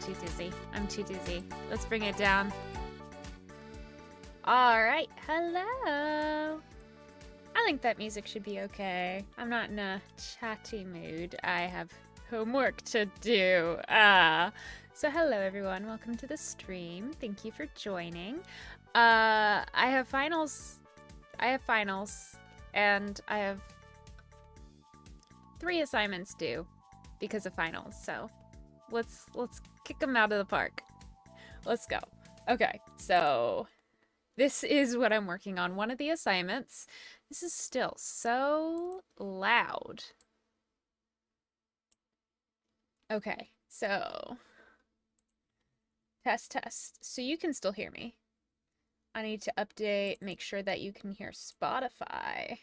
too dizzy. I'm too dizzy. Let's bring it down. Alright, hello. I think that music should be okay. I'm not in a chatty mood. I have homework to do. So hello everyone, welcome to the stream. Thank you for joining. I have finals, and I have 3 assignments due because of finals, so let's kick them out of the park. Let's go. Okay, so this is what I'm working on. One of the assignments. This is still so loud. Okay, so test. So you can still hear me. I need to update, make sure that you can hear Spotify.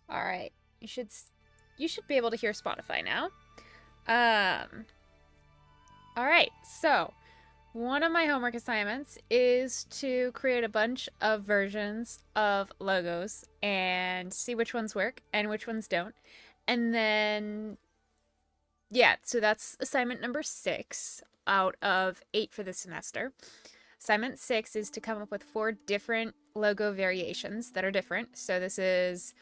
All right, you should be able to hear Spotify now. All right, so one of my homework assignments is to create a bunch of versions of logos and see which ones work and which ones don't. And then, yeah, so that's assignment number 6 out of 8 for the semester. Assignment 6 is to come up with 4 different logo variations that are different. So this is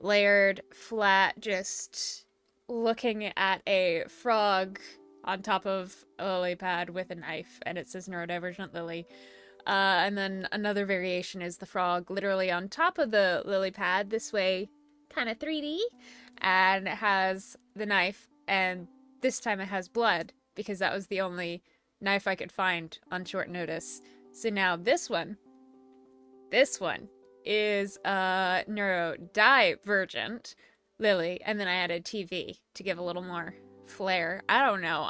layered, flat, just looking at a frog on top of a lily pad with a knife, and it says neurodivergent lily. And then another variation is the frog literally on top of the lily pad, this way kind of 3D, and it has the knife, and this time it has blood, because that was the only knife I could find on short notice. So now this one is neurodivergent lily, and then I added TV to give a little more flair. I don't know.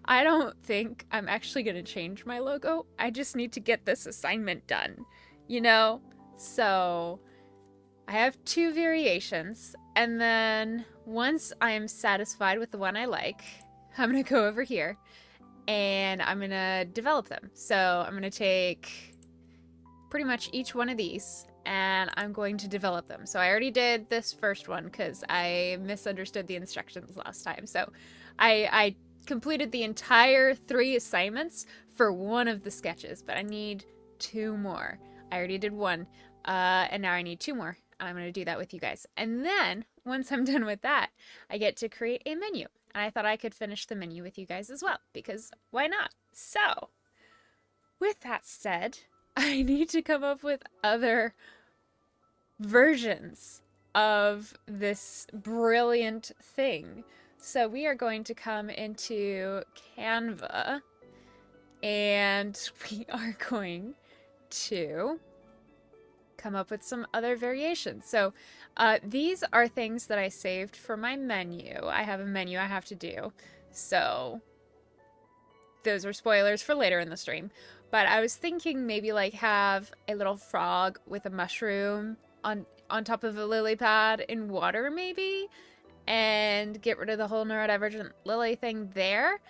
I don't think I'm actually gonna change my logo. I just need to get this assignment done, you know? So I have 2 variations, and then once I'm satisfied with the one I like, I'm gonna go over here and I'm gonna develop them. So I'm gonna take pretty much each one of these and I'm going to develop them. So I already did this first one because I misunderstood the instructions last time. So I completed the entire 3 assignments for one of the sketches, but I need 2 more. I already did 1, and now I need 2 more. I'm going to do that with you guys. And then, once I'm done with that, I get to create a menu. And I thought I could finish the menu with you guys as well, because why not? So, with that said, I need to come up with other versions of this brilliant thing. So we are going to come into Canva and we are going to come up with some other variations. So these are things that I saved for my menu. I have a menu I have to do. So those are spoilers for later in the stream. But I was thinking maybe like have a little frog with a mushroom on top of a lily pad in water maybe, and get rid of the whole neurodivergent lily thing there.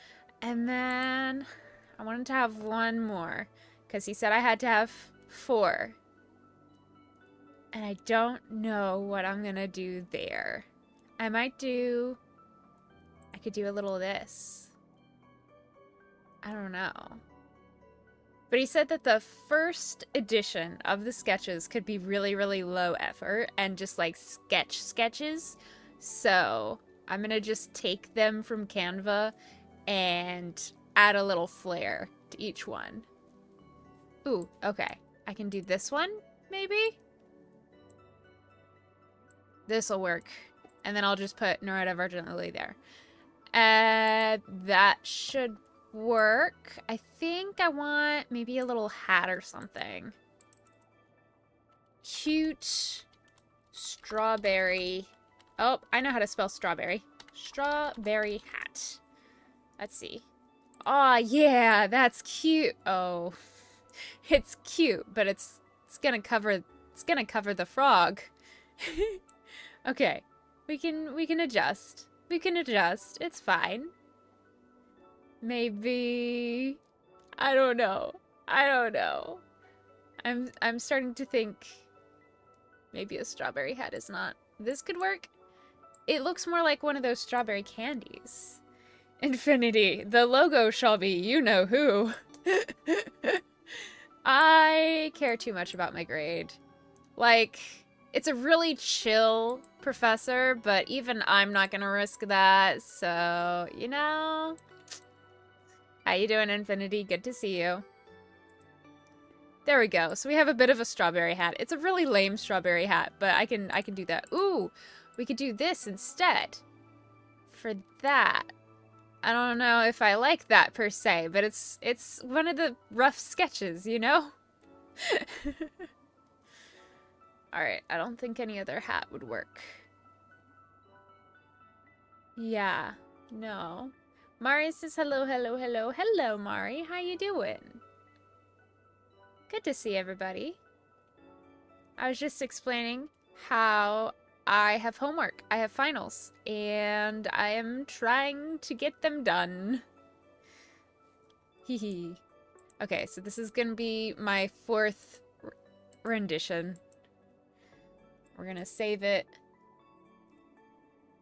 And then I wanted to have 1 more because he said I had to have 4. And I don't know what I'm gonna do there. I could do a little of this. I don't know. But he said that the first edition of the sketches could be really, really low effort and just like sketches. So I'm gonna just take them from Canva and add a little flair to each one. Ooh, okay. I can do this one, maybe? This'll work. And then I'll just put neurodivergent lily there. That should work. I think I want maybe a little hat or something. Cute strawberry. Oh, I know how to spell strawberry. Strawberry hat. Let's see. Aw, yeah, that's cute. Oh, it's cute, but it's gonna cover the frog. Okay, we can adjust. We can adjust. It's fine. Maybe, I don't know. I'm starting to think maybe a strawberry hat is not. This could work. it looks more like one of those strawberry candies. Infinity, the logo shall be you know who. I care too much about my grade. Like, it's a really chill professor, but even I'm not gonna risk that, so, you know. How you doing, Infinity? Good to see you. There we go. So we have a bit of a strawberry hat. It's a really lame strawberry hat, but I can do that. Ooh, we could do this instead. For that. I don't know if I like that per se, but it's one of the rough sketches, you know? Alright, I don't think any other hat would work. Yeah, no. Mari says hello, hello, hello. Hello, Mari. How you doing? Good to see everybody. I was just explaining how I have homework. I have finals. And I am trying to get them done. Hee hee. Okay, so this is going to be my 4th rendition. We're going to save it.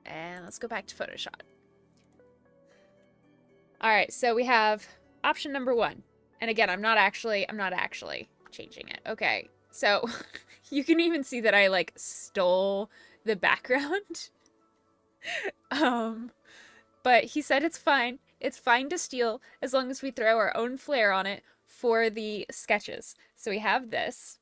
And let's go back to Photoshop. Alright, so we have option number 1. And again, I'm not actually changing it. Okay, so you can even see that I, like, stole the background. But he said it's fine. It's fine to steal as long as we throw our own flair on it for the sketches. So we have this.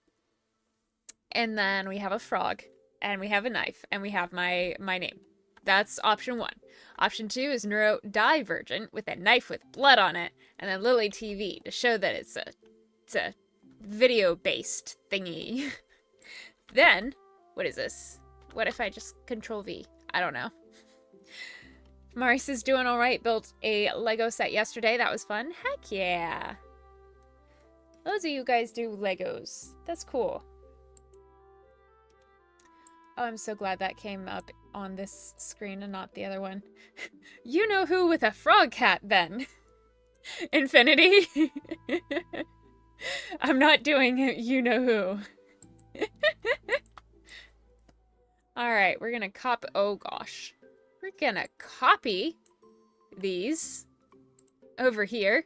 And then we have a frog. And we have a knife. And we have my name. That's option 1. Option 2 is neurodivergent with a knife with blood on it, and then Lily TV to show that it's a video-based thingy. Then, what is this? What if I just Control V? I don't know. Maurice is doing alright. Built a Lego set yesterday. That was fun. Heck yeah. Loads of you guys do Legos. That's cool. Oh, I'm so glad that came up on this screen and not the other one. You know who with a frog hat, then. Infinity. I'm not doing you know who. Alright, we're gonna copy. Oh gosh. We're gonna copy these over here.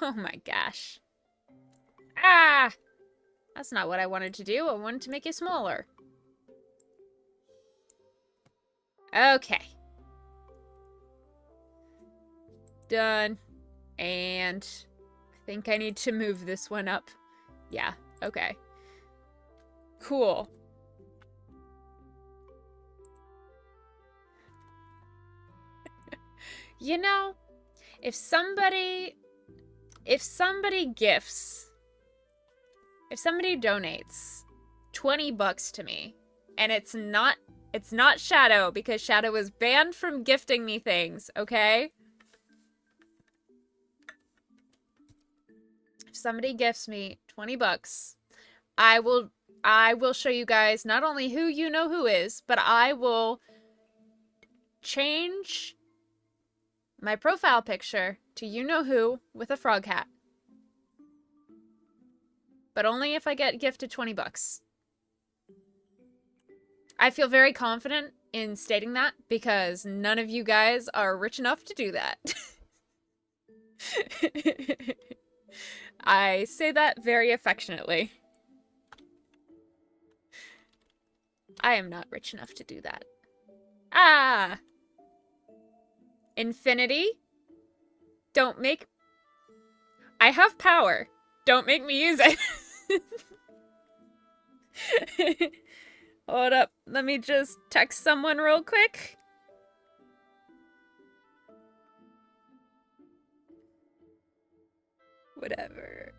Oh my gosh. Ah! That's not what I wanted to do. I wanted to make it smaller. Okay. Done. And I think I need to move this one up. Yeah, okay. Cool. You know, if somebody donates $20 to me, and it's not Shadow, because Shadow is banned from gifting me things, okay? If somebody gifts me $20, I will show you guys not only who you know who is, but I will change my profile picture to you know who with a frog hat. But only if I get gifted $20. I feel very confident in stating that because none of you guys are rich enough to do that. I say that very affectionately. I am not rich enough to do that. Ah! Infinity? Don't make... I have power. Don't make me use it. Hold up. Let me just text someone real quick. Whatever.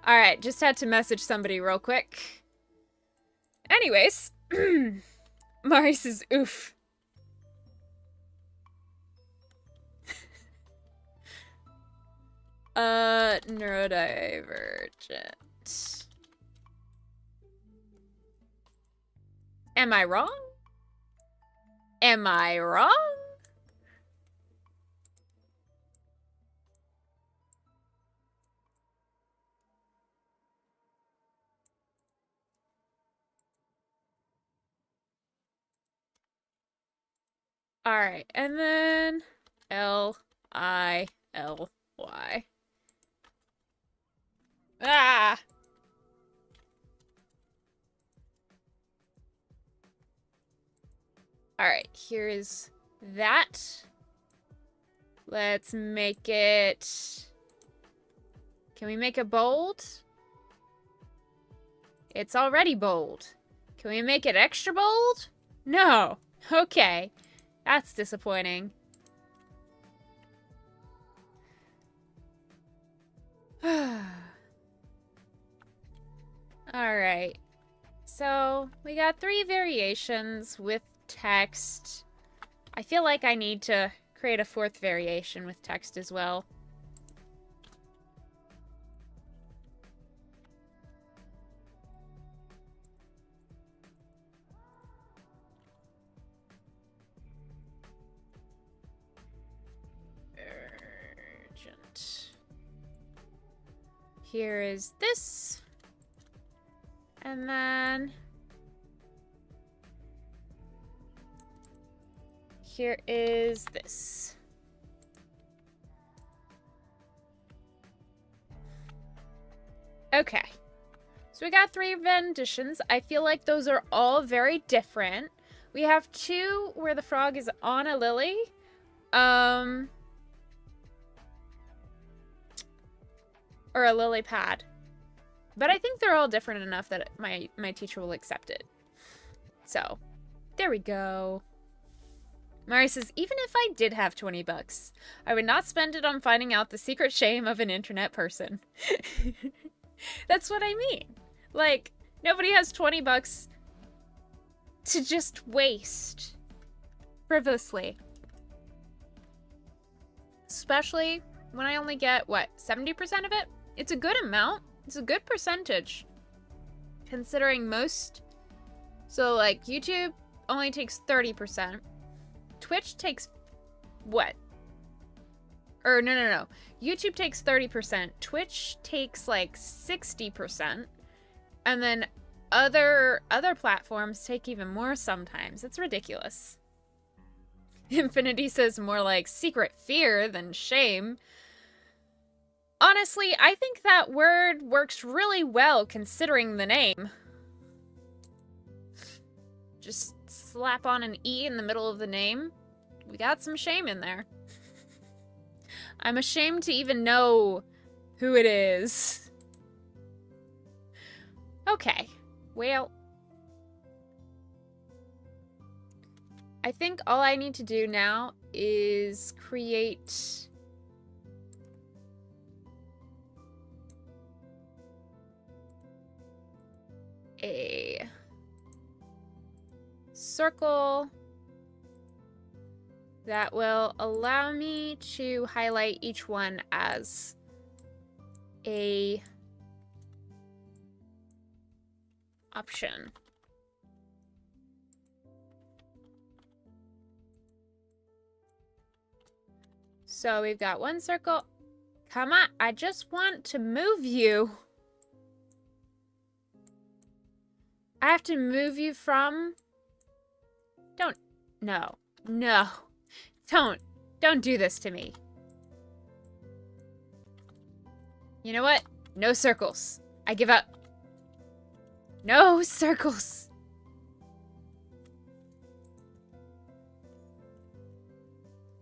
Alright, just had to message somebody real quick. Anyways. Maurice is oof. Neurodivergent. Am I wrong? Am I wrong? Alright, and then L-I-L-Y. Ah! Alright, here's that. Let's make it... Can we make it bold? It's already bold. Can we make it extra bold? No. Okay. That's disappointing. Alright. So, we got 3 variations with text. I feel like I need to create a 4th variation with text as well. Here is this. And then here is this. Okay. So we got 3 renditions. I feel like those are all very different. We have 2 where the frog is on a lily. Or a lily pad. But I think they're all different enough that my teacher will accept it. So, there we go. Mari says, even if I did have 20 bucks, I would not spend it on finding out the secret shame of an internet person. That's what I mean. Like, nobody has 20 bucks to just waste frivolously. Especially when I only get, what, 70% of it? It's a good amount. It's a good percentage. Considering most... So, like, YouTube only takes 30%. Twitch takes... What? Or, no. YouTube takes 30%. Twitch takes, like, 60%. And then other platforms take even more sometimes. It's ridiculous. Infinity says more like secret fear than shame. Honestly, I think that word works really well considering the name. Just slap on an E in the middle of the name. We got some shame in there. I'm ashamed to even know who it is. Okay, well, I think all I need to do now is create a circle that will allow me to highlight each one as a option. So we've got one circle. Come on, I just want to move you. I have to move you from... No. Don't do this to me. You know what? No circles. I give up. No circles.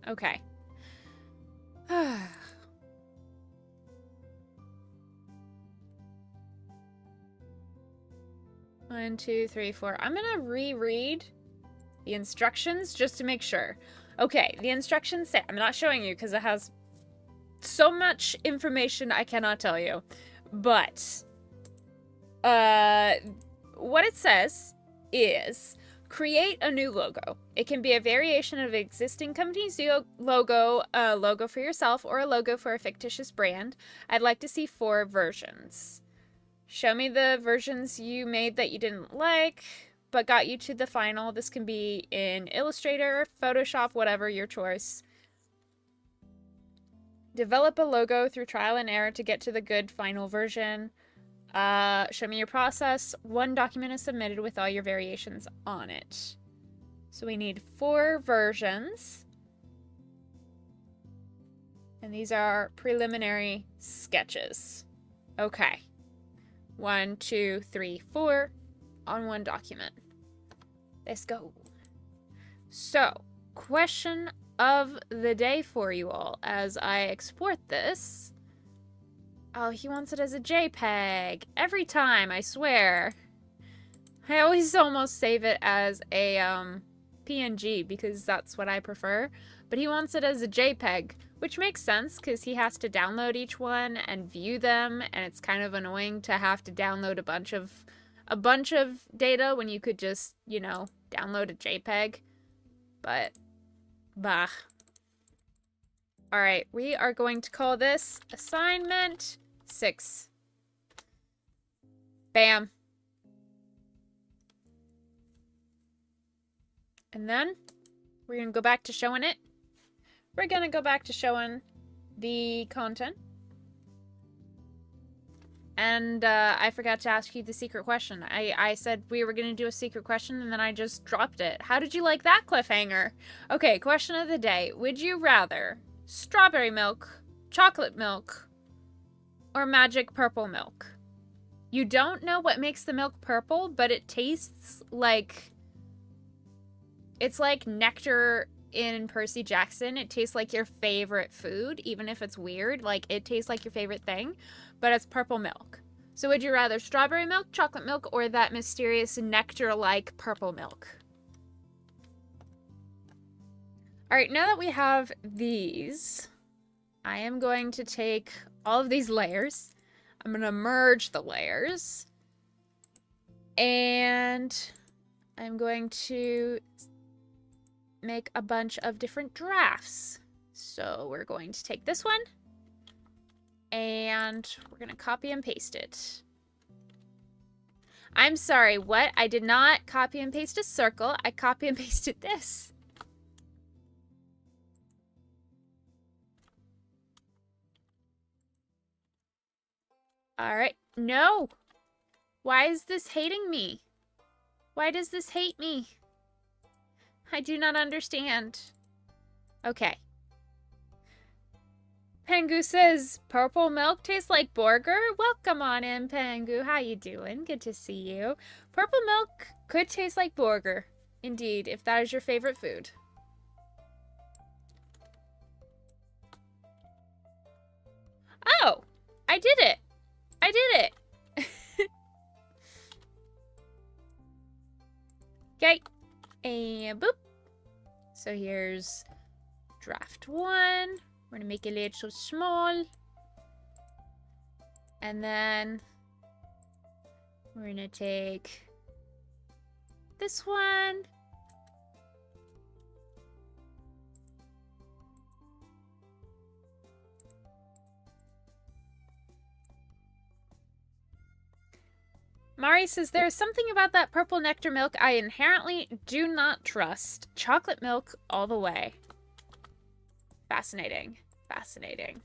Okay. 1, 2, 3, 4. I'm gonna reread the instructions just to make sure. Okay, the instructions say, I'm not showing you because it has so much information I cannot tell you. But, what it says is, create a new logo. It can be a variation of existing company's logo, a logo for yourself, or a logo for a fictitious brand. I'd like to see 4 versions. Show me the versions you made that you didn't like, but got you to the final. This can be in Illustrator, Photoshop, whatever, your choice. Develop a logo through trial and error to get to the good final version. Show me your process. 1 document is submitted with all your variations on it. So we need 4 versions. And these are preliminary sketches. Okay. 1, 2, 3, 4 on one document. Let's go. So, question of the day for you all as I export this. Oh, he wants it as a JPEG. Every time, I swear. I always almost save it as a PNG because that's what I prefer. But he wants it as a JPEG, which makes sense because he has to download each one and view them, and it's kind of annoying to have to download a bunch of data when you could just, you know, download a JPEG. But bah. All right, we are going to call this assignment 6. Bam. And then we're going to go back to showing it. We're going to go back to showing the content. And I forgot to ask you the secret question. I said we were going to do a secret question, and then I just dropped it. How did you like that cliffhanger? Okay, question of the day. Would you rather strawberry milk, chocolate milk, or magic purple milk? You don't know what makes the milk purple, but it tastes like... It's like nectar in Percy Jackson. It tastes like your favorite food, even if it's weird. Like, it tastes like your favorite thing, but it's purple milk. So would you rather strawberry milk, chocolate milk, or that mysterious nectar-like purple milk? All right, now that we have these, I am going to take all of these layers. I'm going to merge the layers. And I'm going to make a bunch of different drafts. So we're going to take this one and we're going to copy and paste it. I'm sorry, what? I did not copy and paste a circle. I copy and pasted this. All right. No. Why is this hating me? Why does this hate me? I do not understand. Okay. Pangu says, purple milk tastes like burger? Welcome on in, Pangu. How you doing? Good to see you. Purple milk could taste like burger. Indeed, if that is your favorite food. Oh! I did it! I did it! Okay. And boop. So here's draft 1. We're going to make it a little small. And then we're going to take this one. Mari says, there is something about that purple nectar milk I inherently do not trust. Chocolate milk all the way. Fascinating. Fascinating.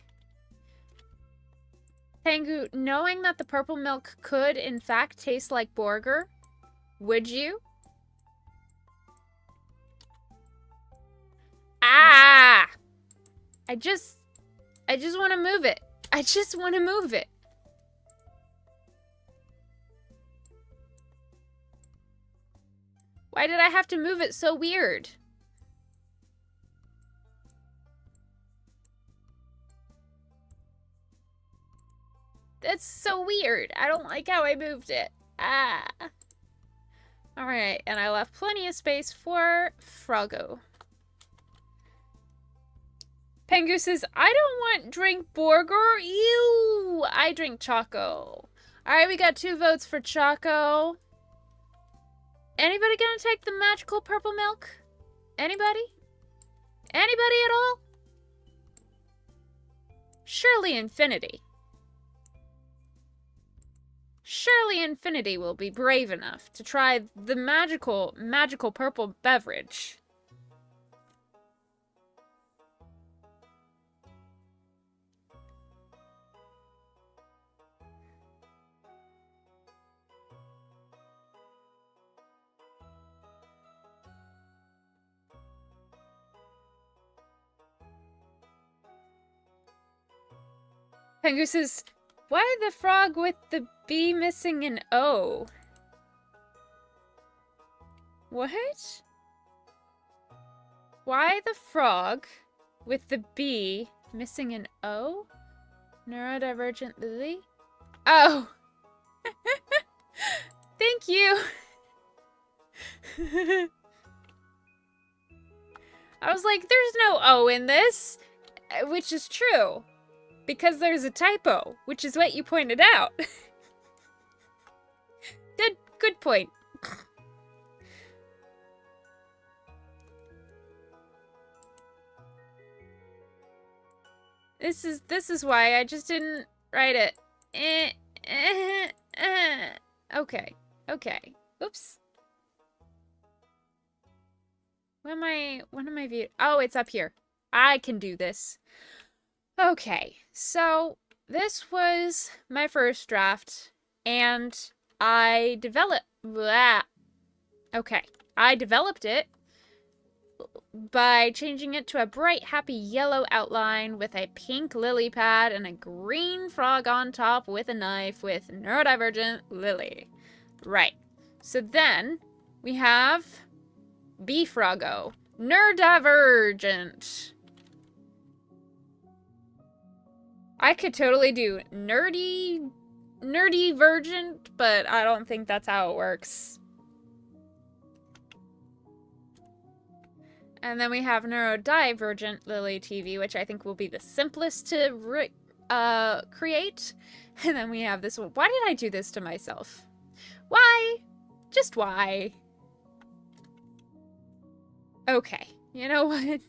Pangu, knowing that the purple milk could, in fact, taste like burger, would you? Ah! I just want to move it. I just want to move it. Why did I have to move it so weird? That's so weird. I don't like how I moved it. Ah. Alright, and I left plenty of space for Froggo. Pengu says, I don't want drink burger. Ew. I drink Choco. Alright, we got 2 votes for Choco. Anybody gonna take the magical purple milk? Anybody? Anybody at all? Surely Infinity. Surely Infinity will be brave enough to try the magical purple beverage. Pengu says, why the frog with the B missing an O? What? Why the frog with the B missing an O? Neurodivergent Lily? Oh! Thank you! I was like, there's no O in this, which is true. Because there's a typo, which is what you pointed out. Good point. This is why I just didn't write it. Okay. Okay. Oops. What am I viewing? Oh, it's up here. I can do this. Okay. So, this was my first draft, and I developed it by changing it to a bright, happy yellow outline with a pink lily pad and a green frog on top with a knife with neurodivergent Lily. Right. So then we have B-Froggo. Neurodivergent. I could totally do nerdy-vergent, but I don't think that's how it works. And then we have neurodivergent Lily TV, which I think will be the simplest to create. And then we have this one. Why did I do this to myself? Why? Just why? Okay, you know what?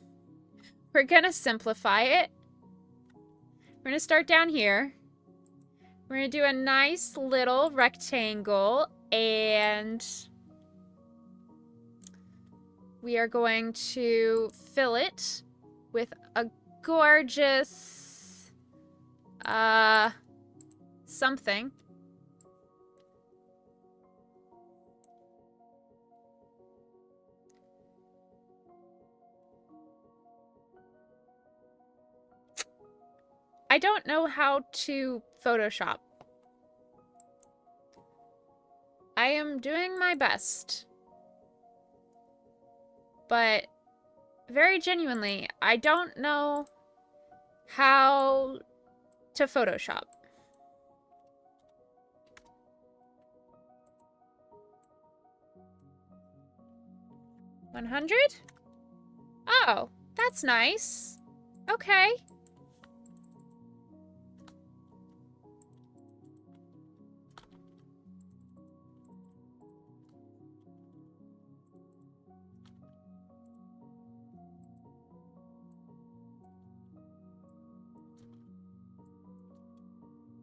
We're gonna simplify it. We're gonna start down here. We're gonna do a nice little rectangle, and we are going to fill it with a gorgeous something. I don't know how to Photoshop. I am doing my best. But very genuinely, I don't know how to Photoshop. $100? Oh, that's nice. Okay.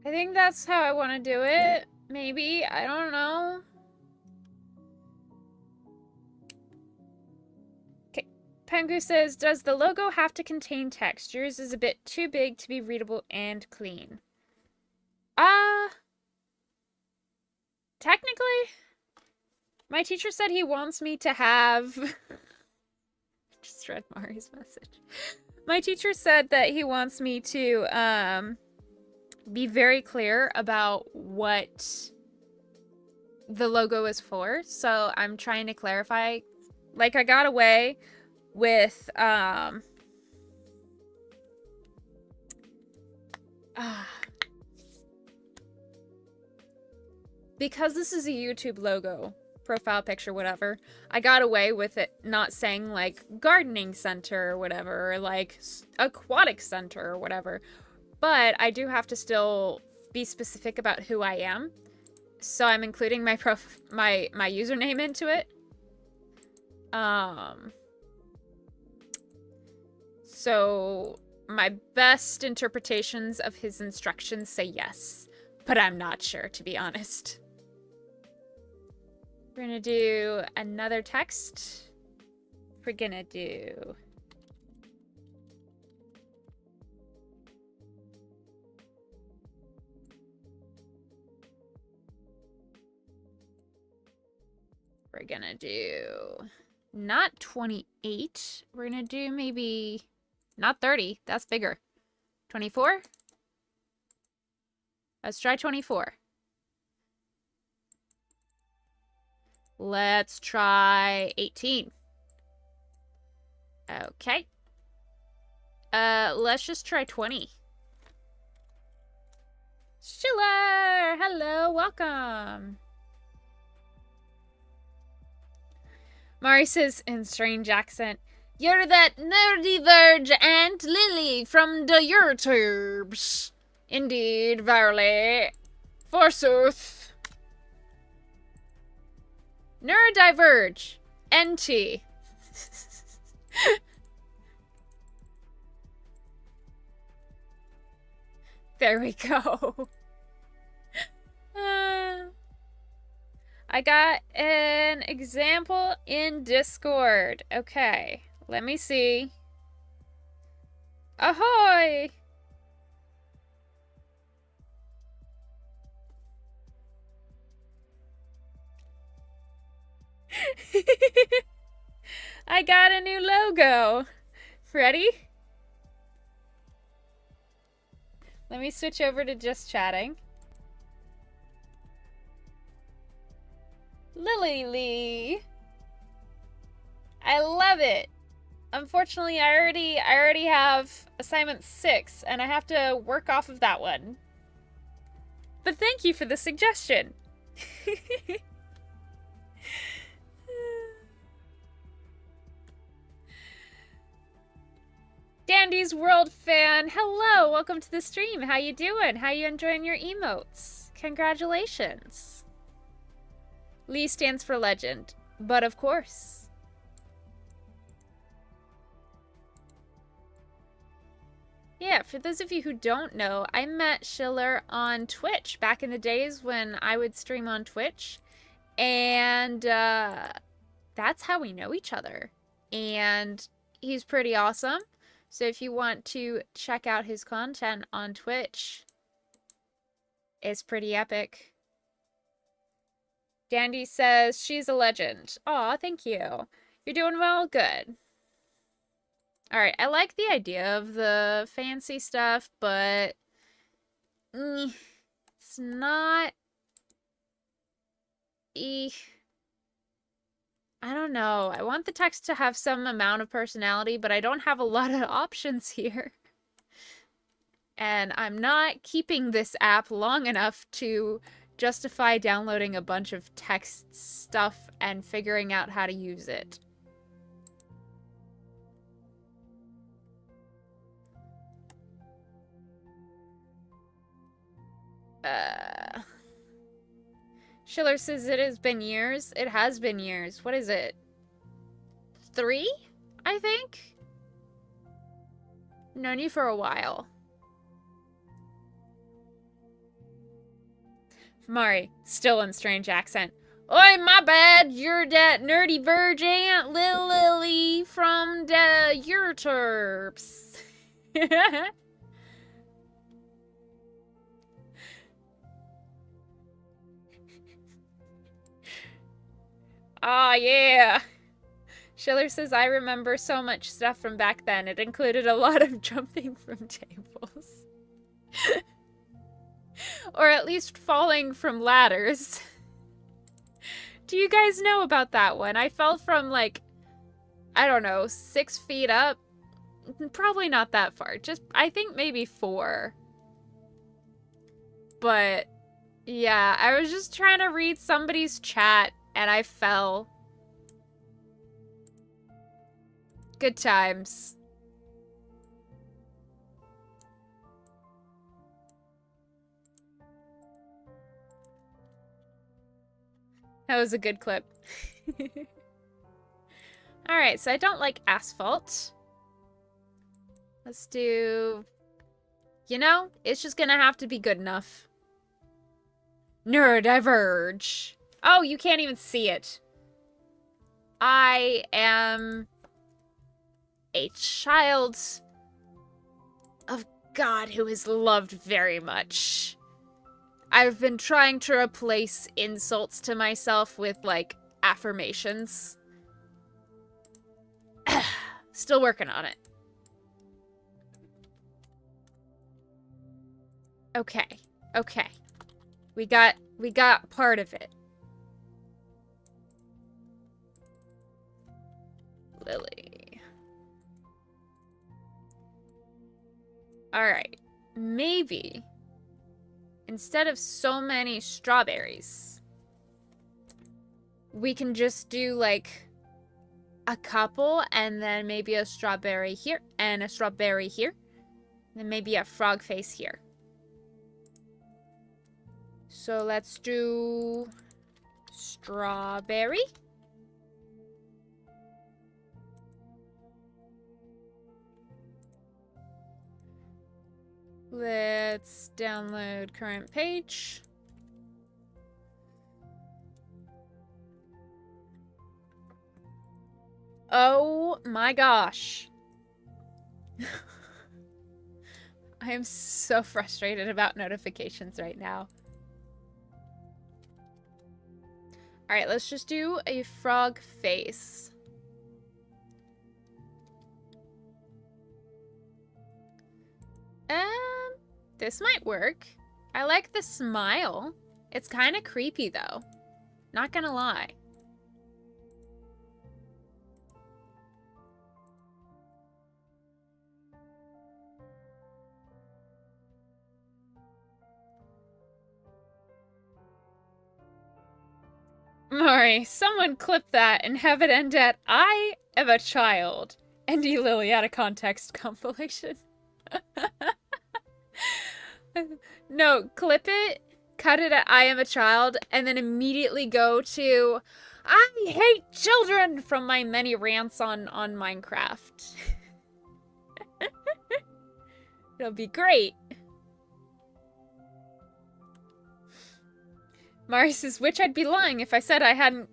I think that's how I want to do it. Maybe. I don't know. Okay. Pengu says, does the logo have to contain text? Yours is a bit too big to be readable and clean. Technically, my teacher said he wants me to have... Just read Mari's message. My teacher said that he wants me to, be very clear about what the logo is for. So I'm trying to clarify. Like, I got away with because this is a YouTube logo, profile picture, whatever, I got away with it not saying like gardening center or whatever, or like aquatic center or whatever. But I do have to still be specific about who I am. So I'm including my my username into it. So my best interpretations of his instructions say yes, but I'm not sure, to be honest. We're gonna do another text. We're gonna do... We're gonna do not 28. We're gonna do maybe not 30. That's bigger. 24? Let's try 24. Let's try 18. Okay. Let's just try 20. Schiller! Hello, welcome. Mari says in strange accent, "You're that neurodivergent Lily from the YouTubes." Indeed, verily. Forsooth. Neurodiverge. NT. There we go. I got an example in Discord. Okay, let me see. Ahoy! I got a new logo. Ready? Let me switch over to just chatting. Lily. I love it. Unfortunately, I already have assignment 6 and I have to work off of that one. But thank you for the suggestion. Dandysworldfan, hello, welcome to the stream. How you doing? How you enjoying your emotes? Congratulations. Lee stands for legend, but of course. Yeah, for those of you who don't know, I met Schiller on Twitch back in the days when I would stream on Twitch, and that's how we know each other. And he's pretty awesome. So if you want to check out his content on Twitch, it's pretty epic. Dandy says, she's a legend. Aw, thank you. You're doing well? Good. Alright, I like the idea of the fancy stuff, but it's not... I don't know. I want the text to have some amount of personality, but I don't have a lot of options here. And I'm not keeping this app long enough to justify downloading a bunch of text stuff and figuring out how to use it. Schiller says it has been years. It has been years. What is it? 3? I think? Known you for a while. Mari, still in strange accent. Oi, my bad. You're that neurodivergent little Lily from the YouTubes. Ah, yeah. Schiller says, I remember so much stuff from back then. It included a lot of jumping from tables. Or at least falling from ladders. Do you guys know about that one? I fell from, like, I don't know, 6 feet up? Probably not that far. Just, I think maybe 4. But, yeah, I was just trying to read somebody's chat. And I fell. Good times. That was a good clip. Alright, so I don't like asphalt. Let's do... You know, it's just gonna have to be good enough. Neurodiverge. Oh, you can't even see it. I am a child of God who is loved very much. I've been trying to replace insults to myself with, like, affirmations. Still working on it. Okay. Okay. We got part of it. Lily. Alright. Maybe instead of so many strawberries, we can just do like a couple and then maybe a strawberry here and a strawberry here. And then maybe a frog face here. So let's do strawberry. Let's download current page. Oh my gosh. I am so frustrated about notifications right now. Alright, let's just do a frog face. This might work. I like the smile. It's kind of creepy though. Not gonna lie. Mari, someone clip that and have it end at I am a child. NDLily out of context compilation. No, clip it, cut it at I am a child, and then immediately go to I hate children from my many rants on Minecraft. It'll be great. Mari says, which I'd be lying if I said I hadn't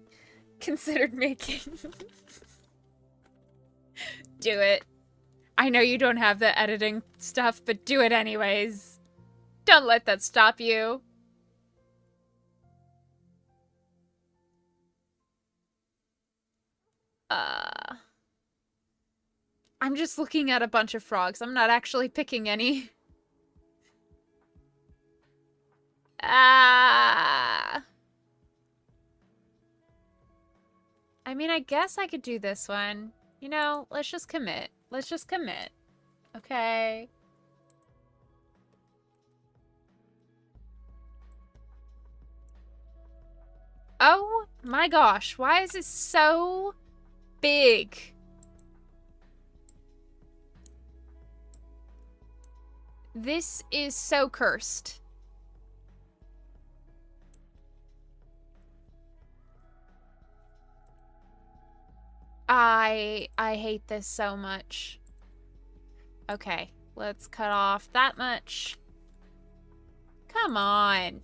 considered making. Do it. I know you don't have the editing stuff, but do it anyways. Don't let that stop you. I'm just looking at a bunch of frogs. I'm not actually picking any. I mean, I guess I could do this one. You know, let's just commit. Let's just commit. Okay. Oh my gosh, why is it so big? This is so cursed. I hate this so much. Okay, let's cut off that much. Come on.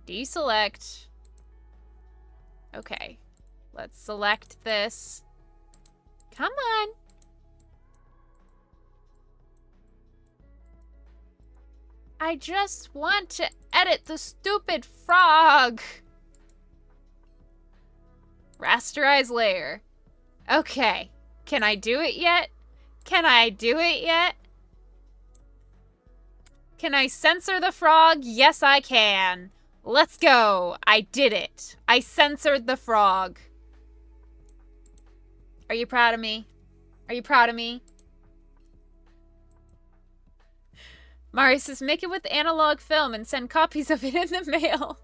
Deselect. Okay, let's select this. Come on. I just want to edit the stupid frog. Rasterize layer. Okay, can I do it yet? Can I do it yet? Can I censor the frog? Yes, I can. Let's go. I did it. I censored the frog. Are you proud of me? Are you proud of me? Mari says, make it with analog film and send copies of it in the mail.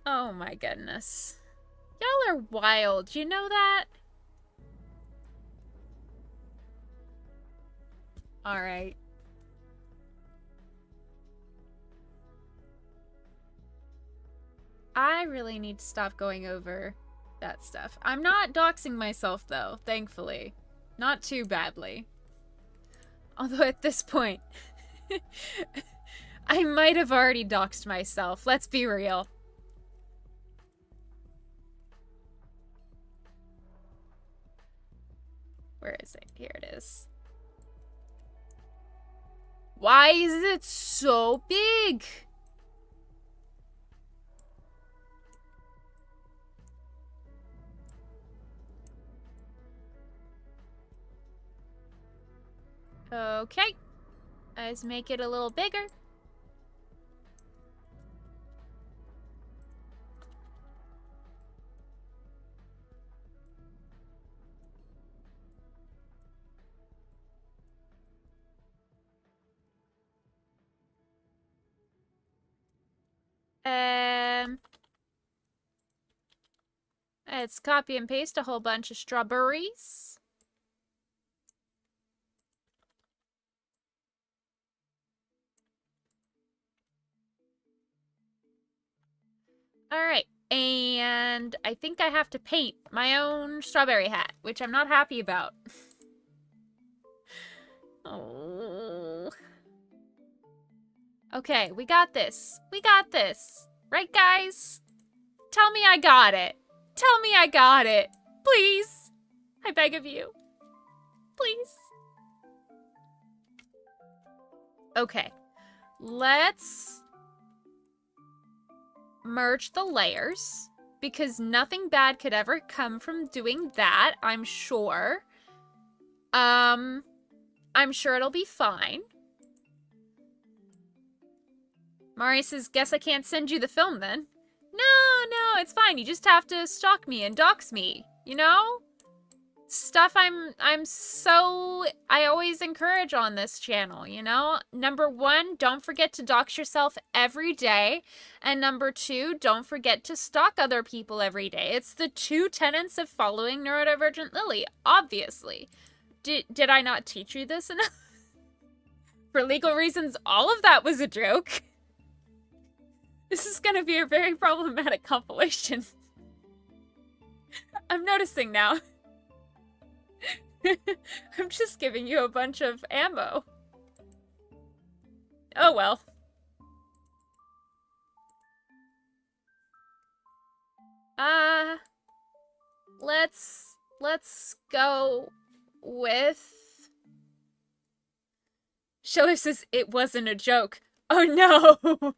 Oh my goodness. Y'all are wild. You know that? Alright. I really need to stop going over that stuff. I'm not doxing myself, though, thankfully. Not too badly. Although at this point, I might have already doxed myself. Let's be real. Where is it? Here it is. Why is it so big? Okay. Let's make it a little bigger. Let's copy and paste a whole bunch of strawberries. Alright, and I think I have to paint my own strawberry hat, which I'm not happy about. Oh. Okay, we got this. We got this. Right, guys? Tell me I got it. Tell me I got it. Please. I beg of you. Please. Okay. Let's merge the layers, because nothing bad could ever come from doing that, I'm sure. I'm sure it'll be fine. Mari says, guess I can't send you the film then. No, it's fine. You just have to stalk me and dox me, you know? Stuff I always encourage on this channel, you know? Number 1, don't forget to dox yourself every day. And number 2, don't forget to stalk other people every day. It's the 2 tenets of following neurodivergent Lily, obviously. Did I not teach you this enough? For legal reasons, all of that was a joke. This is gonna be a very problematic compilation. I'm noticing now. I'm just giving you a bunch of ammo. Oh well. Let's go with... Shiller says it wasn't a joke. Oh no!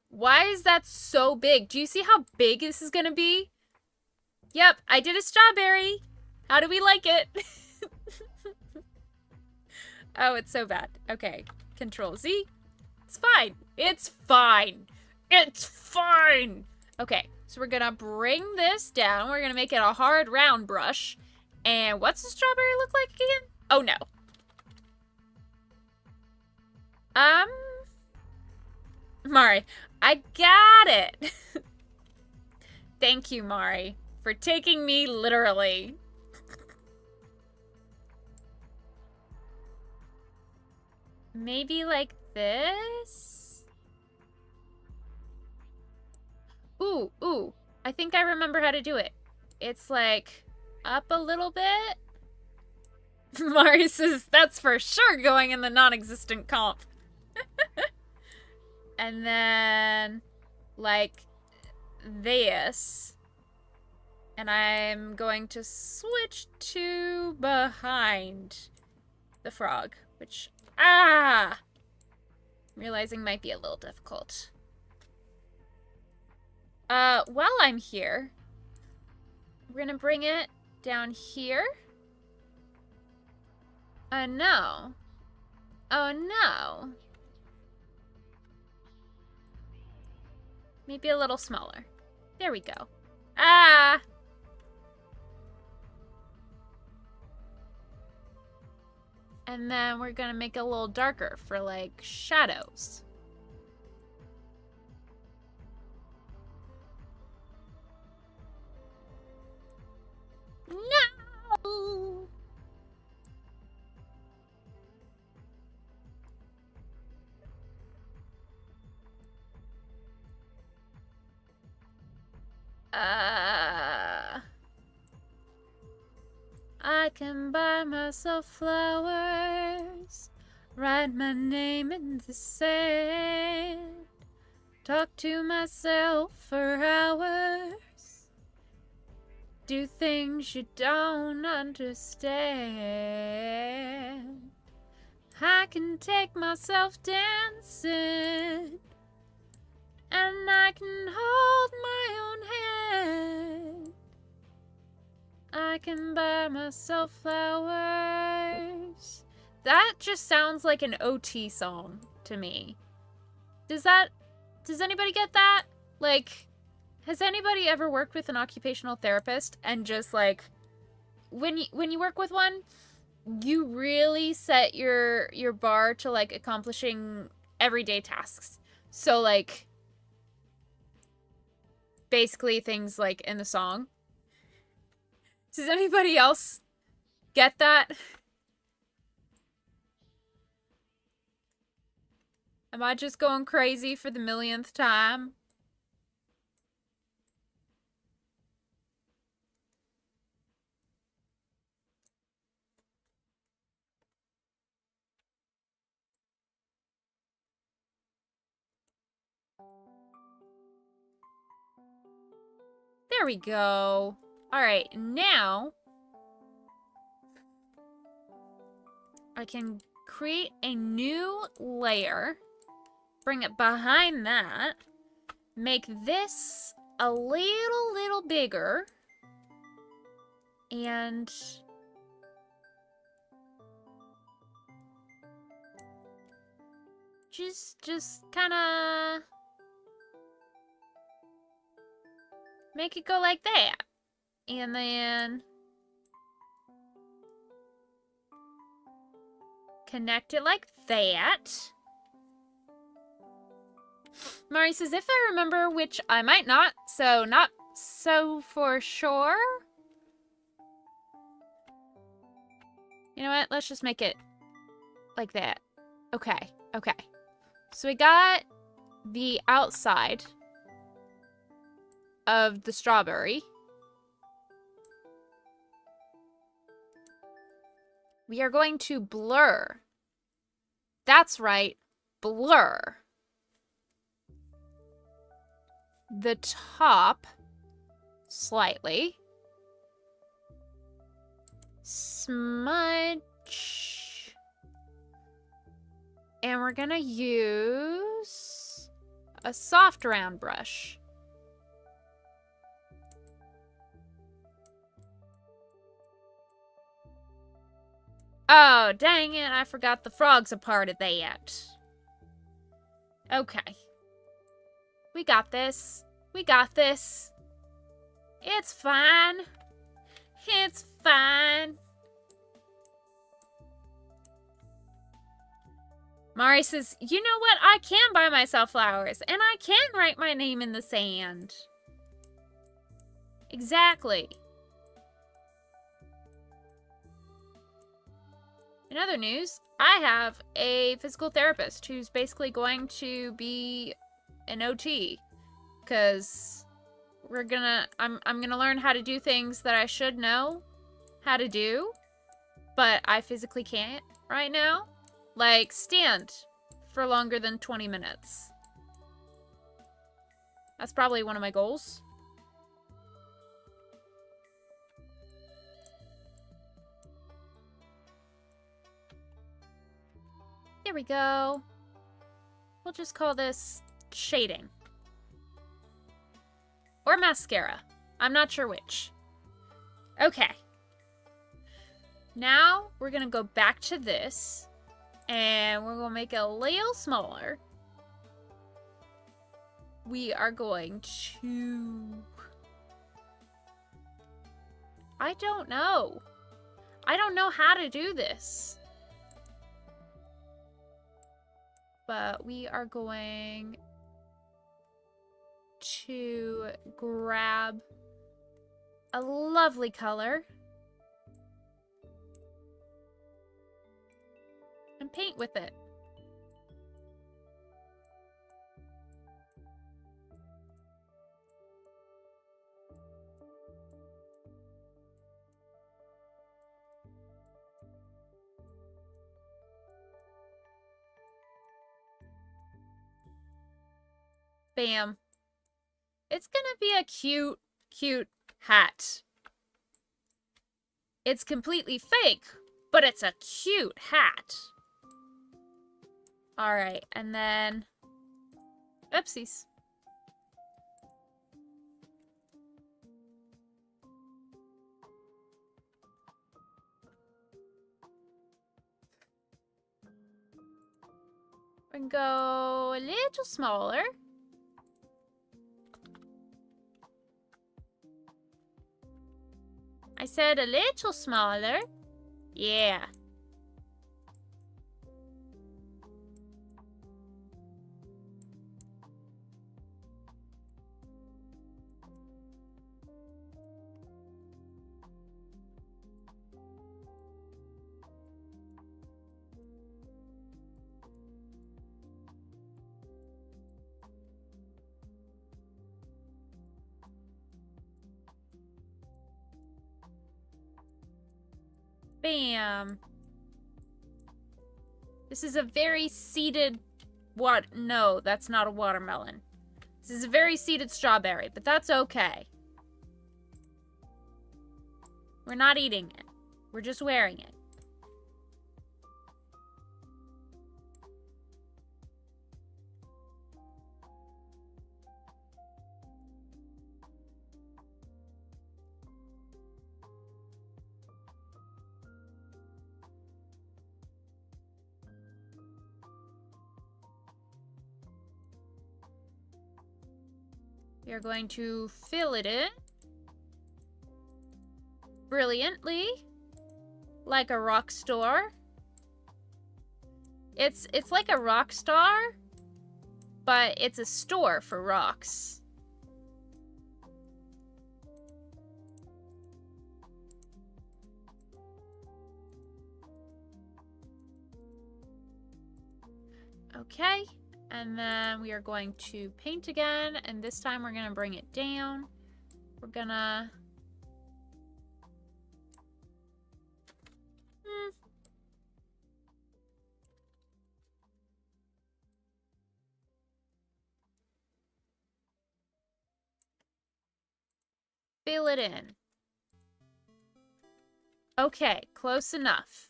Why is that so big? Do you see how big this is gonna be? Yep, I did a strawberry. How do we like it? Oh, it's so bad. Okay, Control Z. It's fine. It's fine. It's fine. Okay, so we're gonna bring this down. We're gonna make it a hard round brush. And what's the strawberry look like again? Oh no. Mari, I got it. Thank you, Mari, for taking me literally. Maybe like this? Ooh, I think I remember how to do it. It's like up a little bit. Mari says that's for sure going in the non-existent comp. And then like this. And I'm going to switch to behind the frog, which, I'm realizing might be a little difficult. While I'm here, we're gonna bring it down here. No. Oh no. Maybe a little smaller. There we go. And then we're gonna make it a little darker for like shadows. No! I can buy myself flowers, write my name in the sand, talk to myself for hours, do things you don't understand. I can take myself dancing, and I can hold my own hand. I can buy myself flowers. That just sounds like an OT song to me. Does anybody get that? Like, has anybody ever worked with an occupational therapist and just like, when you work with one, you really set your bar to like accomplishing everyday tasks. So like, basically things like in the song. Does anybody else get that? Am I just going crazy for the millionth time? There we go. All right, now I can create a new layer, bring it behind that, make this a little bigger, and just kind of make it go like that. And then connect it like that. Mari says, if I remember, which I might not, so not so for sure. You know what? Let's just make it like that. Okay, okay. So we got the outside of the strawberry. We are going to blur. That's right, blur the top slightly. Smudge. And we're gonna use a soft round brush. Oh, dang it, I forgot the frog's a part of that. Okay. We got this. We got this. It's fine. It's fine. Mari says, you know what? I can buy myself flowers, and I can write my name in the sand. Exactly. In other news, I have a physical therapist who's basically going to be an OT, because I'm gonna learn how to do things that I should know how to do, but I physically can't right now. Like, stand for longer than 20 minutes. That's probably one of my goals. There we go. We'll just call this shading. Or mascara. I'm not sure which. Okay. Now we're gonna go back to this. And we're gonna make it a little smaller. We are going to... I don't know. I don't know how to do this. But we are going to grab a lovely color and paint with it. Bam. It's gonna be a cute, cute hat. It's completely fake, but it's a cute hat. Alright, and then... Oopsies. We can go a little smaller. I said a little smaller. Yeah. Bam. This is a very seeded... What? No, that's not a watermelon. This is a very seeded strawberry, but that's okay. We're not eating it. We're just wearing it. We are going to fill it in brilliantly, like a rock star. It's like a rock star, but it's a store for rocks. Okay. And then we are going to paint again, and this time we're going to bring it down. We're gonna... Fill it in. Okay, close enough.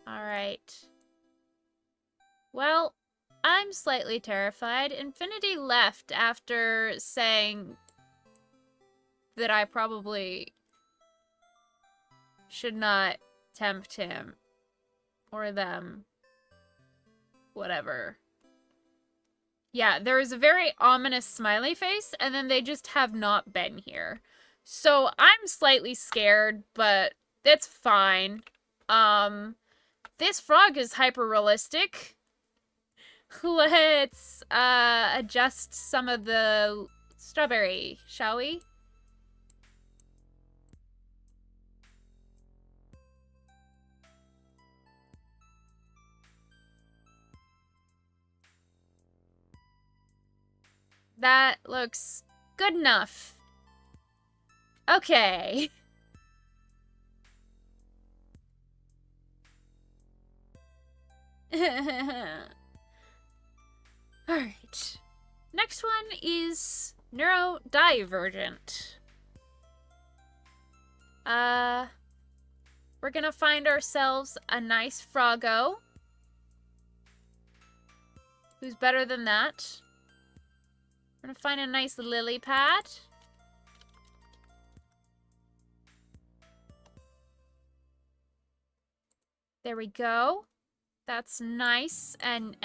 Alright. Well, I'm slightly terrified. Infinity left after saying that I probably should not tempt him. Or them. Whatever. Yeah, there is a very ominous smiley face, and then they just have not been here. So I'm slightly scared, but it's fine. This frog is hyper-realistic. Let's adjust some of the strawberry, shall we? That looks good enough. Okay. Alright. Next one is neurodivergent. We're gonna find ourselves a nice froggo. Who's better than that? We're gonna find a nice lily pad. There we go. That's nice and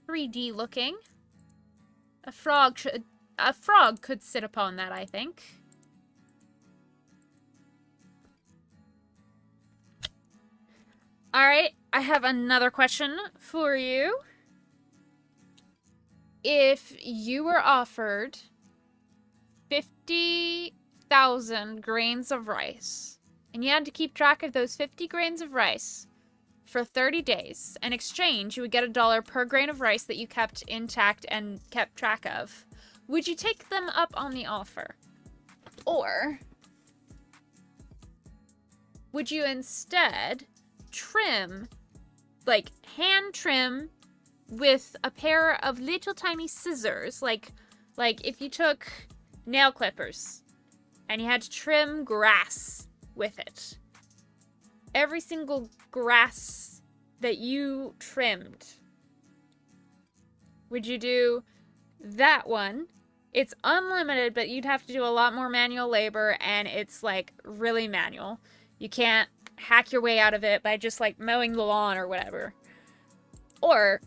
3D looking. A frog could sit upon that, I think. All right, I have another question for you. If you were offered 50,000 grains of rice, and you had to keep track of those 50 grains of rice for 30 days. In exchange, you would get $1 per grain of rice that you kept intact and kept track of. Would you take them up on the offer? Or would you instead trim, like hand trim with a pair of little tiny scissors, like if you took nail clippers and you had to trim grass with it. Every single grass that you trimmed. Would you do that one? It's unlimited, but you'd have to do a lot more manual labor, and it's like really manual. You can't hack your way out of it by just like mowing the lawn or whatever. Or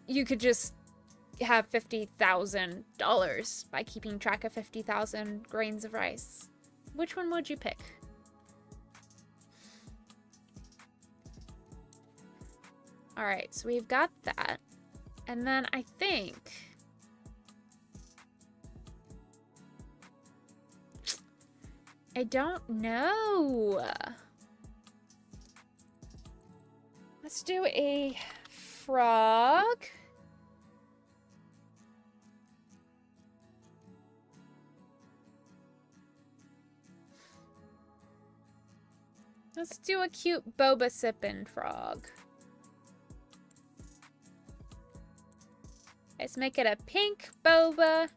you could just have $50,000 by keeping track of 50,000 grains of rice. Which one would you pick? All right, so we've got that. And then I think I don't know. Let's do a frog. Let's do a cute boba sippin' frog. Let's make it a pink boba.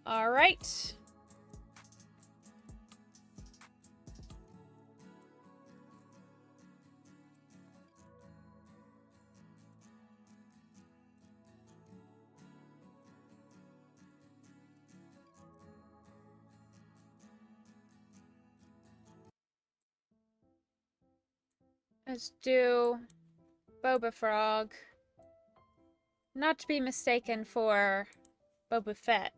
All right. Let's do Boba Frog. Not to be mistaken for Boba Fett.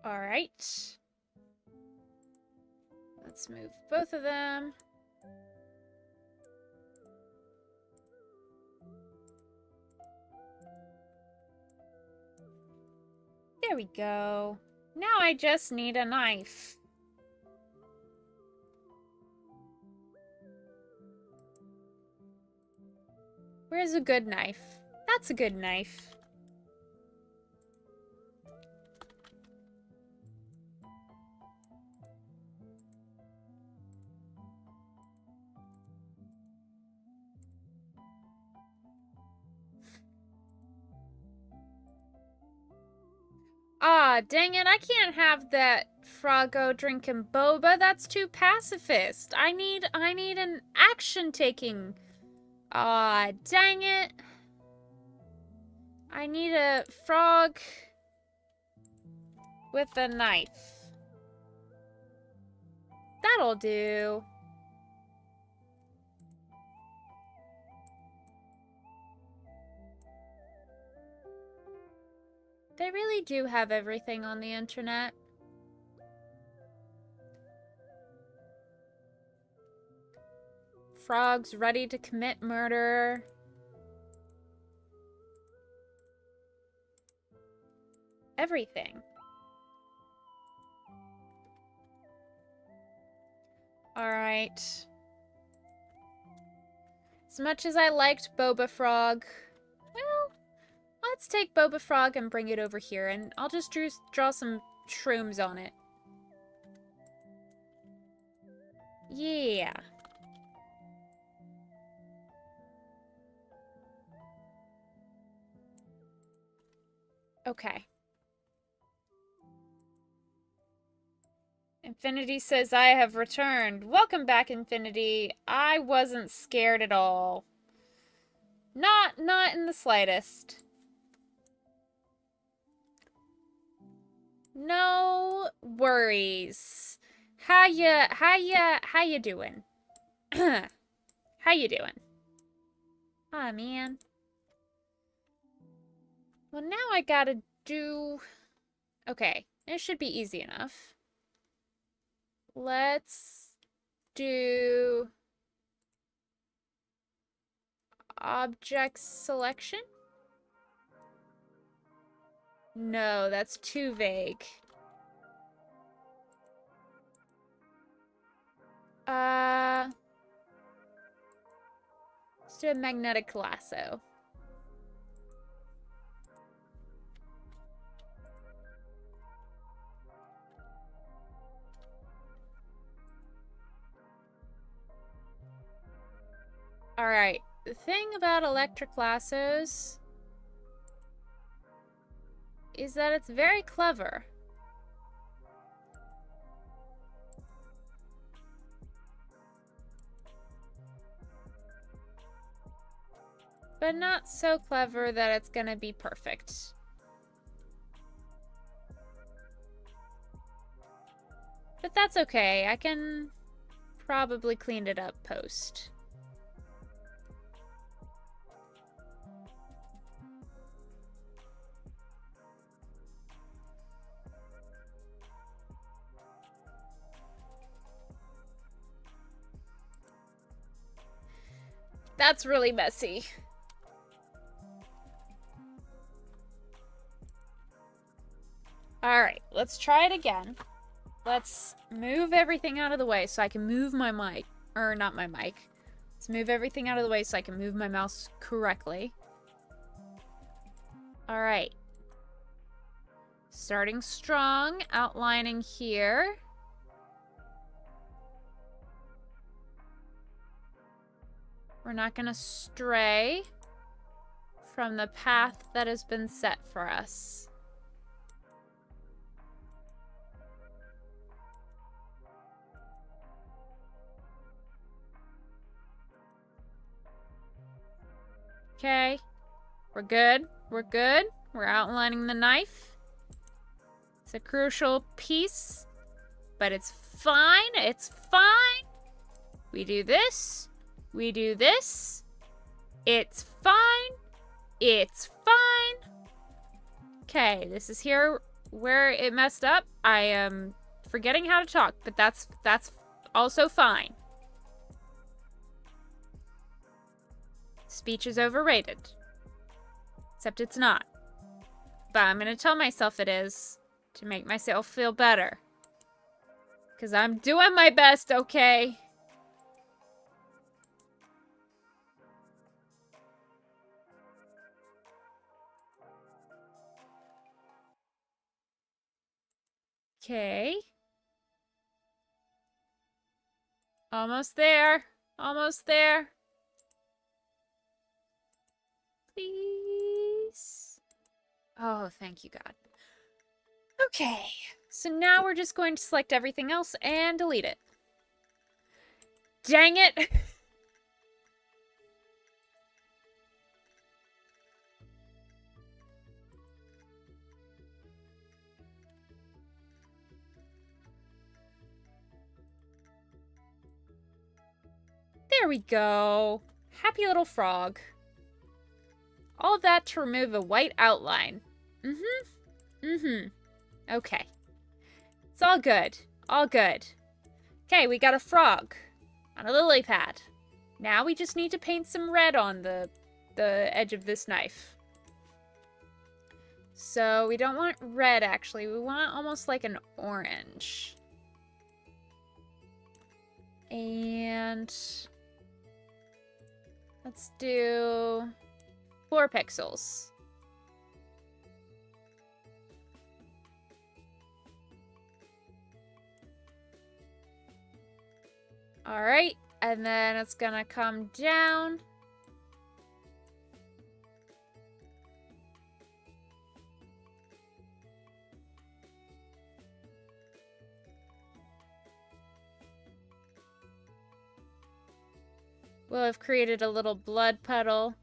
All right. Let's move both of them. There we go. Now I just need a knife. Where's a good knife? That's a good knife. Ah, dang it, I can't have that Froggo drinking boba. That's too pacifist. I need an action-taking. Ah, dang it. I need a frog with a knife. That'll do. They really do have everything on the internet. Frogs ready to commit murder. Everything. Alright. As much as I liked Boba Frog, well, let's take Boba Frog and bring it over here, and I'll just draw some shrooms on it. Yeah. Okay. Infinity says, I have returned. Welcome back, Infinity. I wasn't scared at all. Not in the slightest. No worries. How you doing? How you doing? Aw, man. Well, now I gotta do... Okay, it should be easy enough. Let's do... object selection? No, that's too vague. Let's do a magnetic lasso. Alright, the thing about electric lassos is that it's very clever. But not so clever that it's gonna be perfect. But that's okay, I can probably clean it up post. That's really messy. Alright, let's try it again. Let's move everything out of the way so I can move my mic. Or not my mic. Let's move everything out of the way so I can move my mouse correctly. Alright. Starting strong, outlining here. We're not going to stray from the path that has been set for us. Okay, we're good. We're good. We're outlining the knife. It's a crucial piece, but it's fine. It's fine. We do this. We do this. It's fine. It's fine. Okay, this is here where it messed up. I am forgetting how to talk, but that's also fine. Speech is overrated. Except it's not. But I'm gonna tell myself it is to make myself feel better. Because I'm doing my best, okay? Okay. Almost there. Almost there. Please. Oh, thank you, God. Okay. So now we're just going to select everything else and delete it. Dang it! There we go. Happy little frog. All that to remove a white outline. Okay. It's all good. All good. Okay, we got a frog on a lily pad. Now we just need to paint some red on the edge of this knife. So we don't want red, actually. We want almost like an orange. And let's do 4 pixels. All right, and then it's gonna come down. We'll have created a little blood puddle.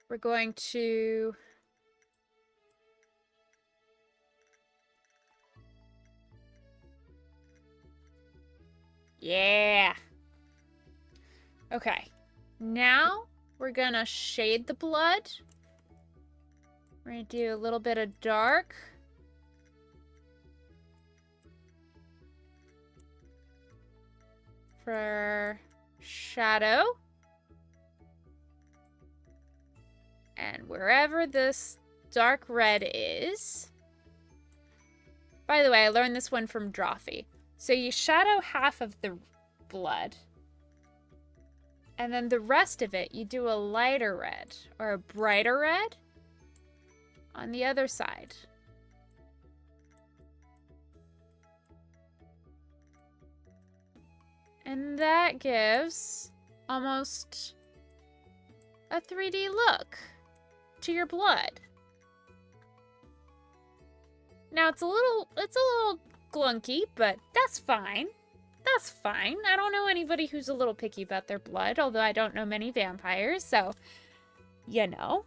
We're going to yeah. Okay. Now we're gonna shade the blood. We're gonna do a little bit of dark. for shadow. And wherever this dark red is... By the way, I learned this one from Drawfee. So you shadow half of the blood. And then the rest of it, you do a lighter red or a brighter red on the other side. And that gives almost a 3D look to your blood. Now it's a little glunky, but that's fine. That's fine. I don't know anybody who's a little picky about their blood, although I don't know many vampires, so you know.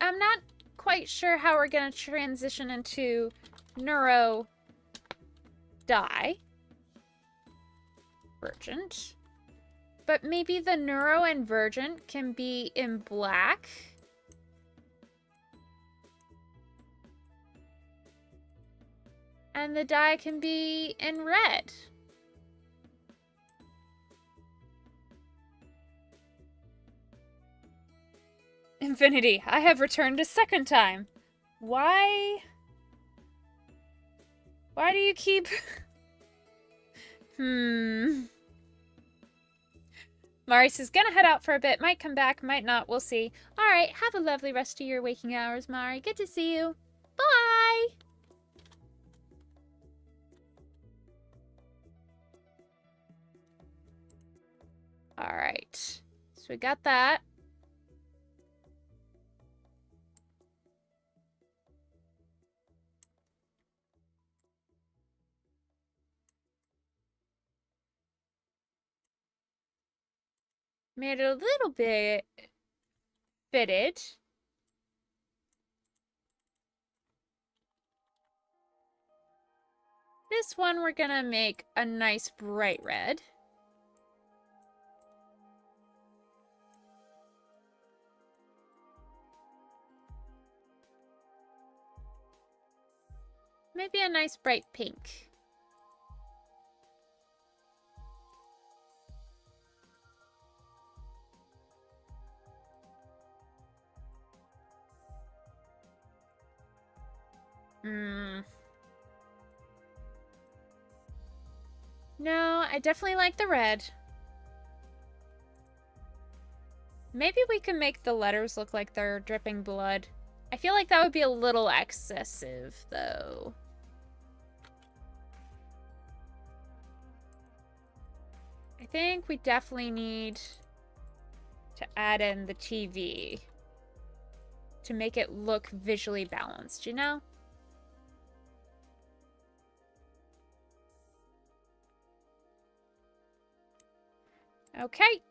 I'm not quite sure how we're gonna transition into neurodivergent. But maybe the neurodivergent can be in black. And the dye can be in red. Infinity, I have returned a second time. Why? Why do you keep... Maurice is gonna head out for a bit. Might come back, might not. We'll see. Alright, have a lovely rest of your waking hours, Mari. Good to see you. Bye! Alright. So we got that. Made it a little bit fitted. This one we're gonna make a nice bright red. Maybe a nice bright pink. No, I definitely like the red. Maybe we can make the letters look like they're dripping blood. I feel like that would be a little excessive, though. I think we definitely need to add in the TV to make it look visually balanced, you know? Okay.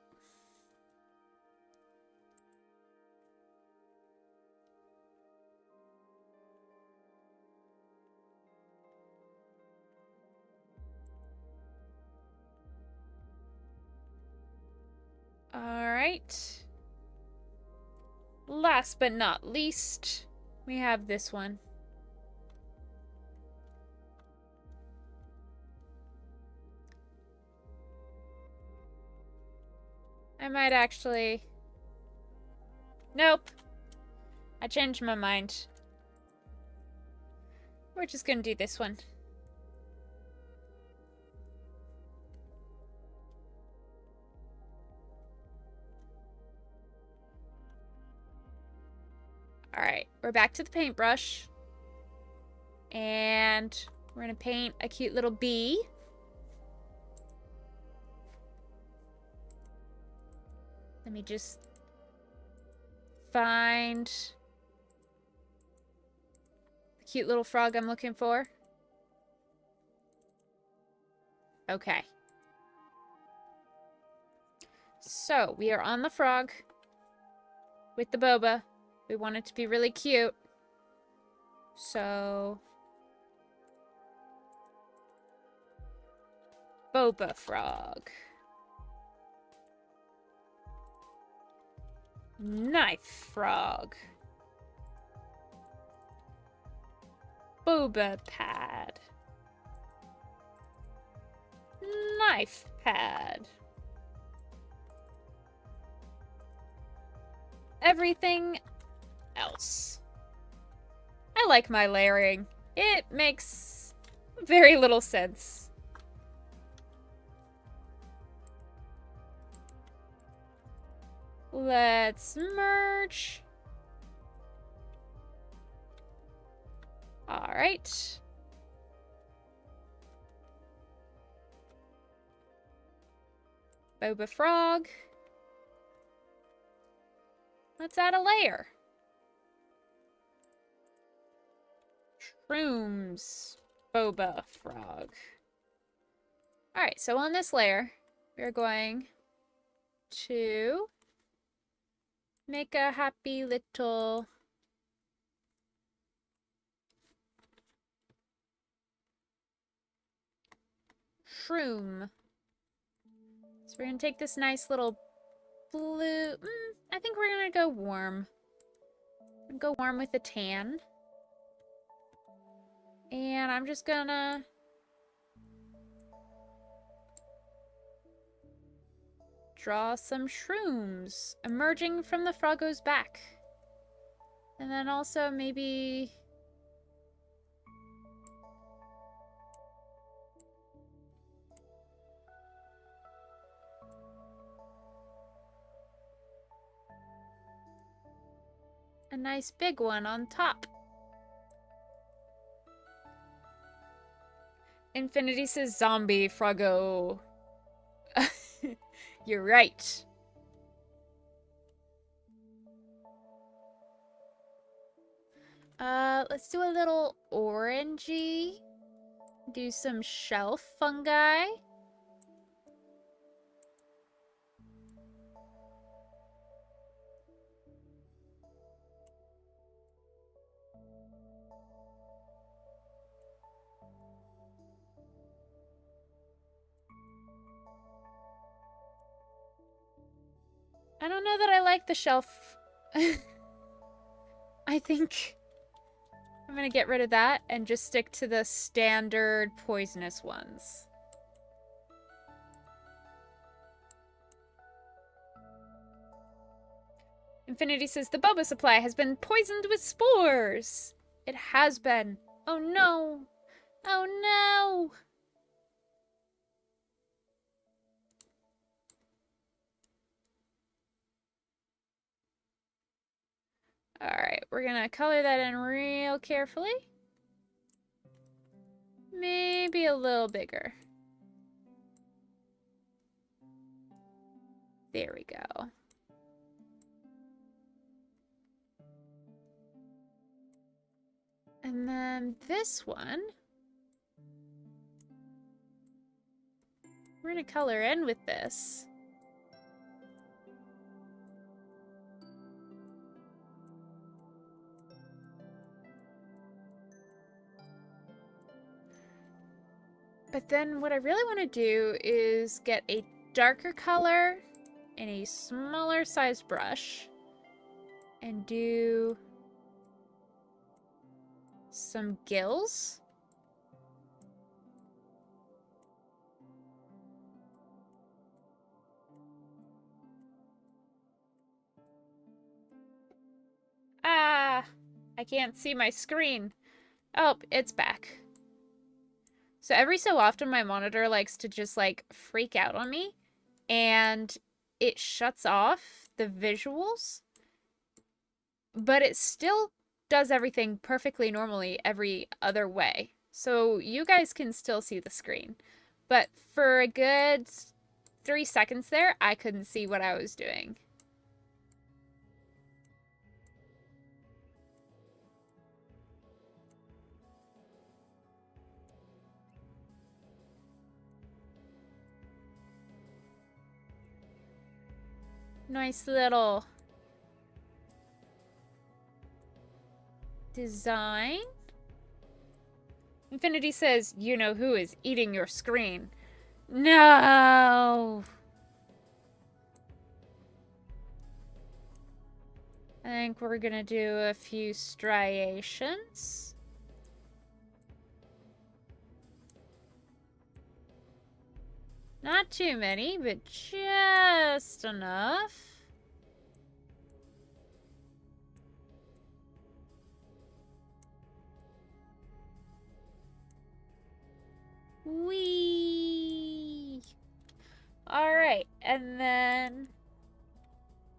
All right. Last but not least, we have this one. I might actually... Nope. I changed my mind. We're just gonna do this one. Alright, we're back to the paintbrush. And we're gonna paint a cute little bee. Let me just find the cute little frog I'm looking for. Okay. So, we are on the frog with the boba. We want it to be really cute. So, boba frog. Knife frog. Boba pad. Knife pad. Everything else. I like my layering. It makes very little sense. Let's merge. All right. Boba frog. Let's add a layer. Shrooms. Boba frog. Alright, so on this layer, we're going to make a happy little shroom. So we're going to take this nice little blue... I think we're going to go warm. Go warm with the tan. And I'm just going to... draw some shrooms emerging from the froggo's back. And then also maybe... a nice big one on top. Infinity says zombie froggo. You're right. Let's do a little orangey. Do some shelf fungi. I don't know that I like the shelf. I think I'm gonna get rid of that and just stick to the standard poisonous ones. Infinity says the boba supply has been poisoned with spores. It has been. Oh no. Oh no. Alright, we're gonna color that in real carefully. Maybe a little bigger. There we go. And then this one, we're gonna color in with this. But then what I really want to do is get a darker color in a smaller size brush and do some gills. Ah, I can't see my screen. Oh, it's back. So every so often my monitor likes to just like freak out on me and it shuts off the visuals, but it still does everything perfectly normally every other way. So you guys can still see the screen. But for a good 3 seconds there, I couldn't see what I was doing. Nice little design. Infinity says, you know who is eating your screen. No. I think we're gonna do a few striations. Not too many, but just enough. Whee! Alright, and then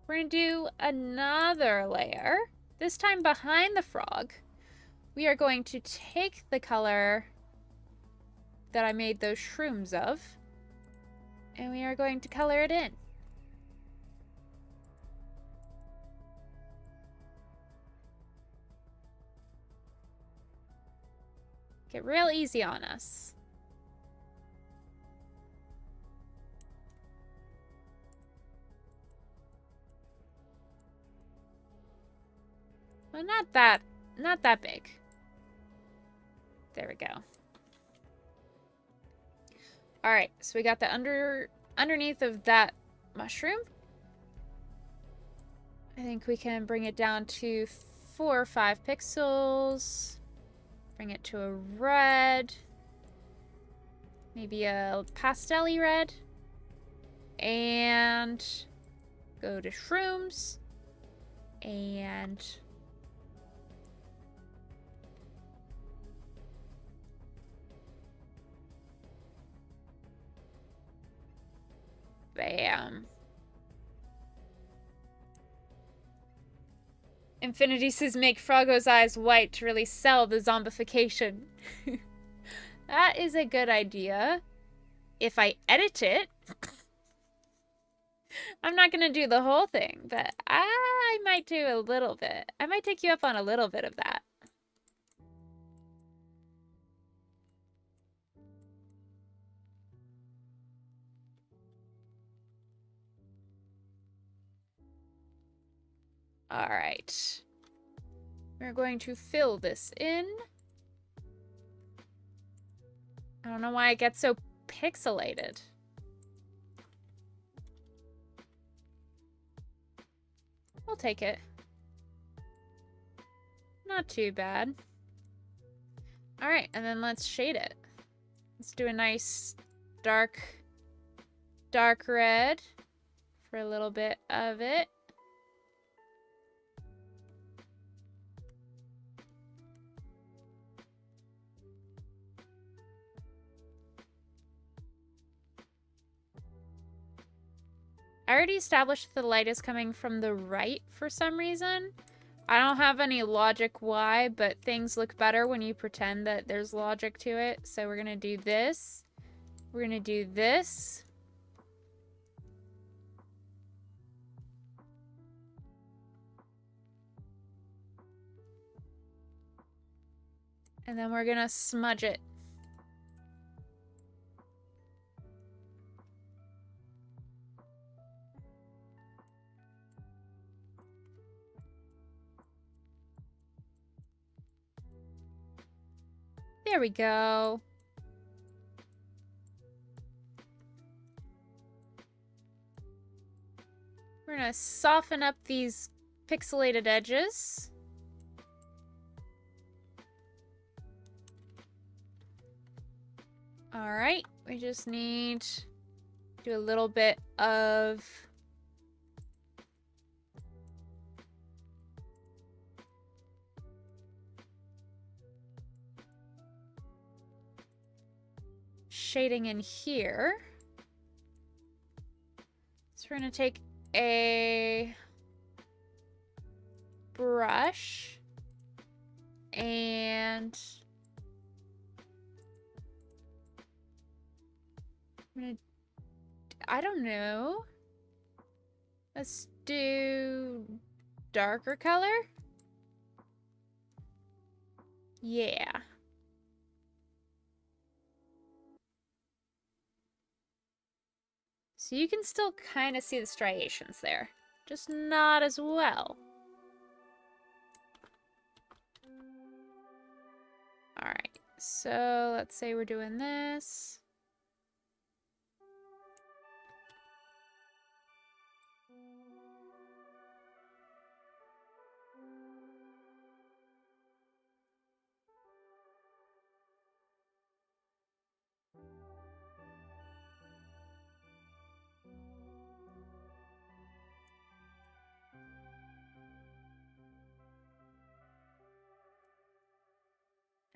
we're gonna do another layer. This time behind the frog. We are going to take the color that I made those shrooms of, and we are going to color it in. Get real easy on us. Well, not that big. There we go. All right, so we got the underneath of that mushroom. I think we can bring it down to 4 or 5 pixels. Bring it to a red. Maybe a pastel-y red. And go to shrooms. And bam. Infinity says make Froggo's eyes white to really sell the zombification. That is a good idea. If I edit it, I'm not going to do the whole thing, but I might do a little bit. I might take you up on a little bit of that. All right. We're going to fill this in. I don't know why it gets so pixelated. I'll take it. Not too bad. All right, and then let's shade it. Let's do a nice dark red for a little bit of it. I already established that the light is coming from the right for some reason. I don't have any logic why, but things look better when you pretend that there's logic to it. So we're gonna do this. We're gonna do this. And then we're gonna smudge it. There we go. We're gonna soften up these pixelated edges. All right, we just need to do a little bit of shading in here. So we're going to take a brush and I don't know. Let's do darker color. Yeah. So you can still kind of see the striations there, just not as well. All right, so let's say we're doing this.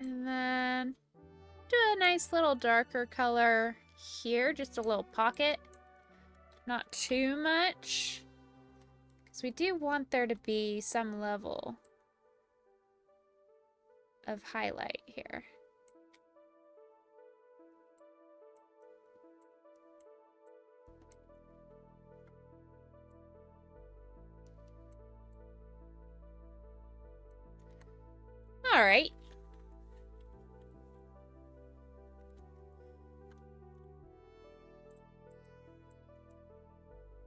And then do a nice little darker color here, just a little pocket. Not too much, because we do want there to be some level of highlight here. All right.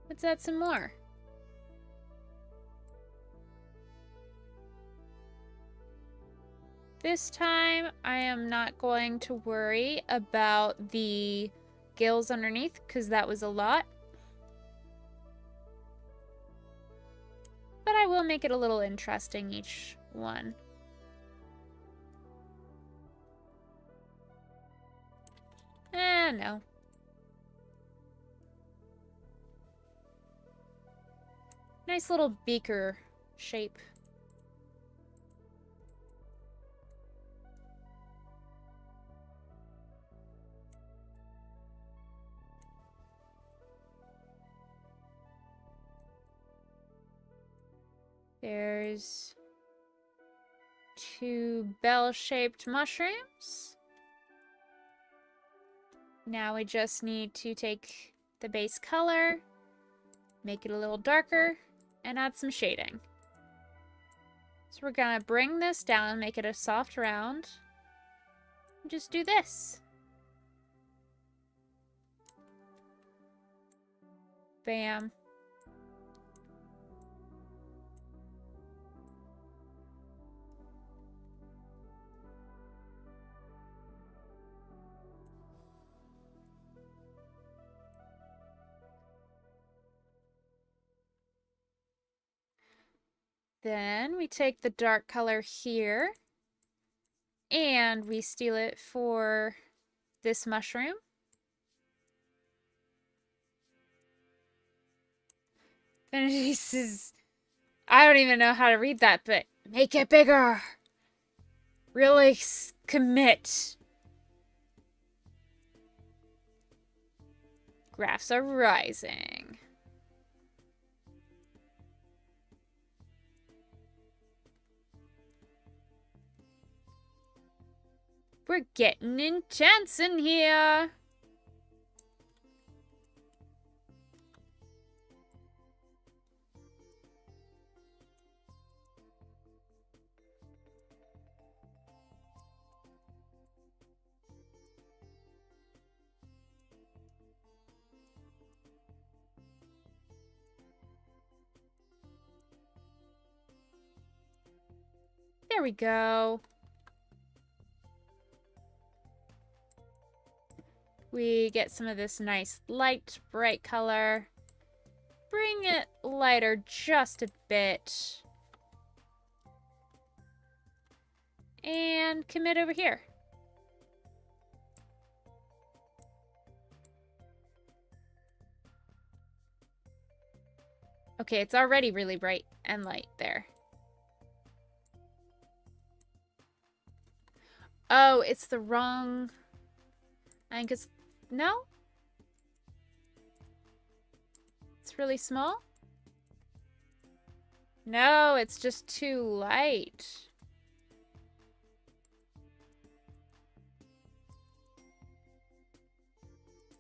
Let's add some more. This time, I am not going to worry about the gills underneath, because that was a lot. But I will make it a little interesting, each one. No. Nice little beaker shape. There's 2 bell-shaped mushrooms. Now we just need to take the base color, make it a little darker, and add some shading. So we're gonna bring this down, make it a soft round, and just do this. Bam. Then we take the dark color here and we steal it for this mushroom. Vanity says, I don't even know how to read that, but make it bigger. Really commit. Graphs are rising. We're getting intense in here. There we go. We get some of this nice light, bright color. Bring it lighter just a bit. And commit over here. Okay, it's already really bright and light there. Oh, it's the wrong... I think it's... No? It's really small? No, it's just too light.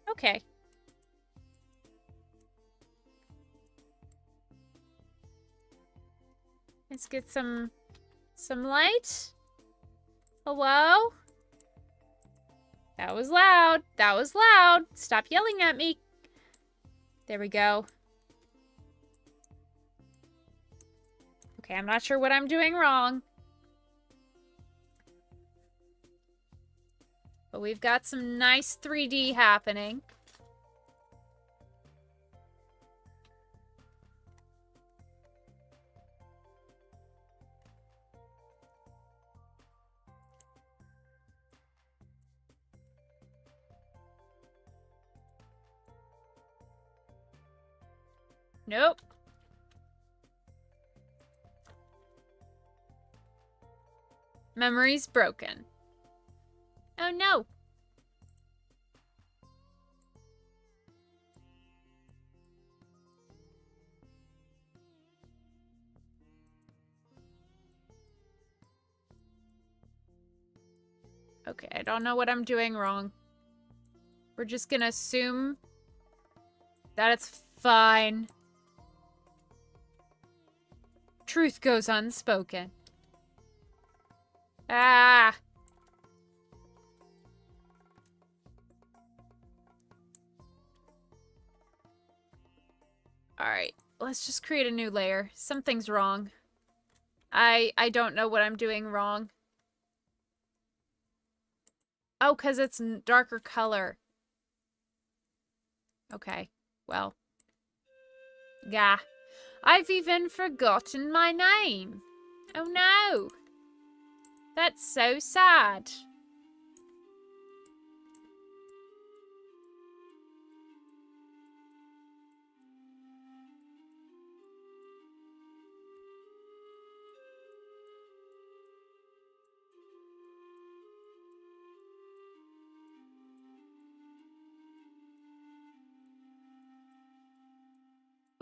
Okay. Let's get some light. Hello? That was loud. That was loud. Stop yelling at me. There we go. Okay, I'm not sure what I'm doing wrong. But we've got some nice 3D happening. Nope. Memory's broken. Oh no! Okay, I don't know what I'm doing wrong. We're just gonna assume that it's fine. Truth goes unspoken. Ah! Alright, let's just create a new layer. Something's wrong. I don't know what I'm doing wrong. Oh, because it's darker color. Okay, well. Gah. I've even forgotten my name. Oh no. That's so sad.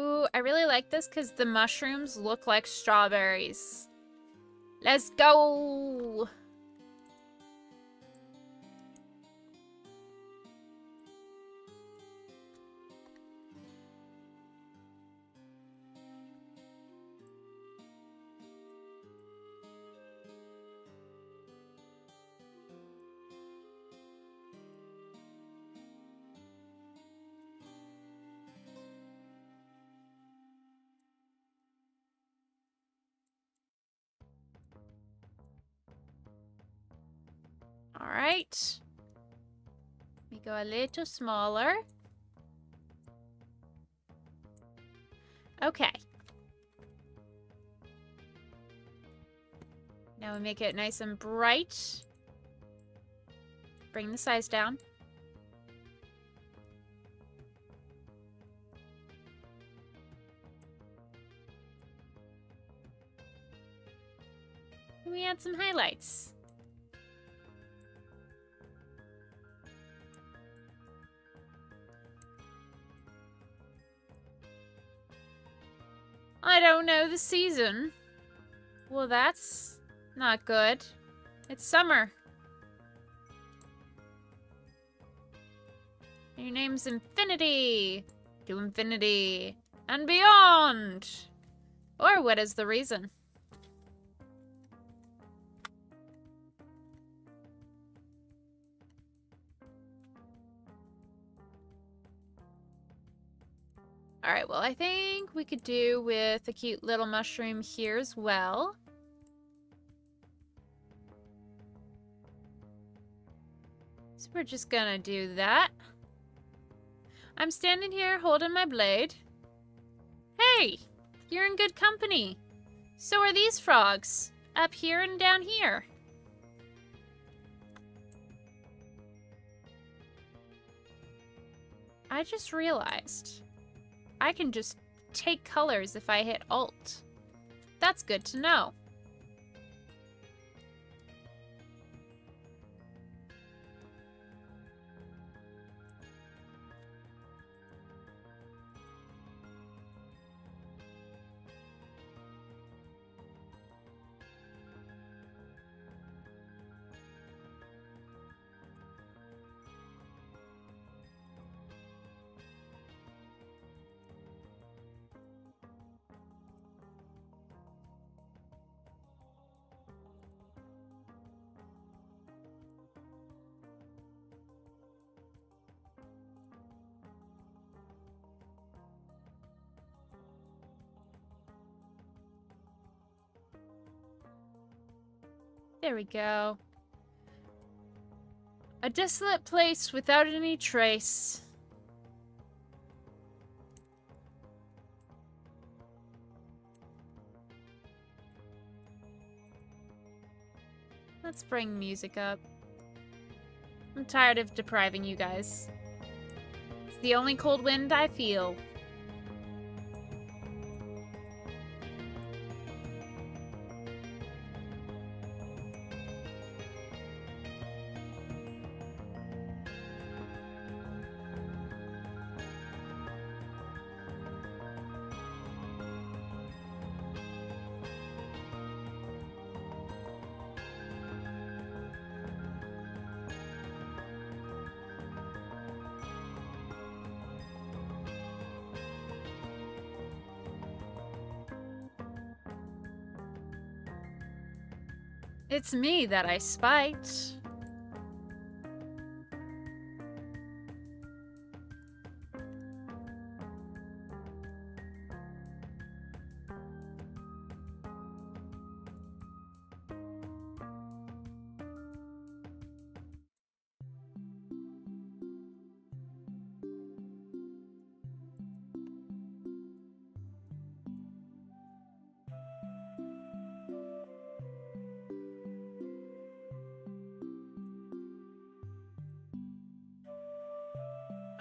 Ooh, I really like this because the mushrooms look like strawberries. Let's go! Alright. We go a little smaller. Okay. Now we make it nice and bright. Bring the size down. We add some highlights. I don't know the season. Well, that's not good. It's summer. Your name's Infinity. To infinity and beyond. Or what is the reason? Alright, well, I think we could do with a cute little mushroom here as well. So we're just gonna do that. I'm standing here holding my blade. Hey, you're in good company. So are these frogs, up here and down here. I just realized I can just take colors if I hit Alt. That's good to know. There we go. A desolate place without any trace. Let's bring music up. I'm tired of depriving you guys. It's the only cold wind I feel. It's me that I spite.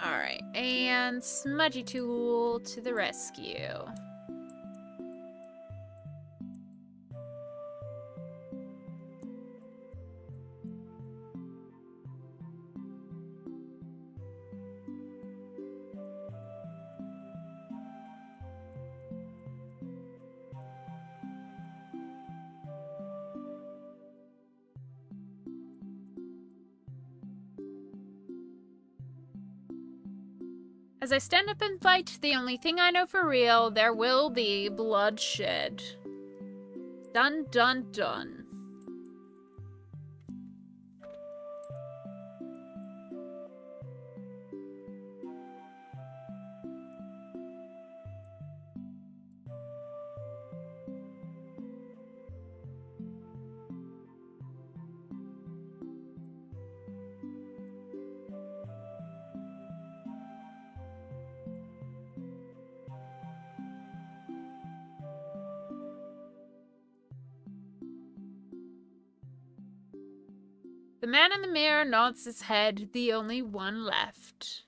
Alright, and Smudgy Tool to the rescue. As I stand up and fight the only thing I know for real, there will be bloodshed. Dun dun dun. The man in the mirror nods his head, the only one left.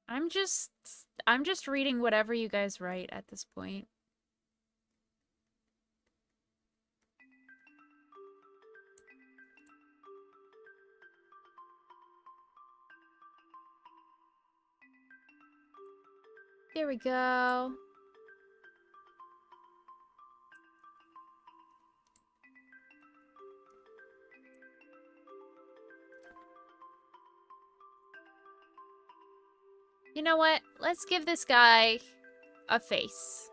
I'm just reading whatever you guys write at this point. There we go. You know what? Let's give this guy a face.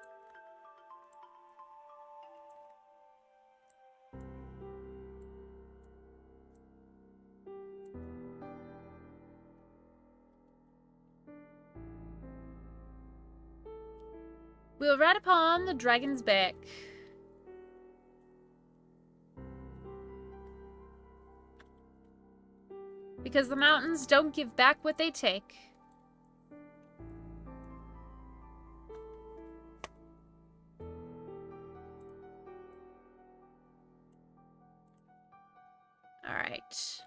We'll ride upon the dragon's back. Because the mountains don't give back what they take. Alright.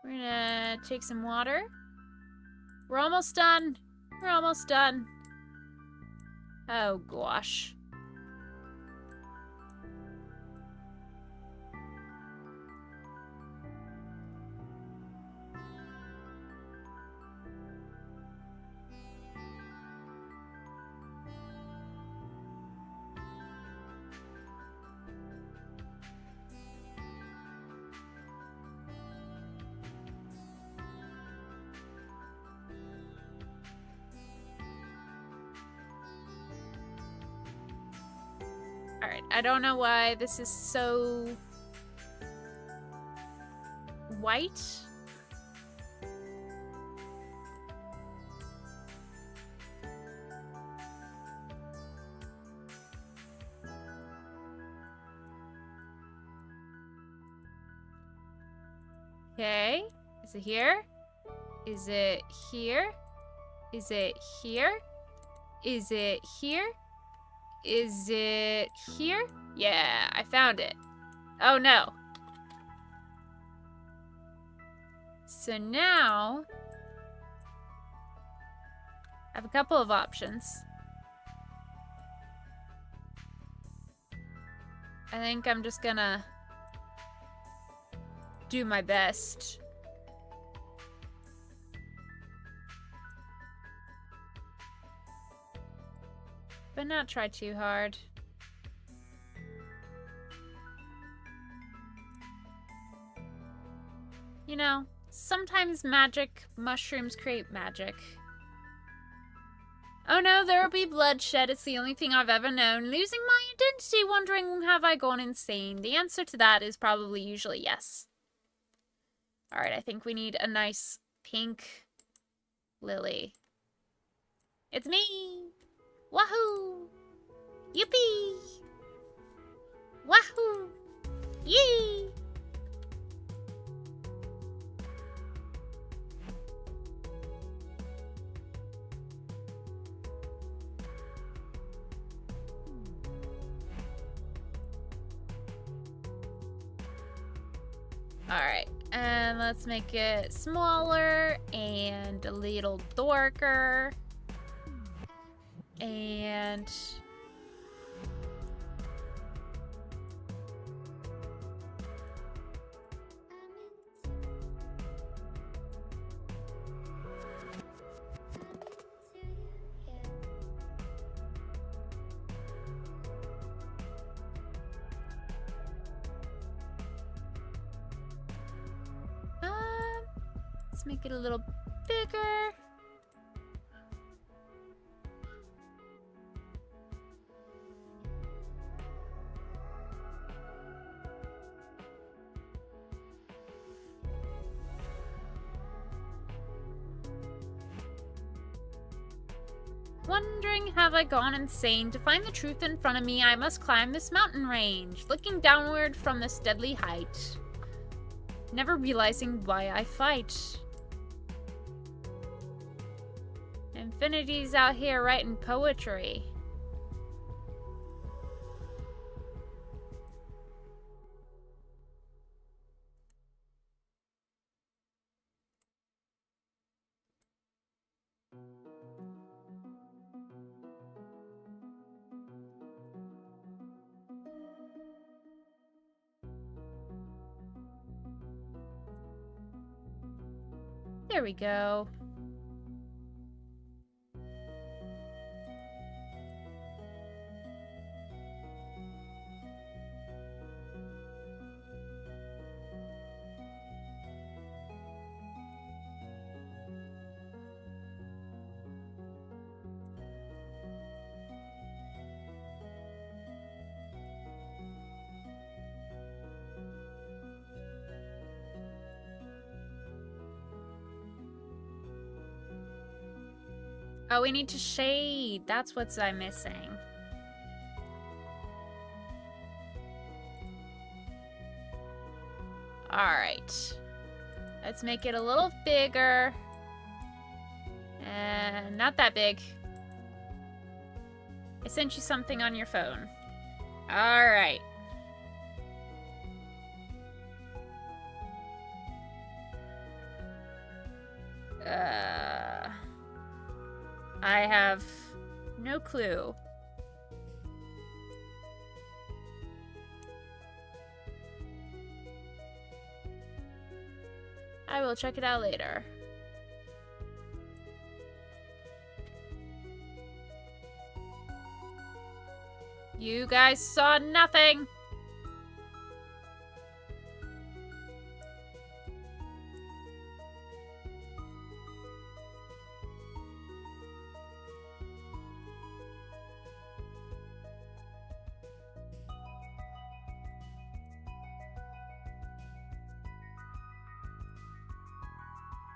We're gonna take some water. We're almost done. We're almost done. Oh gosh. Alright, I don't know why this is so white. Okay, is it here? Is it here? Is it here? Is it here? Is it here? Yeah, I found it. Oh no. So now I have a couple of options. I think I'm just gonna do my best. But not try too hard. You know, sometimes magic mushrooms create magic. Oh no, there will be bloodshed. It's the only thing I've ever known. Losing my identity, wondering have I gone insane? The answer to that is probably usually yes. Alright, I think we need a nice pink lily. It's me! Wahoo! Yippee! Wahoo! Yee! Alright, and let's make it smaller and a little darker. And let's make it a little bigger. Wondering have I gone insane? To find the truth in front of me, I must climb this mountain range, looking downward from this deadly height, never realizing why I fight. Infinity's out here writing poetry. There we go. Oh, we need to shade. That's what I'm missing. Alright. Let's make it a little bigger. And not that big. I sent you something on your phone. Alright. I have no clue. I will check it out later. You guys saw nothing.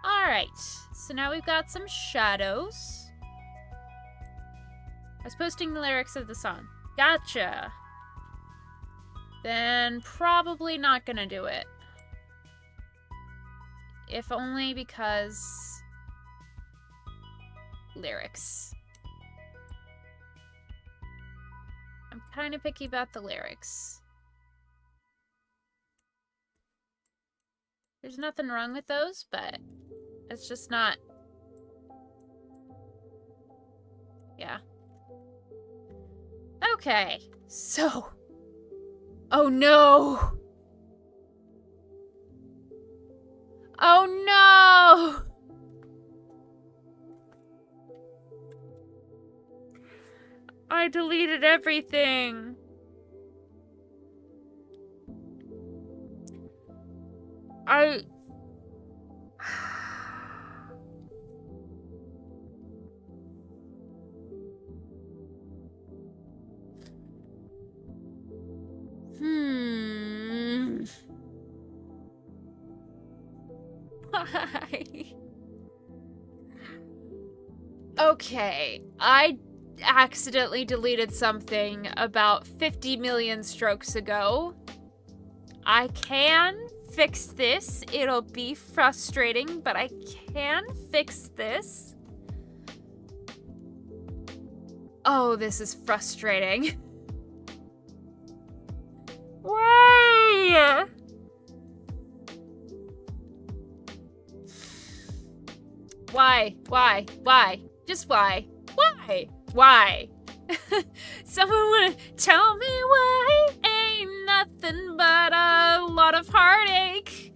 Alright, so now we've got some shadows. I was posting the lyrics of the song. Gotcha. Then probably not gonna do it. If only because lyrics. I'm kind of picky about the lyrics. There's nothing wrong with those, but it's just not. Yeah. Okay, so. Oh no! Oh no! I deleted everything. Why? Okay, I accidentally deleted something about 50 million strokes ago. I can fix this. It'll be frustrating, but I can fix this. Oh, this is frustrating. Why? Why? Just why? Why? Someone wanna tell me why? Ain't nothing but a lot of heartache.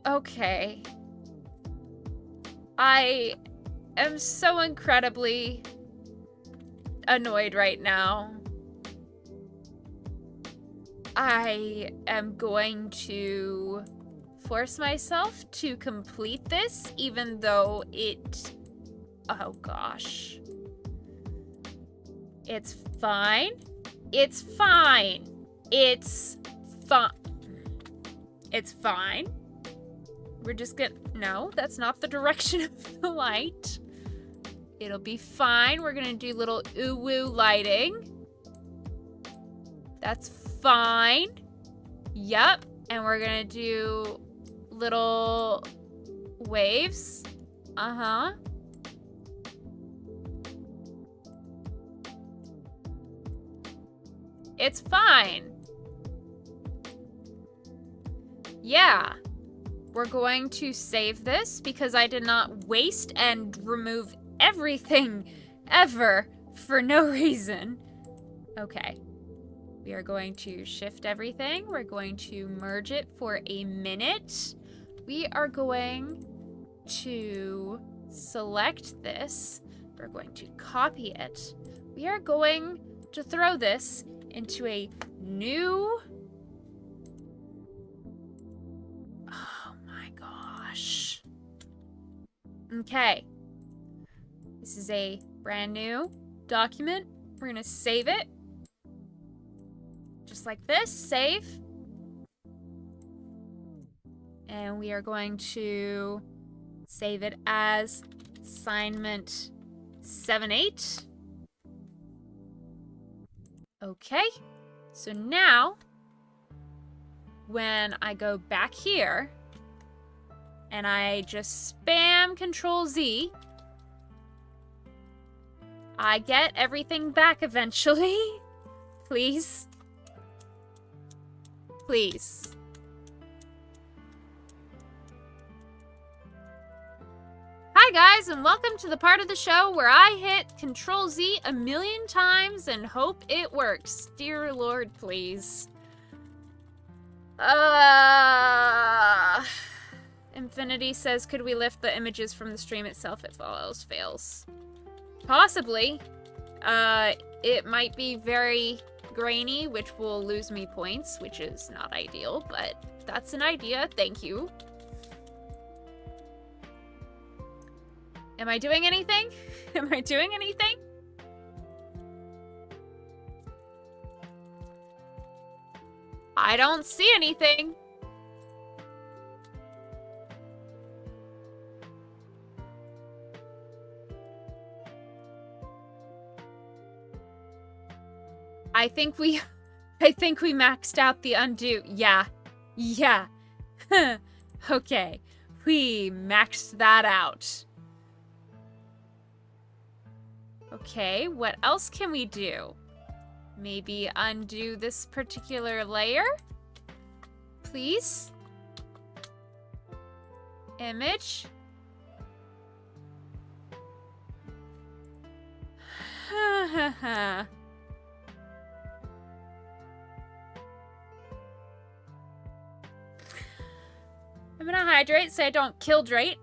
Okay. I am so incredibly annoyed right now. I am going to force myself to complete this, even though it... Oh gosh. It's fine. It's fine. It's fine. It's fine. We're just gonna... No, that's not the direction of the light. It'll be fine. We're gonna do little ooh-woo lighting. That's fine. Yup. And we're gonna do little waves. Uh-huh. It's fine. Yeah. We're going to save this because I did not waste and remove everything ever for no reason. Okay. We are going to shift everything. We're going to merge it for a minute. We are going to select this. We're going to copy it. We are going to throw this into a new... Oh my gosh. Okay. This is a brand new document. We're gonna save it. Just like this, save. And we are going to save it as assignment 7-8. Okay, so now when I go back here and I just spam Control-Z, I get everything back eventually. Please. Please. Hi guys, and welcome to the part of the show where I hit Control-Z a million times and hope it works. Dear Lord, please. Infinity says, could we lift the images from the stream itself if all else fails? Possibly. It might be very grainy, which will lose me points, which is not ideal, but that's an idea. Thank you. Am I doing anything? Am I doing anything? I don't see anything. I think we maxed out the undo. Yeah. Yeah. Okay. We maxed that out. Okay, what else can we do? Maybe undo this particular layer? Please? Image? I'm gonna hydrate so I don't killdrate.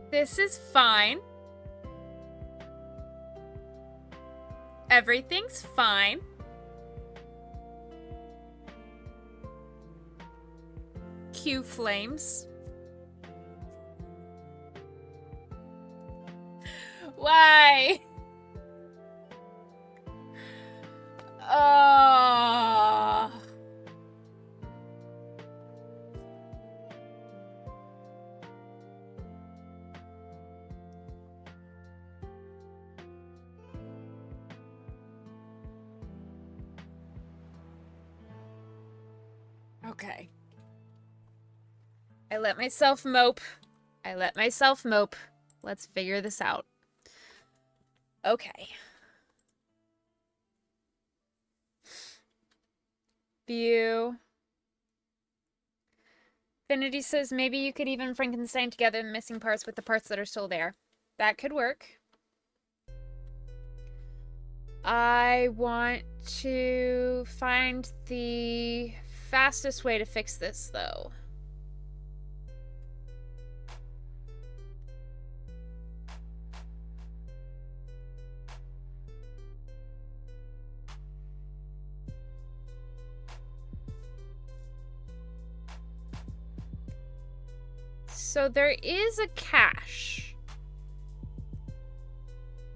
This is fine. Everything's fine. Cue flames. Why? Oh. Okay. I let myself mope. Let's figure this out. Okay. View. Infinity says maybe you could even Frankenstein together the missing parts with the parts that are still there. That could work. I want to find the fastest way to fix this, though. So there is a cache.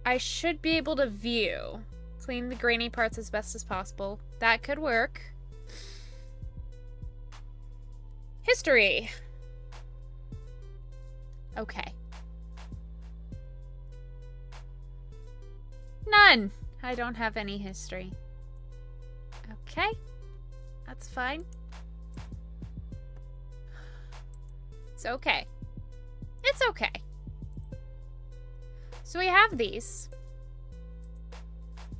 I should be able to view. Clean the grainy parts as best as possible. That could work. History. Okay. None. I don't have any history. Okay. That's fine. It's okay. It's okay. So we have these.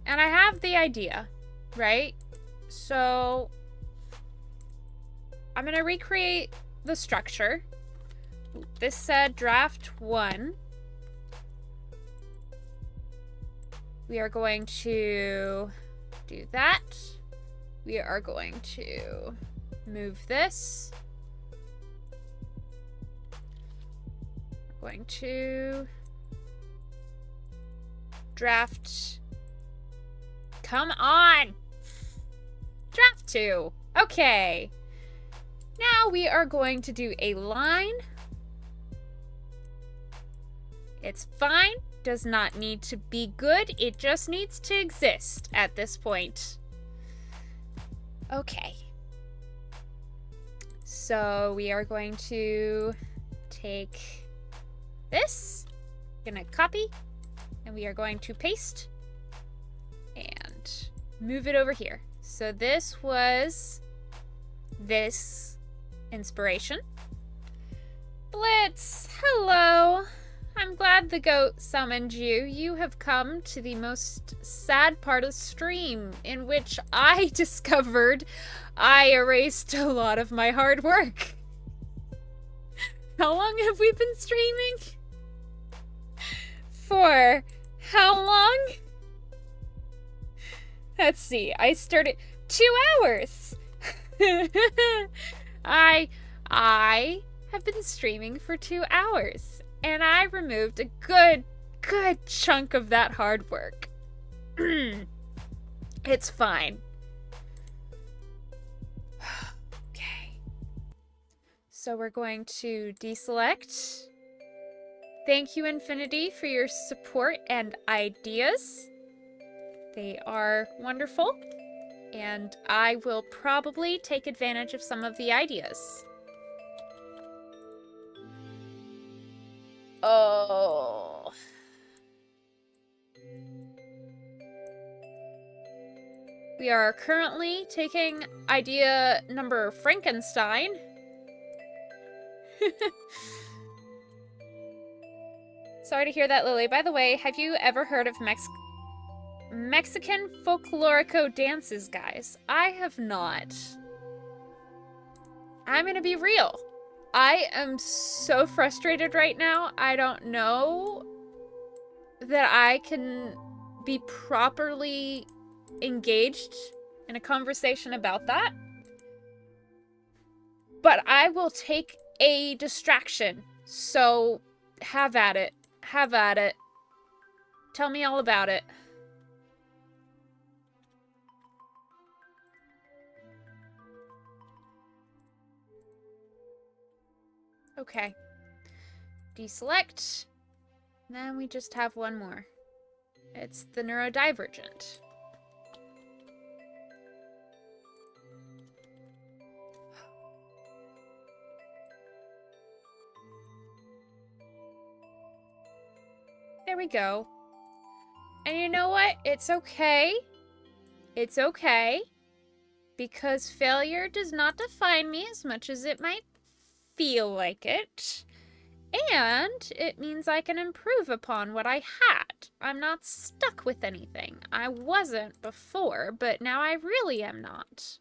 And I have the idea, right? So I'm going to recreate the structure. This said draft 1. We are going to do that. We are going to move this. We're going to draft. Come on! Draft 2. Okay. Now we are going to do a line. It's fine. Does not need to be good. It just needs to exist at this point. Okay. So we are going to take this. Gonna copy. And we are going to paste. And move it over here. So this was this inspiration. Blitz, hello. I'm glad the goat summoned you. You have come to the most sad part of the stream, in which I discovered I erased a lot of my hard work. How long have we been streaming? For how long? Let's see. I started 2 hours. I have been streaming for 2 hours, and I removed a good chunk of that hard work. It's fine. Okay. So we're going to deselect. Thank you, Infinity, for your support and ideas. They are wonderful, and I will probably take advantage of some of the ideas. Oh. We are currently taking idea number Frankenstein. Sorry to hear that, Lily. By the way, have you ever heard of Mexican folklorico dances, guys? I have not. I'm gonna be real. I am so frustrated right now. I don't know that I can be properly engaged in a conversation about that. But I will take a distraction. So have at it. Have at it. Tell me all about it. Okay. Deselect. Then we just have one more. It's the neurodivergent. There we go. And you know what? It's okay. It's okay. Because failure does not define me as much as it might feel like it. And it means I can improve upon what I had. I'm not stuck with anything. I wasn't before, but now I really am not.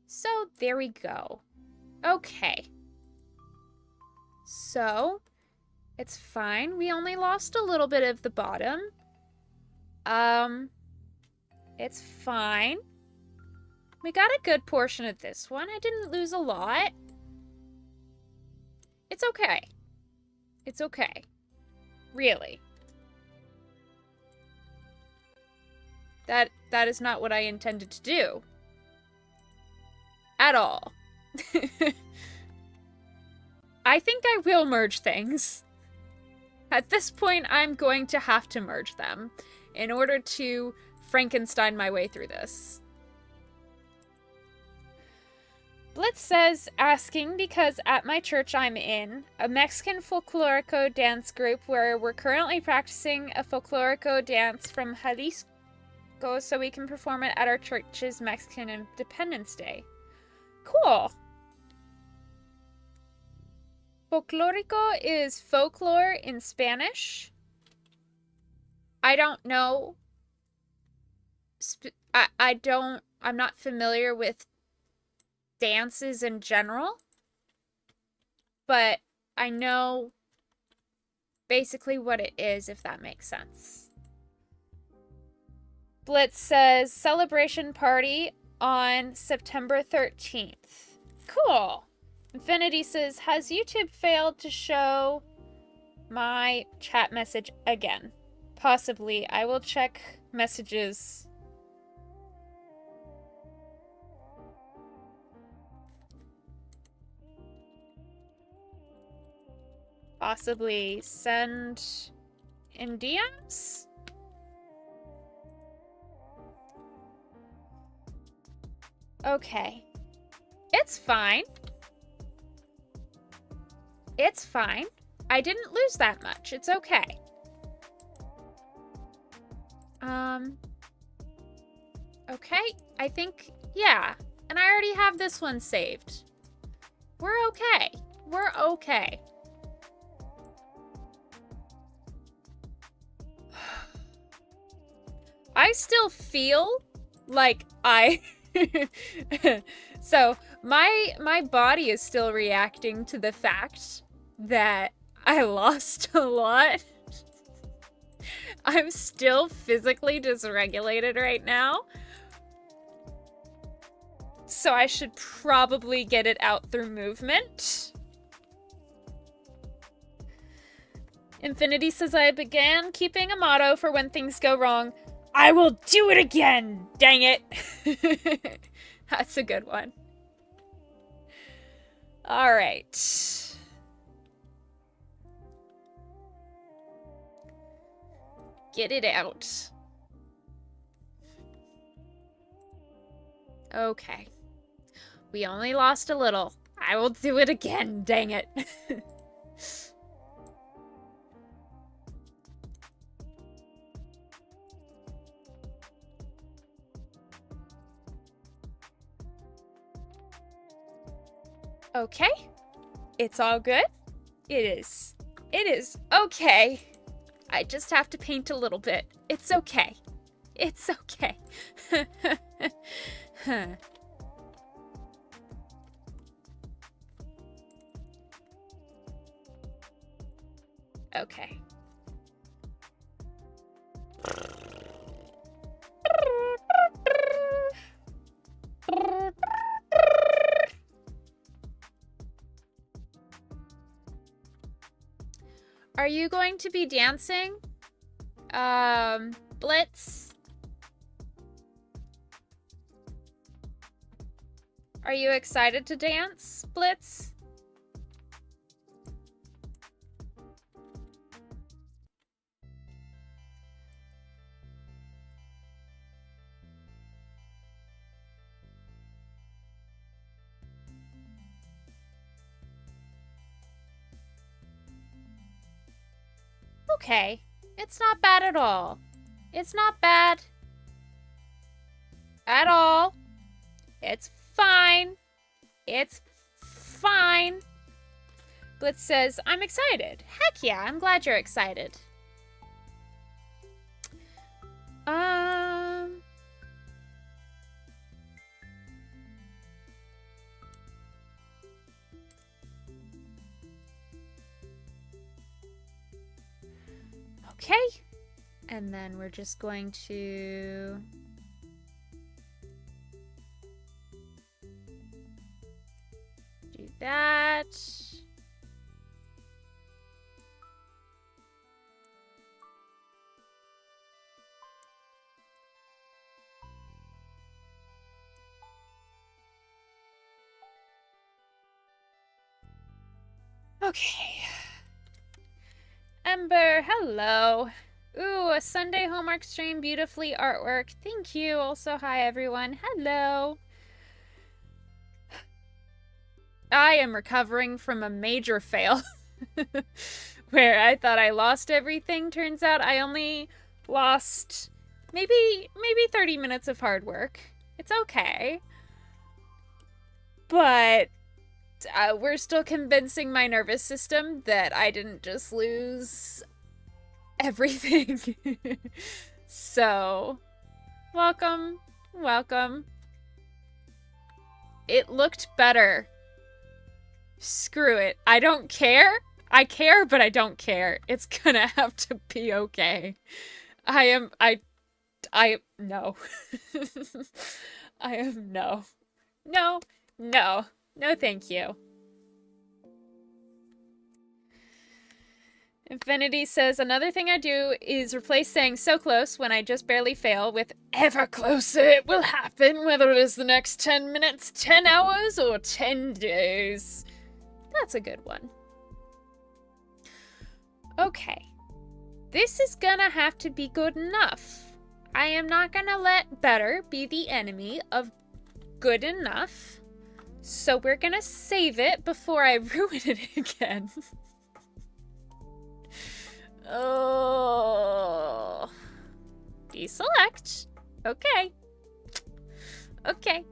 So there we go. Okay. So it's fine. We only lost a little bit of the bottom. It's fine. We got a good portion of this one. I didn't lose a lot. It's okay. It's okay. Really. That is not what I intended to do. At all. I think I will merge things. At this point, I'm going to have to merge them in order to Frankenstein my way through this. Blitz says, asking because at my church I'm in, a Mexican folklorico dance group where we're currently practicing a folklorico dance from Jalisco so we can perform it at our church's Mexican Independence Day. Cool. Folklorico is folklore in Spanish. I don't know. I'm not familiar with dances in general, but I know basically what it is, if that makes sense. Blitz says celebration party on September 13th. Cool. Infinity says, has YouTube failed to show my chat message again? Possibly. I will check messages. Possibly send in DMs? Okay. It's fine. It's fine. I didn't lose that much. It's okay. Okay. I think, yeah. And I already have this one saved. We're okay. We're okay. I still feel like so my body is still reacting to the fact that I lost a lot. I'm still physically dysregulated right now. So I should probably get it out through movement. Infinity says I began keeping a motto for when things go wrong. I will do it again! Dang it! That's a good one. Alright. Get it out. Okay. We only lost a little. I will do it again, dang it. Okay. It's all good. It is. It is okay. I just have to paint a little bit. It's okay. It's okay. Okay. Are you going to be dancing? Blitz? Are you excited to dance, Blitz? okay. It's not bad at all. It's not bad at all. It's fine. It's fine. Blitz says, I'm excited. Heck yeah, I'm glad you're excited. Okay. And then we're just going to do that. Okay. Ember, hello. Ooh, a Sunday homework stream, beautifully artwork. Thank you. Also, hi everyone. Hello. I am recovering from a major fail where I thought I lost everything. Turns out I only lost maybe 30 minutes of hard work. It's okay. But we're still convincing my nervous system that I didn't just lose everything. So, welcome. Welcome. It looked better. Screw it. I don't care. I care, but I don't care. It's gonna have to be okay. No. I am no. No, no. No, thank you. Infinity says, another thing I do is replace saying so close when I just barely fail with ever closer it will happen, whether it is the next 10 minutes, 10 hours, or 10 days. That's a good one. Okay. This is gonna have to be good enough. I am not gonna let better be the enemy of good enough. So we're gonna save it before I ruin it again. Oh. Deselect. Okay. Okay.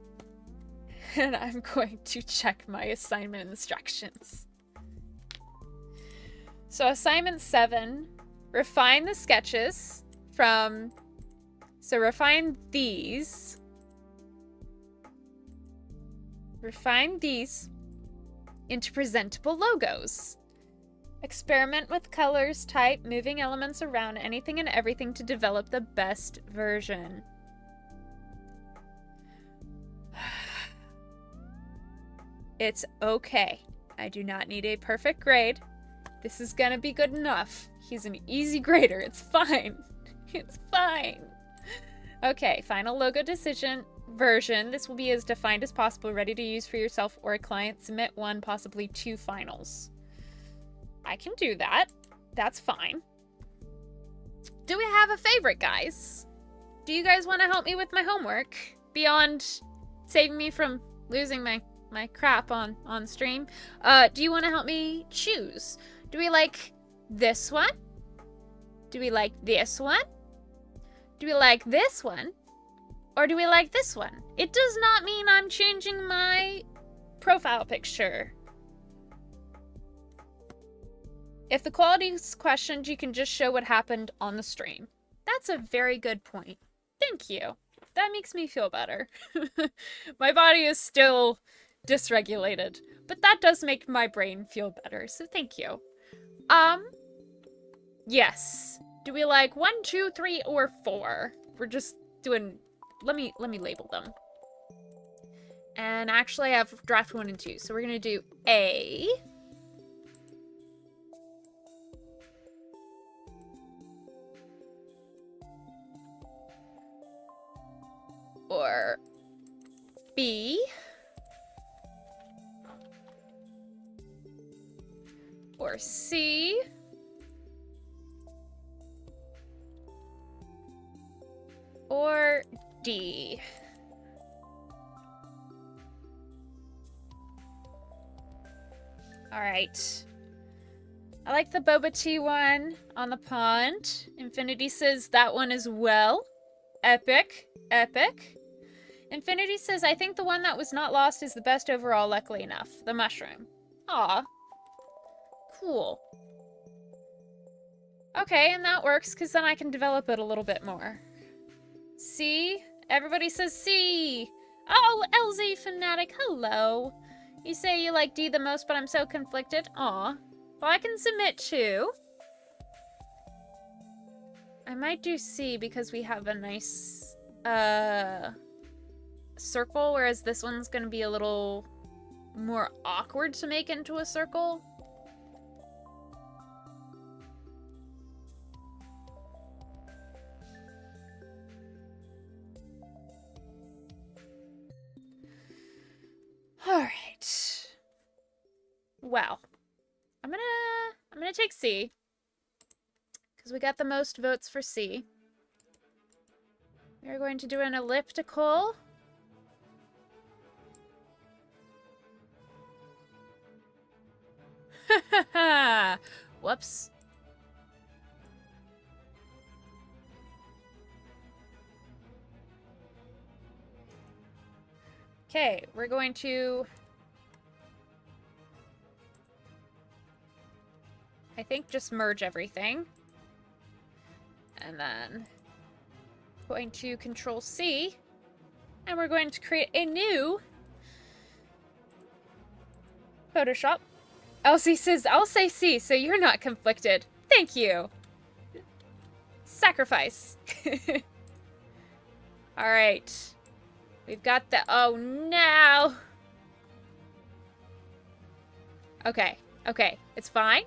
And I'm going to check my assignment instructions. So assignment 7, refine the sketches from, so refine these. Refine these into presentable logos. Experiment with colors, type, moving elements around, anything and everything to develop the best version. It's okay. I do not need a perfect grade. This is gonna be good enough. He's an easy grader. It's fine. It's fine. Okay, final logo decision. Version. This will be as defined as possible, ready to use for yourself or a client. Submit 1, possibly 2 finals. I can do that. That's fine. Do we have a favorite, guys? Do you guys want to help me with my homework? Beyond saving me from losing my crap on stream. Do you want to help me choose? Do we like this one? Do we like this one? Do we like this one? Or do we like this one? It does not mean I'm changing my profile picture. If the quality is questioned, you can just show what happened on the stream. That's a very good point. Thank you. That makes me feel better. My body is still dysregulated, but that does make my brain feel better, so thank you. Yes. Do we like 1, 2, 3, or 4? We're just doing... Let me label them. And actually I have draft 1 and 2. So we're gonna do A. Or B. Or C. Or D. All right. I like the boba tea one on the pond. Infinity says that one as well. Epic. Epic. Infinity says, I think the one that was not lost is the best overall, luckily enough. The mushroom. Aw. Cool. Okay, and that works, because then I can develop it a little bit more. C? Everybody says C! Oh, LZ Fanatic, hello! You say you like D the most, but I'm so conflicted. Aw. Well, I can submit two. I might do C, because we have a nice, circle, whereas this one's gonna be a little more awkward to make into a circle. Alright. Well, I'm gonna take C. Because we got the most votes for C. We're going to do an elliptical. Whoops. Okay, we're going to... I think just merge everything. And then... going to Control C. And we're going to create a new... Photoshop. Elsie says, I'll say C, so you're not conflicted. Thank you. Sacrifice. Alright. We've got the... Oh, no! Okay. Okay. It's fine.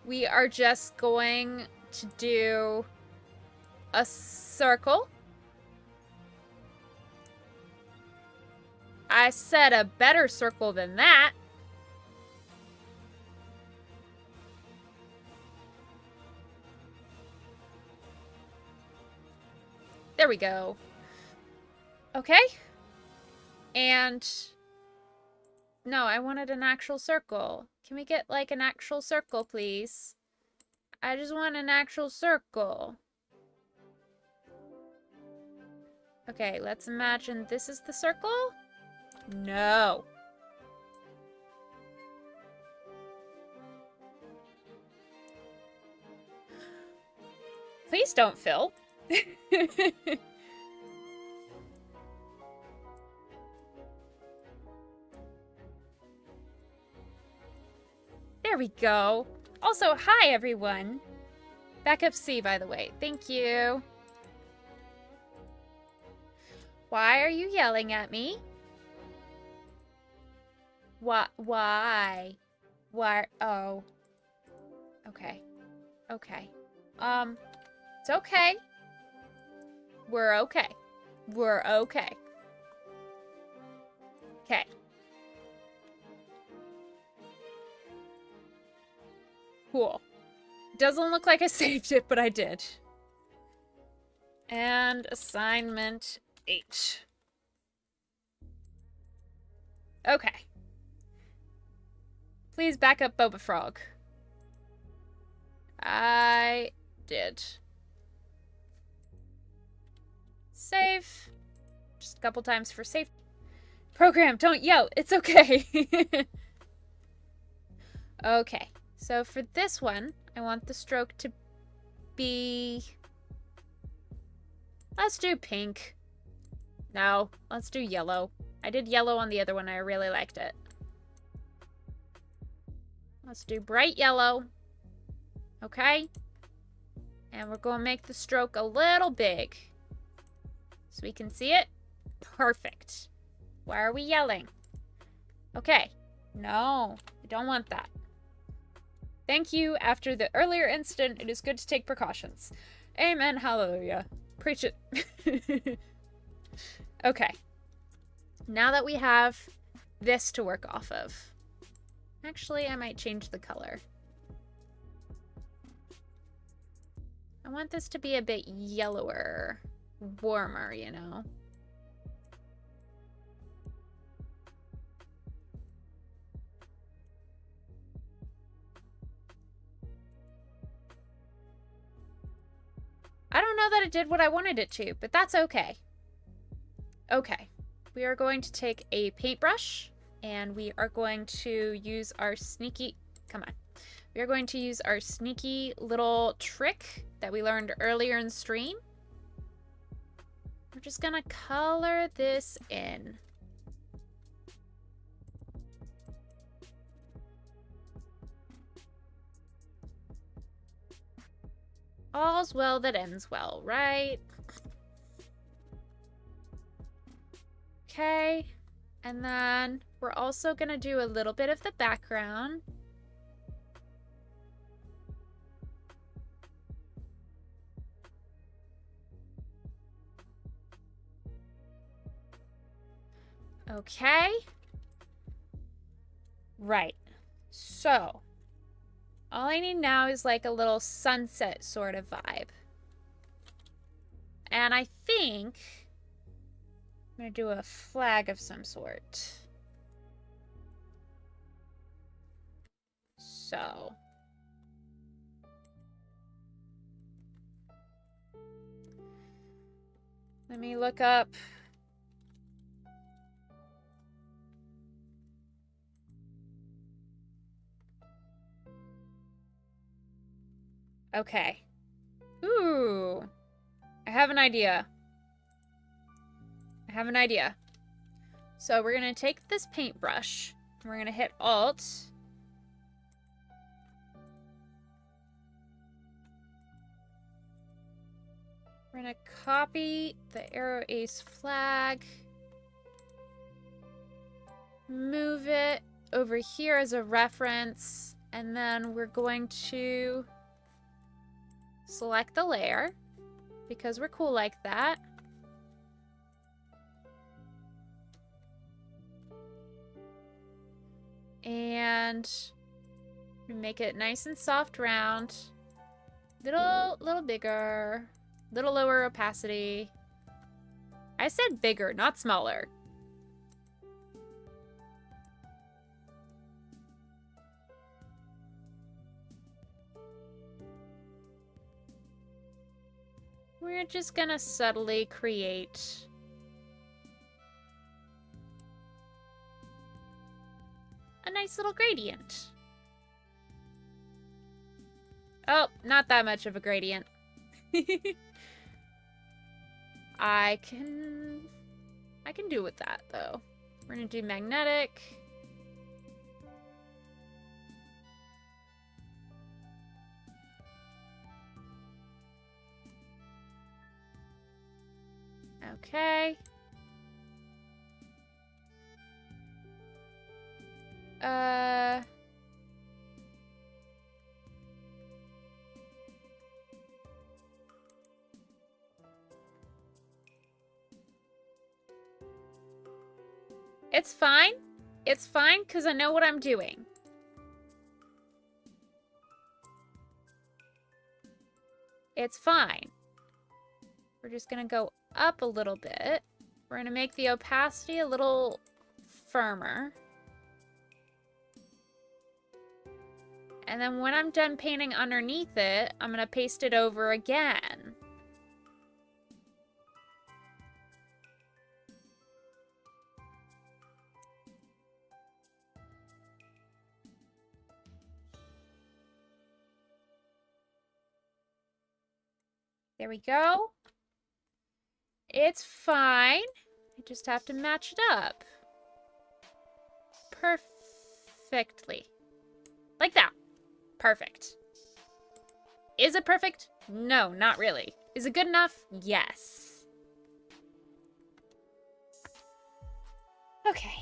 We are just going to do a circle. I said a better circle than that. There we go. Okay. And... no, I wanted an actual circle. Can we get, like, an actual circle, please? I just want an actual circle. Okay, let's imagine this is the circle. No. Please don't fill. There we go. Also, hi everyone. Backup C, by the way. Thank you. Why are you yelling at me? What? Why? Why? Oh. Okay. Okay. It's okay. We're okay. We're okay. Okay. Cool. Doesn't look like I saved it, but I did. And assignment 8. Okay. Please back up Boba Frog. I did. Save. Just a couple times for safety. Program, don't yell. It's okay. Okay. So for this one, I want the stroke to be... let's do pink. No, let's do yellow. I did yellow on the other one. I really liked it. Let's do bright yellow. Okay. And we're going to make the stroke a little big. So we can see it. Perfect. Why are we yelling? Okay. No, I don't want that. Thank you. After the earlier incident, it is good to take precautions. Amen. Hallelujah. Preach it. Okay. Now that we have this to work off of. Actually, I might change the color. I want this to be a bit yellower. Warmer, you know. know that it did what I wanted it to, but that's okay. Okay. We are going to take a paintbrush and we are going to use our sneaky... Come on. We are going to use our sneaky little trick that we learned earlier in stream. We're just gonna color this in. All's well that ends well, right? Okay. And then we're also gonna do a little bit of the background. Okay. Right. So, all I need now is like a little sunset sort of vibe. And I think I'm gonna do a flag of some sort. So. Let me look up. Okay. Ooh. I have an idea. I have an idea. So we're going to take this paintbrush. And we're going to hit Alt. We're going to copy the aroace flag. Move it over here as a reference. And then we're going to select the layer because we're cool like that. And make it nice and soft round. Little bigger. Little lower opacity. I said bigger, not smaller. We're just gonna subtly create a nice little gradient. Oh, not that much of a gradient. I can do with that though. We're gonna do magnetic. Okay. It's fine. It's fine because I know what I'm doing. It's fine. We're just gonna go up a little bit. We're gonna make the opacity a little firmer. And then when I'm done painting underneath it, I'm gonna paste it over again. There we go. It's fine. I just have to match it up. Perfectly. Like that. Perfect. Is it perfect? No, not really. Is it good enough? Yes. Okay.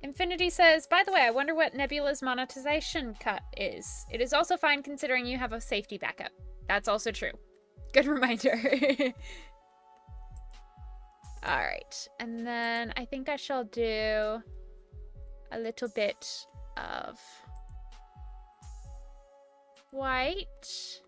Infinity says, by the way, I wonder what Nebula's monetization cut is. It is also fine considering you have a safety backup. That's also true. Good reminder. Alright, and then I think I shall do a little bit of white.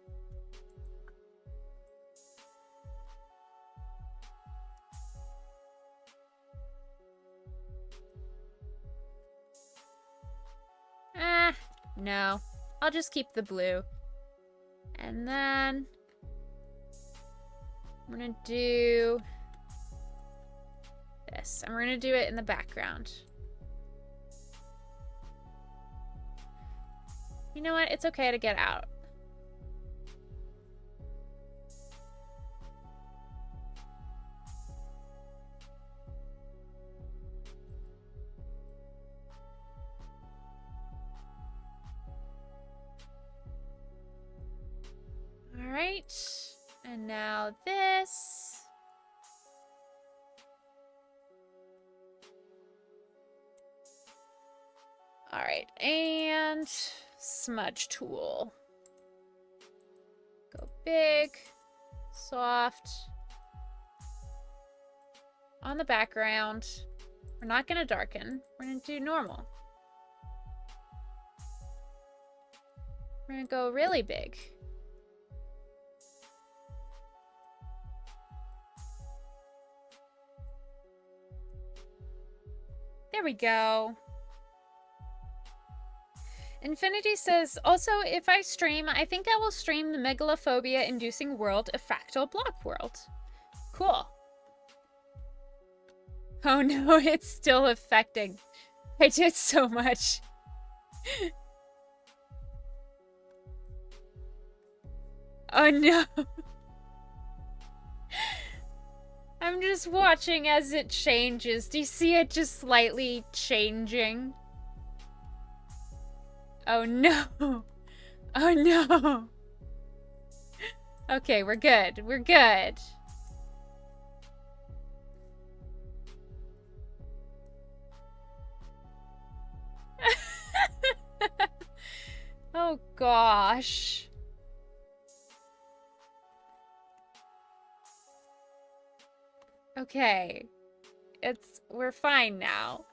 No. I'll just keep the blue. And then I'm gonna do this. And we're gonna do it in the background. You know what? It's okay to get out. All right. And now this. All right. And smudge tool. Go big, soft. On the background. We're not going to darken. We're going to do normal. We're going to go really big. There we go. Infinity says, also, if I stream, I think I will stream the megalophobia-inducing world of Fractal Block World. Cool. Oh no, it's still affecting. I did so much. Oh no. I'm just watching as it changes. Do you see it just slightly changing? Oh no. Oh no. Okay, we're good. We're good. Oh gosh. Okay. We're fine now.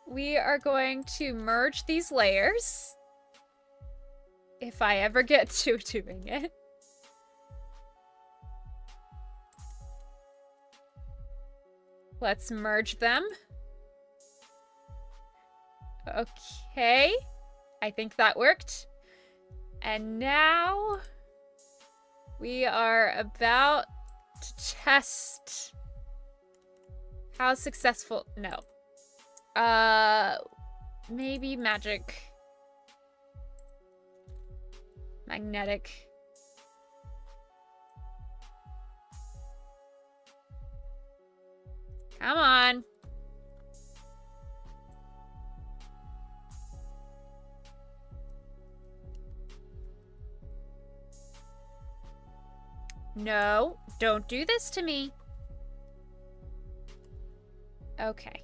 We are going to merge these layers. If I ever get to doing it. Let's merge them. Okay. I think that worked. And now we are about to test how successful. No. Maybe magic. Magnetic. Come on. No, don't do this to me. Okay.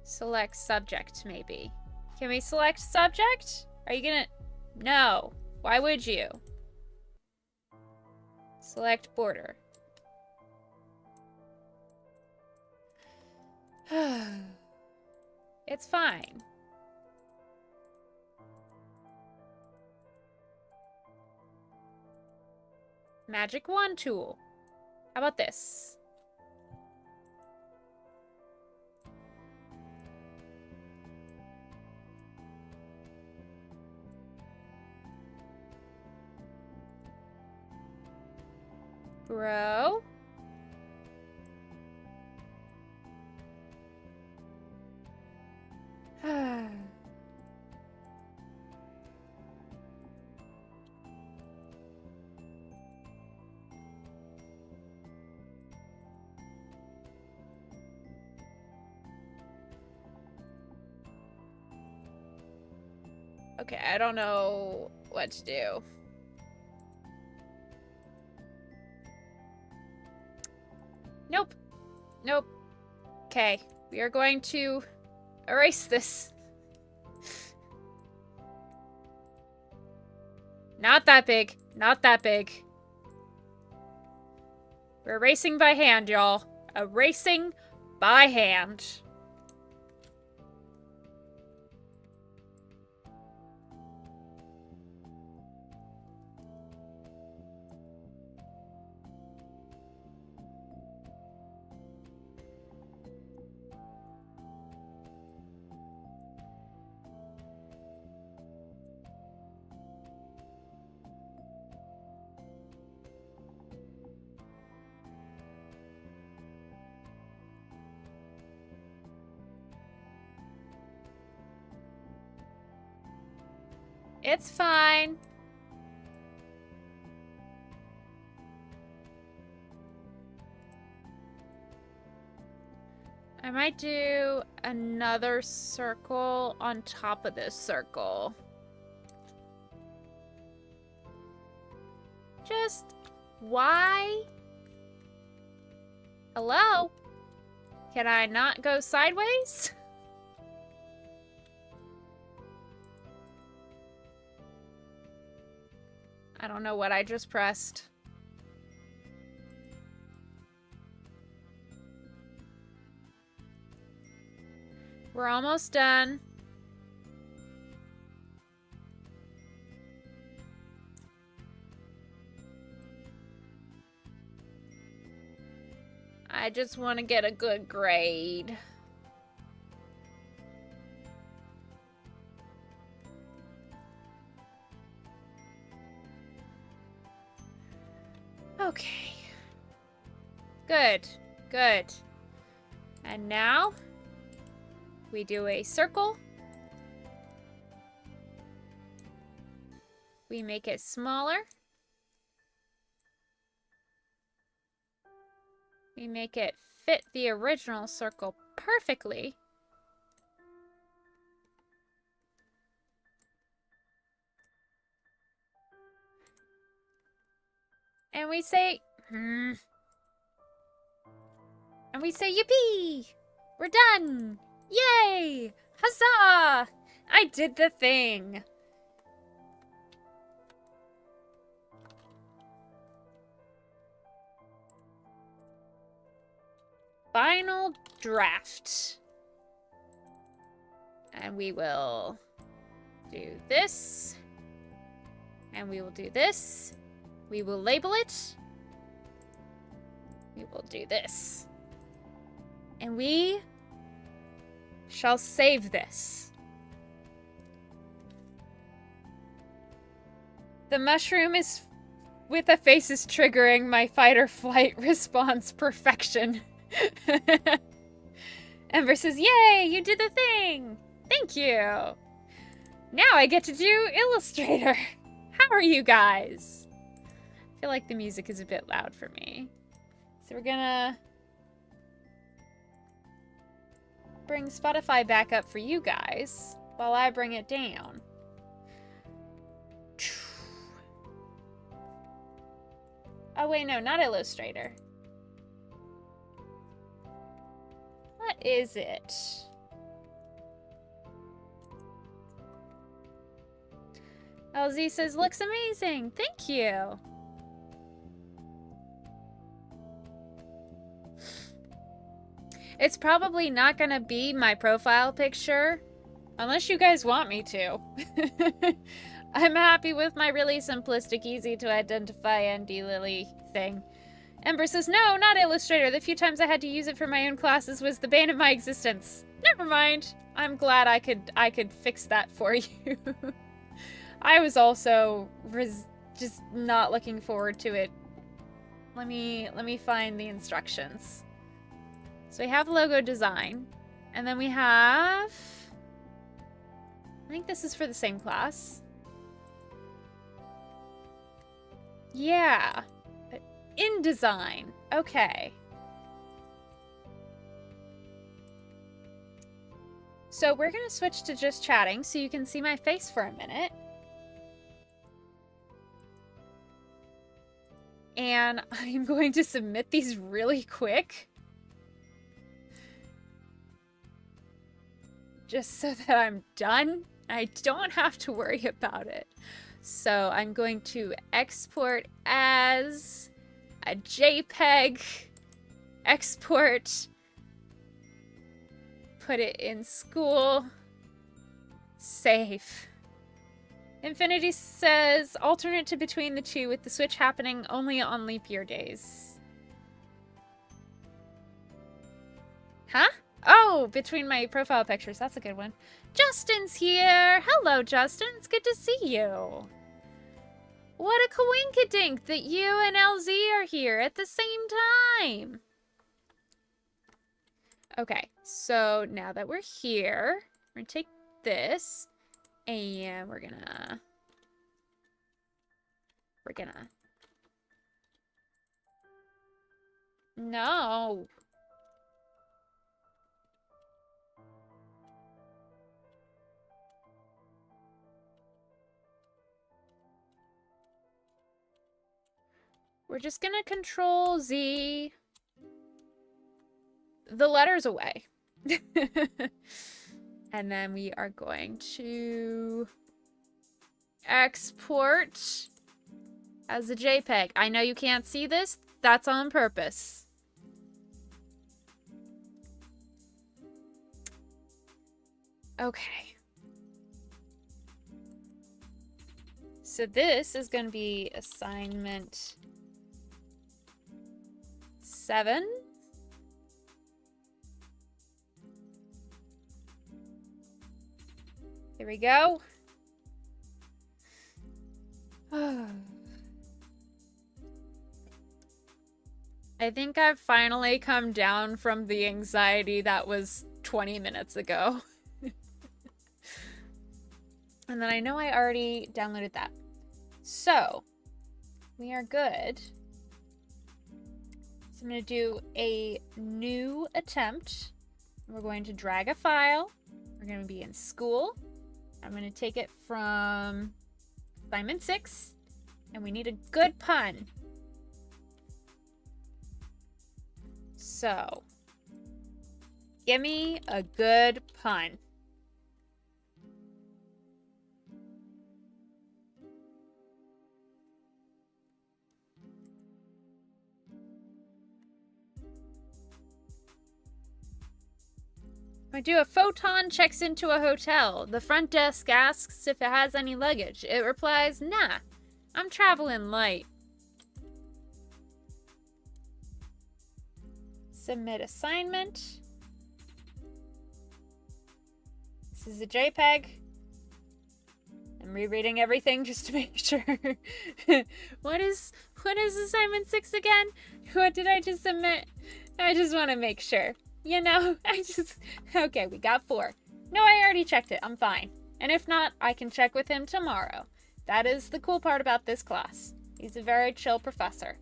Select subject, maybe. Can we select subject? Are you gonna... No. Why would you? Select border. It's fine. Magic wand tool. How about this? Grow. Okay, I don't know what to do. Nope. Nope. Okay, we are going to erase this. Not that big. Not that big. We're erasing by hand, y'all. Erasing by hand. It's fine. I might do another circle on top of this circle. Just why? Hello? Can I not go sideways? I don't know what I just pressed. We're almost done. I just want to get a good grade. Okay. Good. Good. And now we do a circle. We make it smaller. We make it fit the original circle perfectly. And we say, and we say, yippee! We're done! Yay! Huzzah! I did the thing! Final draft. And we will do this. And we will do this. We will label it. We will do this. And we shall save this. The mushroom is with a face is triggering my fight or flight response perfection. Ember says, yay, you did the thing. Thank you. Now I get to do Illustrator. How are you guys? I feel like the music is a bit loud for me. So we're gonna bring Spotify back up for you guys while I bring it down. Oh wait, no, not Illustrator. What is it? LZ says, looks amazing. Thank you. It's probably not going to be my profile picture, unless you guys want me to. I'm happy with my really simplistic, easy to identify NDLily thing. Ember says, no, not Illustrator. The few times I had to use it for my own classes was the bane of my existence. Never mind. I'm glad I could fix that for you. I was also just not looking forward to it. Let me find the instructions. So we have logo design, and then we have, I think this is for the same class. Yeah, InDesign, okay. So we're gonna switch to just chatting so you can see my face for a minute. And I'm going to submit these really quick. Just so that I'm done. I don't have to worry about it. So I'm going to export as a JPEG, export, put it in school, save. Infinity says, alternate to between the two with the switch happening only on leap year days. Huh? Oh, between my profile pictures. That's a good one. Justin's here. Hello, Justin. It's good to see you. What a coinkydink that you and LZ are here at the same time. Okay, so now that we're here, we're gonna take this and we're gonna We're gonna... No. We're just gonna control Z the letters away. And then we are going to export as a JPEG. I know you can't see this. That's on purpose. Okay. So this is going to be assignment 7. Here we go. I think I've finally come down from the anxiety that was 20 minutes ago. And then I know I already downloaded that. So, we are good. So I'm going to do a new attempt. We're going to drag a file. We're going to be in school. I'm going to take it from assignment 6. And we need a good pun. So, give me a good pun. I do a photon checks into a hotel. The front desk asks if it has any luggage. It replies, nah, I'm traveling light. Submit assignment. This is a JPEG. I'm rereading everything just to make sure. What is assignment 6 again? What did I just submit? I just want to make sure. You know, okay, we got 4. No, I already checked it. I'm fine. And if not, I can check with him tomorrow. That is the cool part about this class. He's a very chill professor.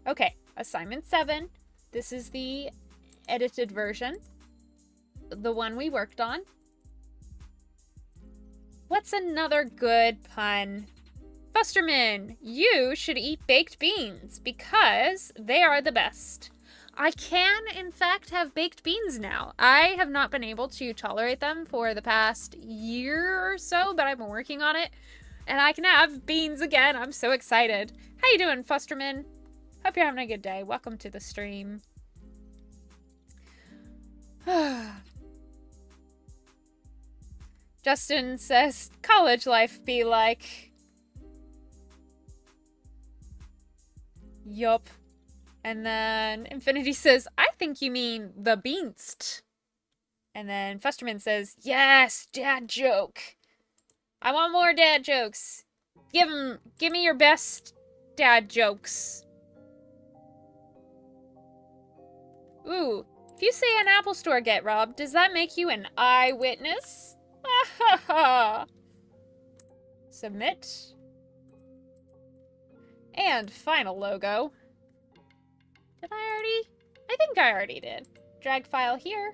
Okay, assignment 7. This is the edited version. The one we worked on. What's another good pun? Fusterman, you should eat baked beans because they are the best. I can, in fact, have baked beans now. I have not been able to tolerate them for the past year or so, but I've been working on it. And I can have beans again. I'm so excited. How you doing, Fusterman? Hope you're having a good day. Welcome to the stream. Justin says, college life be like. Yup. And then Infinity says, I think you mean the beanst. And then Fusterman says, yes, dad joke. I want more dad jokes. Give me your best dad jokes. Ooh, if you say an Apple store get robbed, does that make you an eyewitness? Submit. And final logo. Did I already? I think I already did. Drag file here.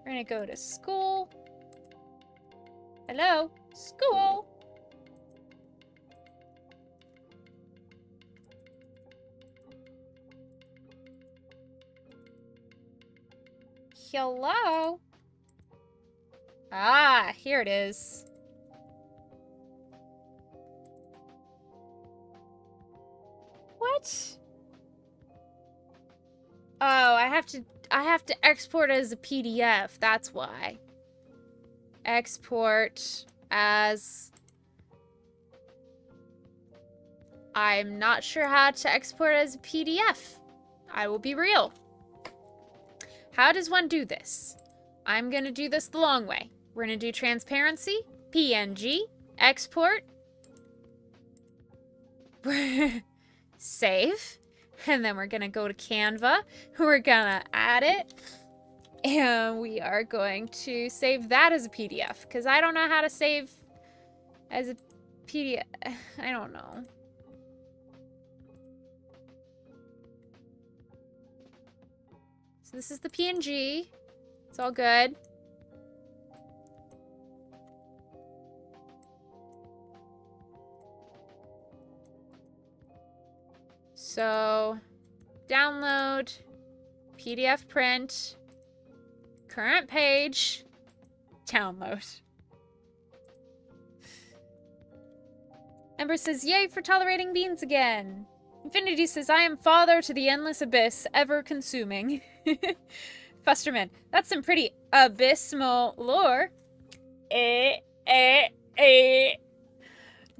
We're gonna go to school. Hello? School! Hello? Ah, here it is. What? Oh, I have to export it as a PDF. That's why. Export as... I'm not sure how to export it as a PDF. I will be real. How does one do this? I'm gonna do this the long way. We're gonna do transparency, PNG, export, save, and then we're gonna go to Canva. We're gonna add it, and we are going to save that as a PDF, because I don't know how to save as a PDF. I don't know. So this is the PNG. It's all good. So, download, PDF print, current page, download. Ember says, yay for tolerating beans again. Infinity says, I am father to the endless abyss, ever consuming. Fusterman, that's some pretty abysmal lore.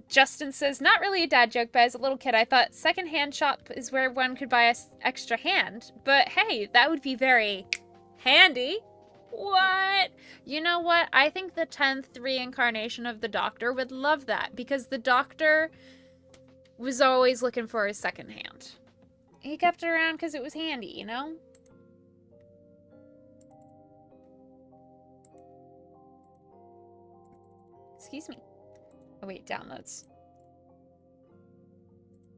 Justin says, not really a dad joke, but as a little kid, I thought second-hand shop is where one could buy an extra hand. But hey, that would be very handy. What? You know what? I think the 10th reincarnation of the Doctor would love that, because the Doctor was always looking for his second hand. He kept it around because it was handy, you know? Excuse me. Oh wait, downloads.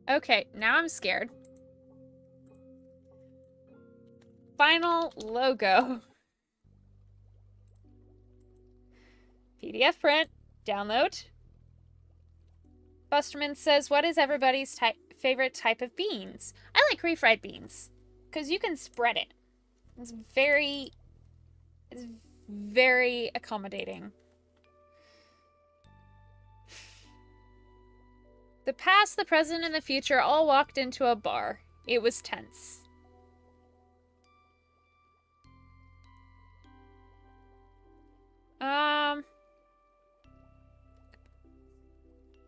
Okay, now I'm scared. Final logo. PDF print. Download. Busterman says, what is everybody's favorite type of beans? I like refried beans. Because you can spread it. It's very accommodating. The past, the present, and the future all walked into a bar. It was tense.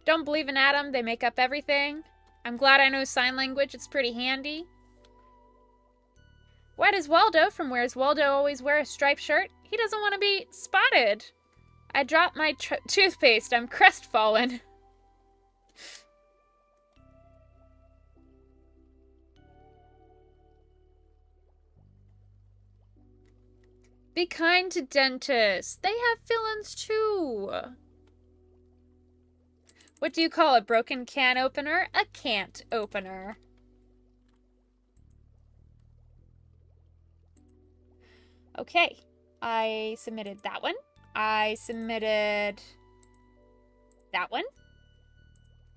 Don't believe in Adam. They make up everything. I'm glad I know sign language. It's pretty handy. Why does Waldo from Where's Waldo always wear a striped shirt? He doesn't want to be spotted. I dropped my toothpaste. I'm crestfallen. Be kind to dentists. They have fill-ins too. What do you call a broken can opener? A can't opener. Okay. I submitted that one. I submitted that one.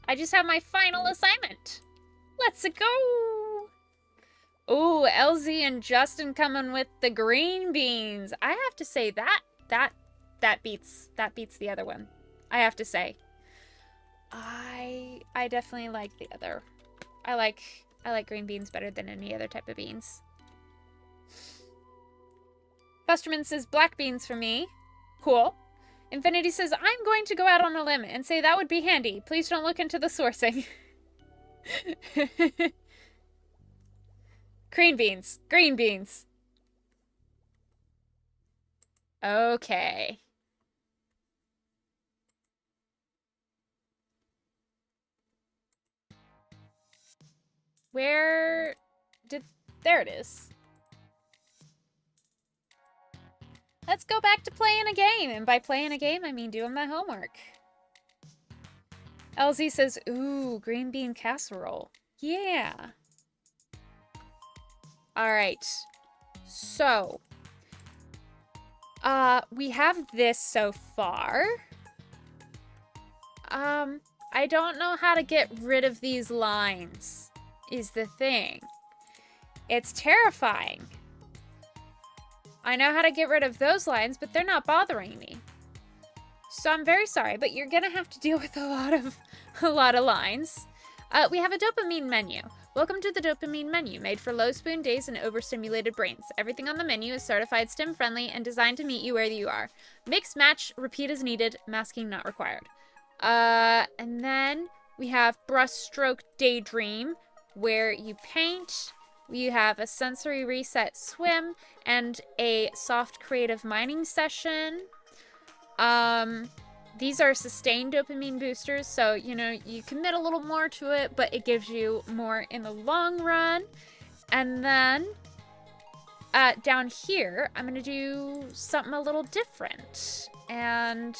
I just have my final assignment. Let's go. Ooh, LZ and Justin coming with the green beans. I have to say that beats the other one. I have to say. I definitely like the other. I like green beans better than any other type of beans. Busterman says black beans for me. Cool. Infinity says, I'm going to go out on a limb and say that would be handy. Please don't look into the sourcing. Green beans. Green beans. Okay. Where did... There it is. Let's go back to playing a game. And by playing a game, I mean doing my homework. LZ says, ooh, green bean casserole. Yeah. Alright. So. We have this so far. I don't know how to get rid of these lines, is the thing. It's terrifying. I know how to get rid of those lines, but they're not bothering me. So I'm very sorry, but you're gonna have to deal with a lot of lines. We have a dopamine menu. Welcome to the dopamine menu, made for low spoon days and overstimulated brains. Everything on the menu is certified STEM friendly and designed to meet you where you are. Mix, match, repeat as needed, masking not required. And then we have brushstroke daydream, where you paint. You have a sensory reset swim and a soft creative mining session. These are sustained dopamine boosters, so, you know, you commit a little more to it, but it gives you more in the long run. And then, down here, I'm gonna do something a little different. And,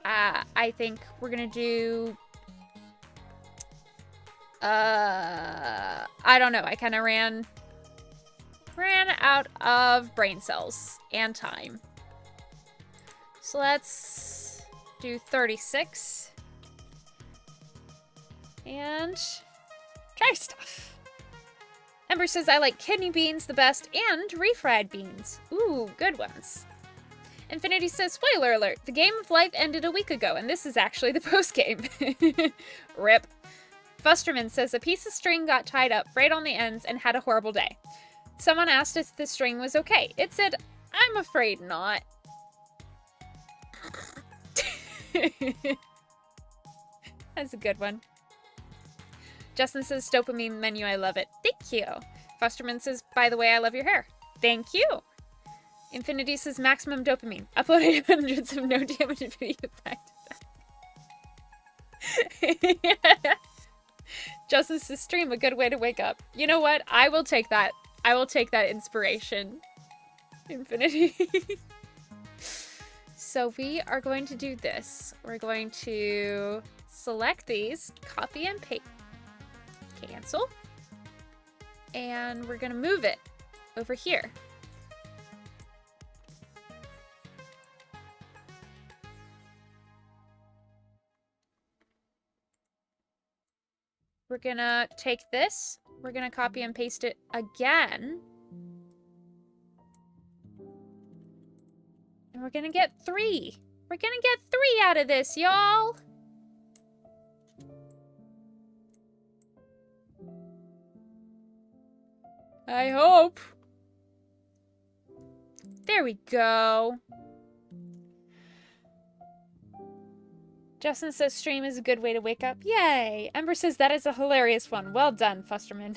I think we're gonna do... I don't know, I kind of ran ran out of brain cells and time. So let's do 36. And try stuff. Ember says, I like kidney beans the best and refried beans. Ooh, good ones. Infinity says, spoiler alert, the game of life ended a week ago, and this is actually the post-game. Rip. Fusterman says, a piece of string got tied up, frayed on the ends, and had a horrible day. Someone asked if the string was okay. It said, I'm afraid not. That's a good one. Justin says, dopamine menu, I love it. Thank you. Fosterman says, by the way, I love your hair. Thank you. Infinity says, maximum dopamine. Uploaded hundreds of no damage video back to back. Justin says, stream, a good way to wake up. You know what? I will take that. I will take that inspiration. Infinity. So we are going to do this. We're going to select these, copy and paste. Cancel. And we're gonna move it over here. We're gonna take this, we're gonna copy and paste it again. And we're gonna get 3. We're gonna get 3 out of this, y'all. I hope. There we go. Justin says stream is a good way to wake up. Yay! Ember says that is a hilarious one. Well done, Fusterman.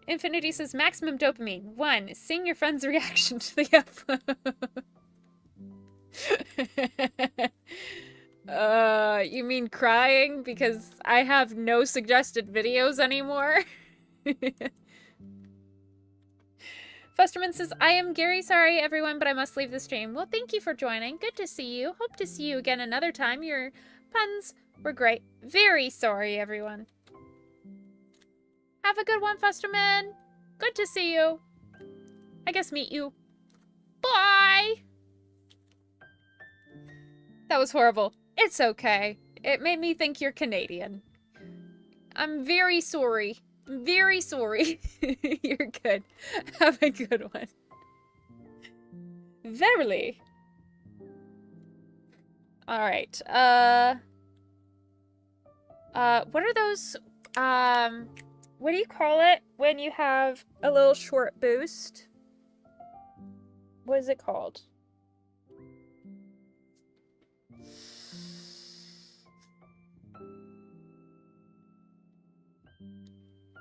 Infinity says maximum dopamine. 1. Seeing your friend's reaction to the upload. You mean crying? Because I have no suggested videos anymore? Fusterman says, I am Gary, sorry everyone, but I must leave the stream. Well, thank you for joining. Good to see you. Hope to see you again another time. Your puns were great. Very sorry, everyone. Have a good one, Fusterman. Good to see you. I guess meet you. Bye! That was horrible. It's okay. It made me think you're Canadian. I'm very sorry. Very sorry. You're good. Have a good one. Verily. Alright. What are those, what do you call it when you have a little short boost? What is it called?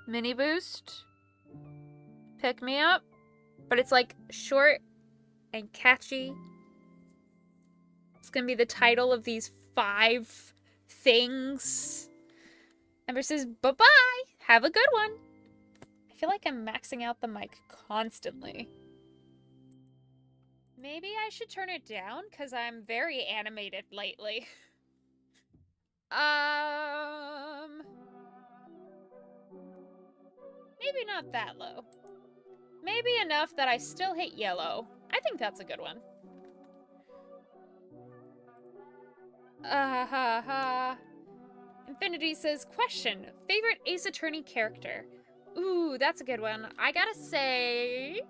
Mini boost, pick me up, but it's like short and catchy. It's gonna be the title of these 5 things. Ember says, bye-bye, have a good one. I feel like I'm maxing out the mic constantly. Maybe I should turn it down because I'm very animated lately. Maybe not that low. Maybe enough that I still hit yellow. I think that's a good one. Infinity says, question, favorite Ace Attorney character? Ooh, that's a good one. I gotta say...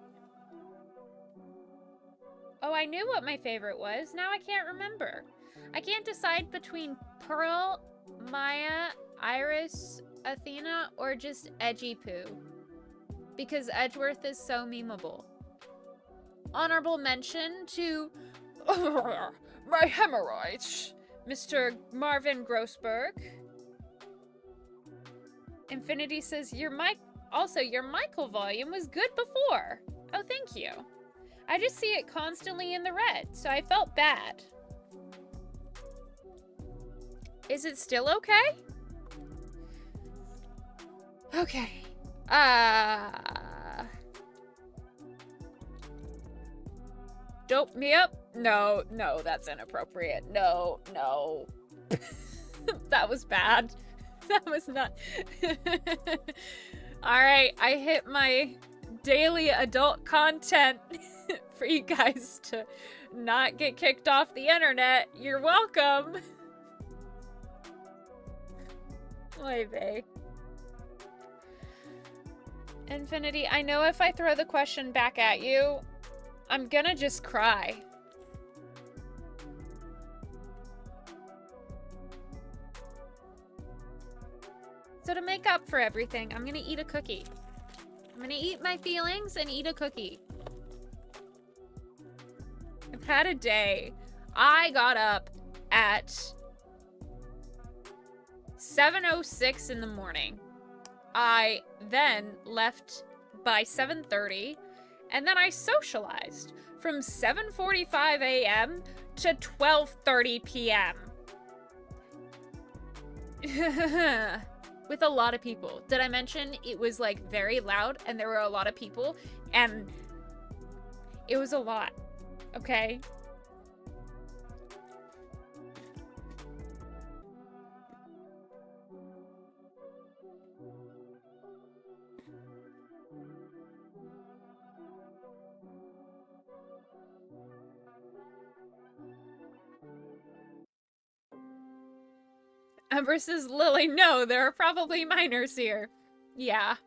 Oh, I knew what my favorite was. Now I can't remember. I can't decide between Pearl, Maya, Iris, Athena, or just Edgy Poo. Because Edgeworth is so memeable. Honorable mention to my hemorrhoids, Mr. Marvin Grossberg. Infinity says, your Michael volume was good before. Oh, thank you. I just see it constantly in the red, so I felt bad. Is it still okay? Okay. Dope me up? No, that's inappropriate. No. That was bad. That was not... Alright, I hit my daily adult content for you guys to not get kicked off the internet. You're welcome. Oy vey. Infinity, I know if I throw the question back at you, I'm gonna just cry. So to make up for everything, I'm gonna eat a cookie. I'm gonna eat my feelings and eat a cookie. I've had a day. I got up at 7:06 in the morning. I then left by 7:30, and then I socialized from 7:45 a.m. to 12:30 p.m. With a lot of people. Did I mention it was like very loud and there were a lot of people and it was a lot, okay? Ember says, Lily, no, there are probably minors here. Yeah.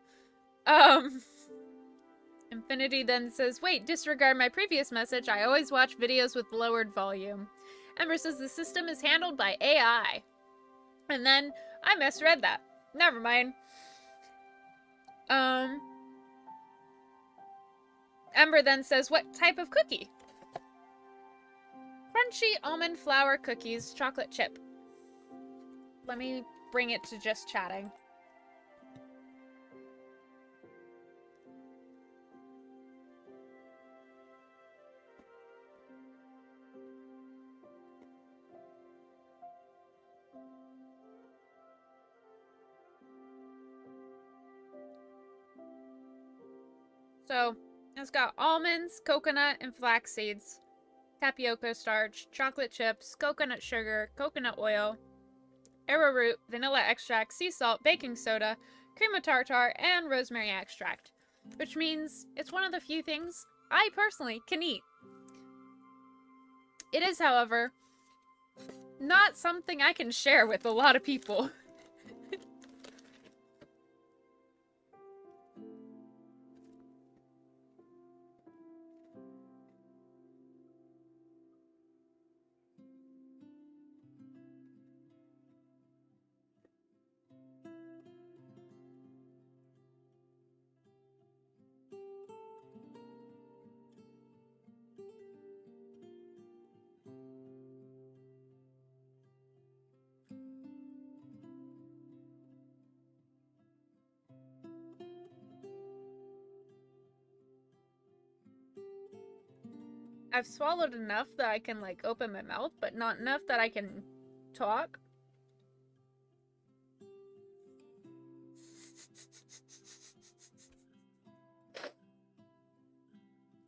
Infinity then says, wait, disregard my previous message. I always watch videos with lowered volume. Ember says, the system is handled by AI. And then I misread that. Never mind. Ember then says, what type of cookie? Crunchy almond flour cookies, chocolate chip. Let me bring it to just chatting. So, it's got almonds, coconut, and flax seeds, tapioca starch, chocolate chips, coconut sugar, coconut oil, arrowroot, vanilla extract, sea salt, baking soda, cream of tartar, and rosemary extract. Which means it's one of the few things I personally can eat. It is, however, not something I can share with a lot of people. I've swallowed enough that I can, like, open my mouth, but not enough that I can talk.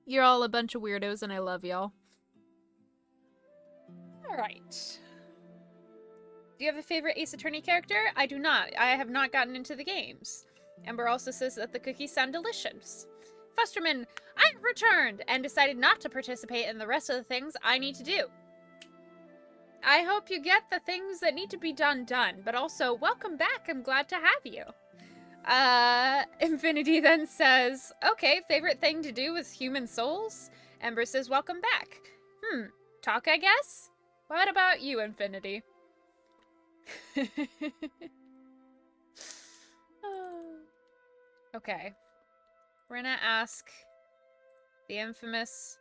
You're all a bunch of weirdos, and I love y'all. Alright. Do you have a favorite Ace Attorney character? I do not. I have not gotten into the games. Ember also says that the cookies sound delicious. Fusterman, I've returned and decided not to participate in the rest of the things I need to do. I hope you get the things that need to be done, but also, welcome back. I'm glad to have you. Infinity then says, okay, favorite thing to do with human souls? Ember says, welcome back. Talk, I guess? What about you, Infinity? Okay. We're gonna ask the infamous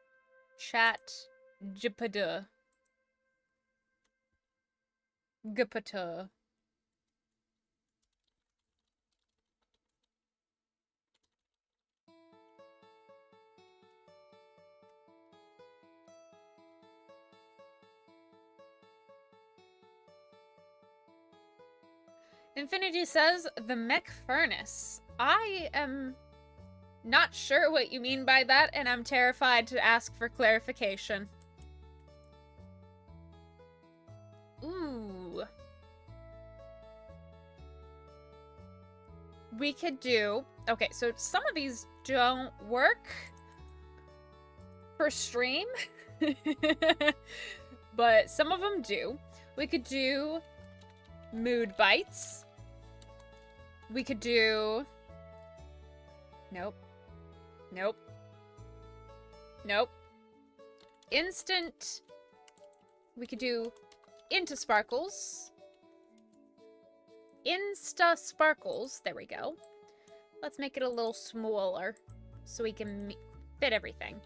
ChatGPT. GPT. Infinity says, the mech furnace. I am not sure what you mean by that, and I'm terrified to ask for clarification. Ooh. we could do... Okay, so some of these don't work for stream, but some of them do. We could do mood bites. We could do... Nope. Nope. Nope. Instant. We could do into sparkles. Insta sparkles. There we go. Let's make it a little smaller so we can fit everything.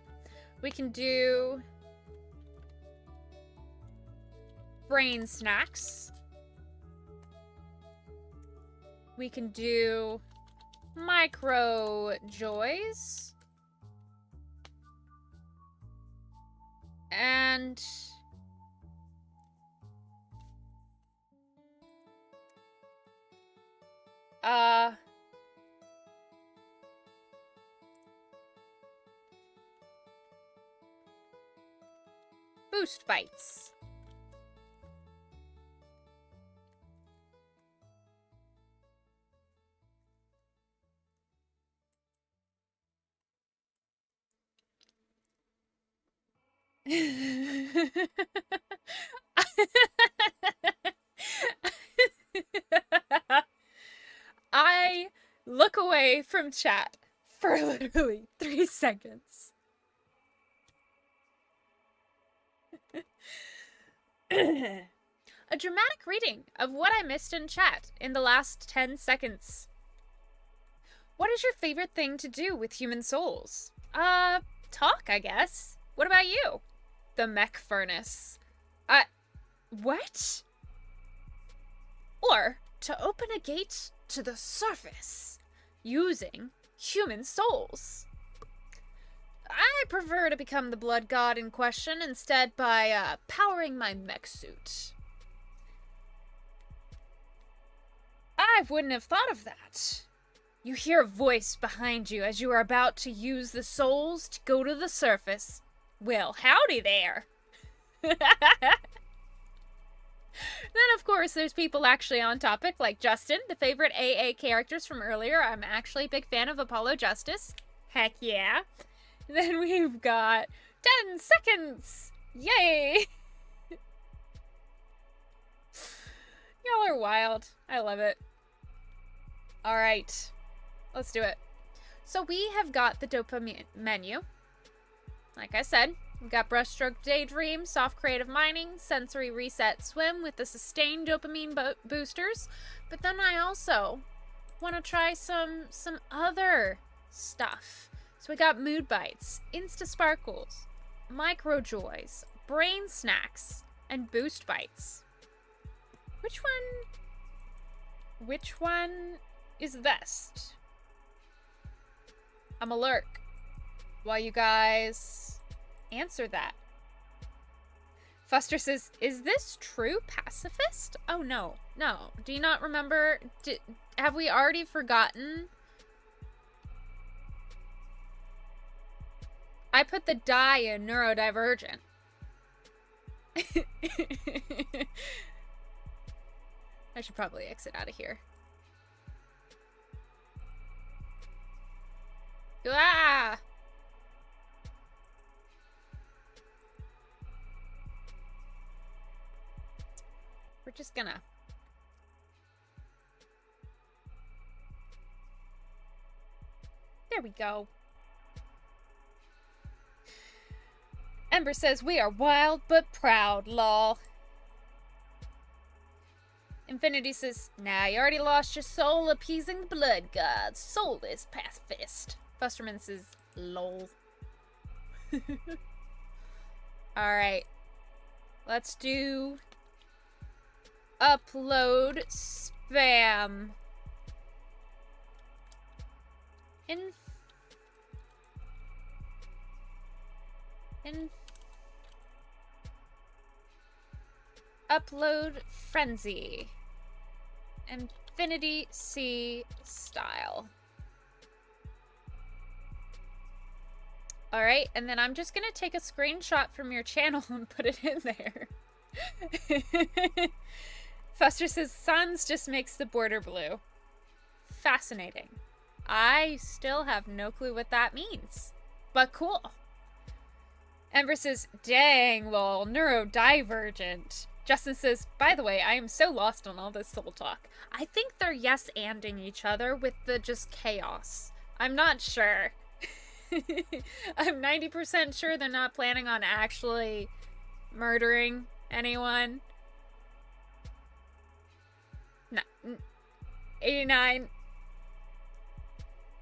We can do brain snacks. We can do micro joys. And boost bites. I look away from chat for literally 3 seconds. A dramatic reading of what I missed in chat in the last 10 seconds. What is your favorite thing to do with human souls? Talk, I guess. What about you? The mech furnace. What? Or to open a gate to the surface using human souls. I prefer to become the blood god in question instead by powering my mech suit. I wouldn't have thought of that. You hear a voice behind you as you are about to use the souls to go to the surface. Well, howdy there. Then, of course, there's people actually on topic, like Justin, the favorite AA characters from earlier. I'm actually a big fan of Apollo Justice. Heck yeah. Then we've got 10 seconds. Yay. Y'all are wild. I love it. All right. Let's do it. So we have got the dopamine menu. Like I said, we've got brushstroke daydream, soft creative mining, sensory reset swim with the sustained dopamine boosters. But then I also want to try some other stuff. So we got mood bites, insta sparkles, micro joys, brain snacks, and boost bites. Which one is the best? I'm a lurk while you guys answer that. Fuster says, is this true pacifist? Oh, no. No. Do you not remember? Have we already forgotten? I put the die in neurodivergent. I should probably exit out of here. Ah! We're just gonna... There we go. Ember says, we are wild but proud, lol. Infinity says, nah, you already lost your soul appeasing the blood gods. Soulless pacifist. Fusterman says, lol. Alright. Let's do upload spam. Upload frenzy. Infinity C style. Alright, and then I'm just gonna take a screenshot from your channel and put it in there. Fuster says, Suns just makes the border blue. fascinating. I still have no clue what that means, but cool. Ember says, dang, lol, neurodivergent. Justin says, by the way, I am so lost on all this soul talk. I think they're yes-anding each other with the just chaos. I'm not sure. I'm 90% sure they're not planning on actually murdering anyone. No, 89.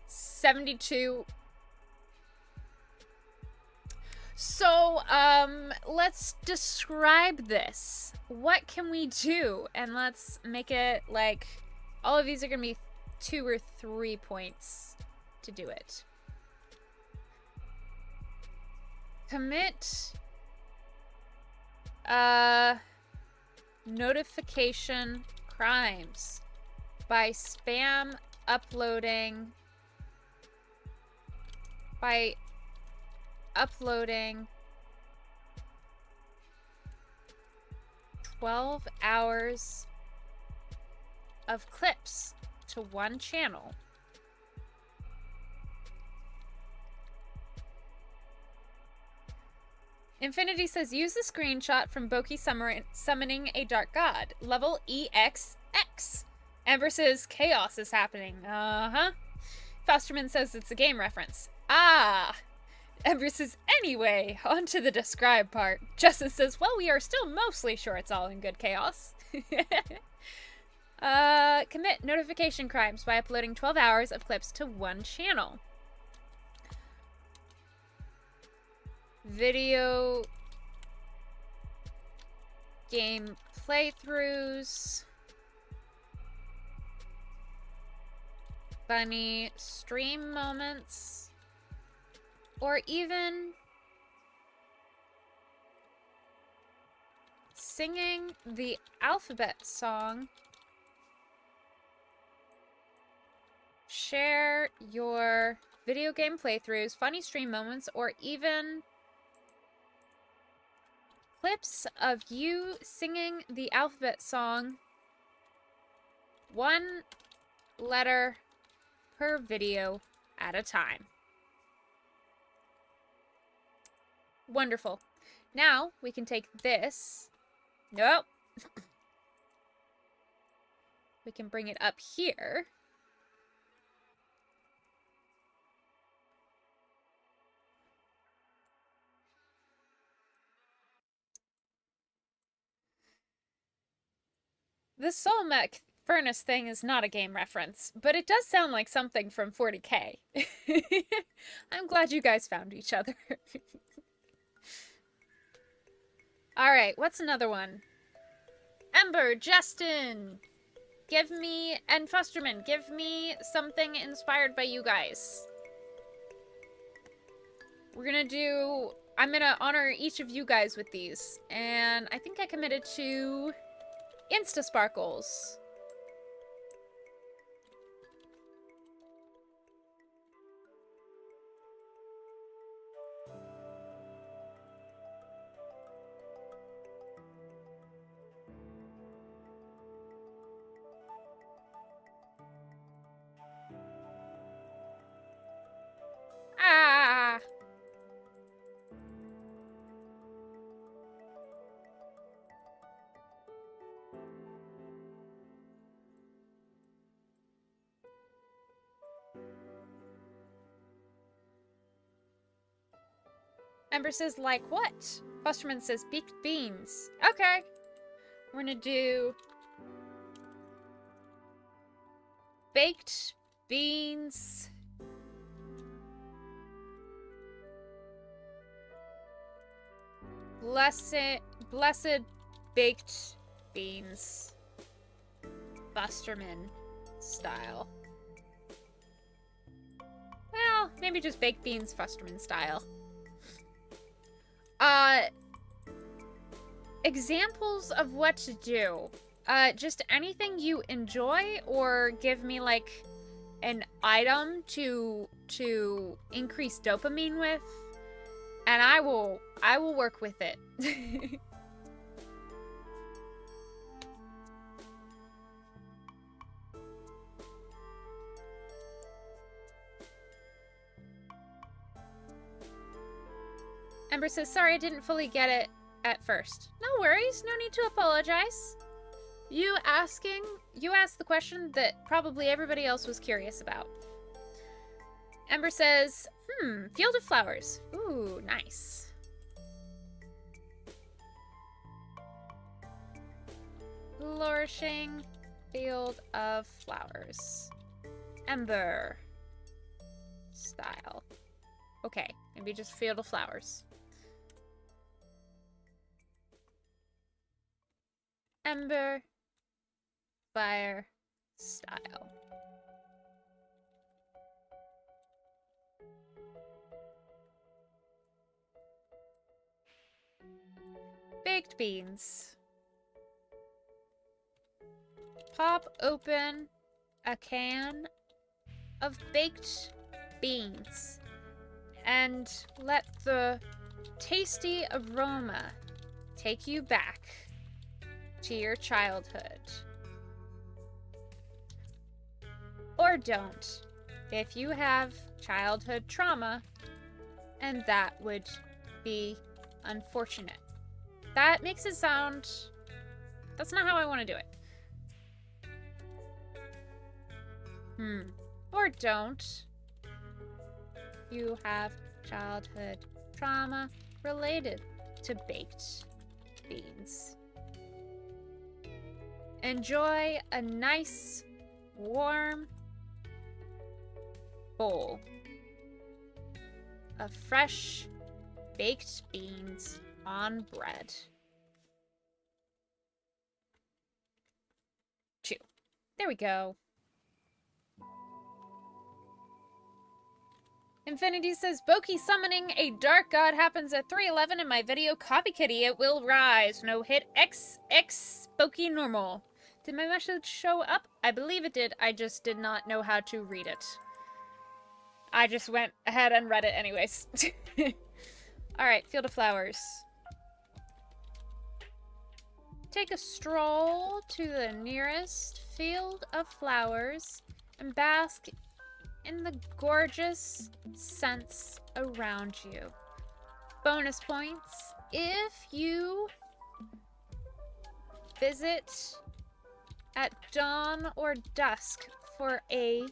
72. So, let's describe this. What can we do? And let's make it like, all of these are gonna be 2 or 3 points to do it. Commit, notification crimes by spam uploading, 12 hours of clips to one channel. Infinity says, use the screenshot from Boki summoning a dark god. Level EXX. Ember says, chaos is happening. Uh-huh. Fosterman says it's a game reference. Ah! Ember says, anyway, on to the describe part. Justin says, well, we are still mostly sure it's all in good chaos. Commit notification crimes by uploading 12 hours of clips to one channel. Video game playthroughs. Funny stream moments. Or even singing the alphabet song. Share your video game playthroughs, funny stream moments, or even clips of you singing the alphabet song, 1 letter per video at a time. Wonderful. Now we can take this. Nope. We can bring it up here. The Soul Mech furnace thing is not a game reference, but it does sound like something from 40K. I'm glad you guys found each other. Alright, what's another one? Ember, Justin, give me, and Fosterman, give me something inspired by you guys. We're gonna do, I'm gonna honor each of you guys with these, and I think I committed to Insta Sparkles. Ah! Ember says, like what? Fosterman says, baked beans. Okay. We're gonna do baked beans. Blessed baked beans. Fosterman style. Well, maybe just baked beans Fosterman style. Examples of what to do. Just anything you enjoy, or give me like an item to increase dopamine with, and I will work with it. Ember says, sorry, I didn't fully get it at first. No worries, no need to apologize. You asked the question that probably everybody else was curious about. Ember says, field of flowers. Ooh, nice. Flourishing field of flowers. Ember style. Okay, maybe just field of flowers. Ember fire style. Baked beans. Pop open a can of baked beans and let the tasty aroma take you back to your childhood. Or don't, if you have childhood trauma, and that would be unfortunate. That makes it sound... That's not how I want to do it. Or don't. You have childhood trauma related to baked beans. Enjoy a nice, warm bowl of fresh baked beans on bread. Chew. There we go. Infinity says, Boki summoning a dark god happens at 3:11 in my video. Copy kitty, it will rise. No hit XX Boki normal. Did my message show up? I believe it did. I just did not know how to read it. I just went ahead and read it anyways. Alright, field of flowers. Take a stroll to the nearest field of flowers and bask in the gorgeous scents around you. Bonus points if you visit at dawn or dusk for a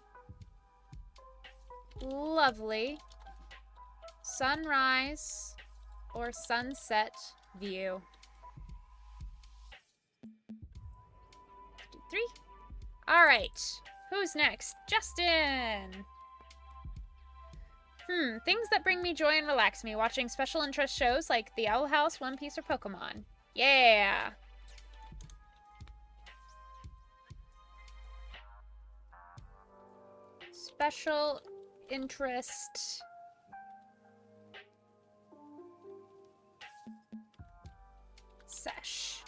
lovely sunrise or sunset view. 2, 3. All right. Who's next? Justin! Things that bring me joy and relax me. Watching special interest shows like The Owl House, One Piece, or Pokemon. Yeah! Special interest. Sesh.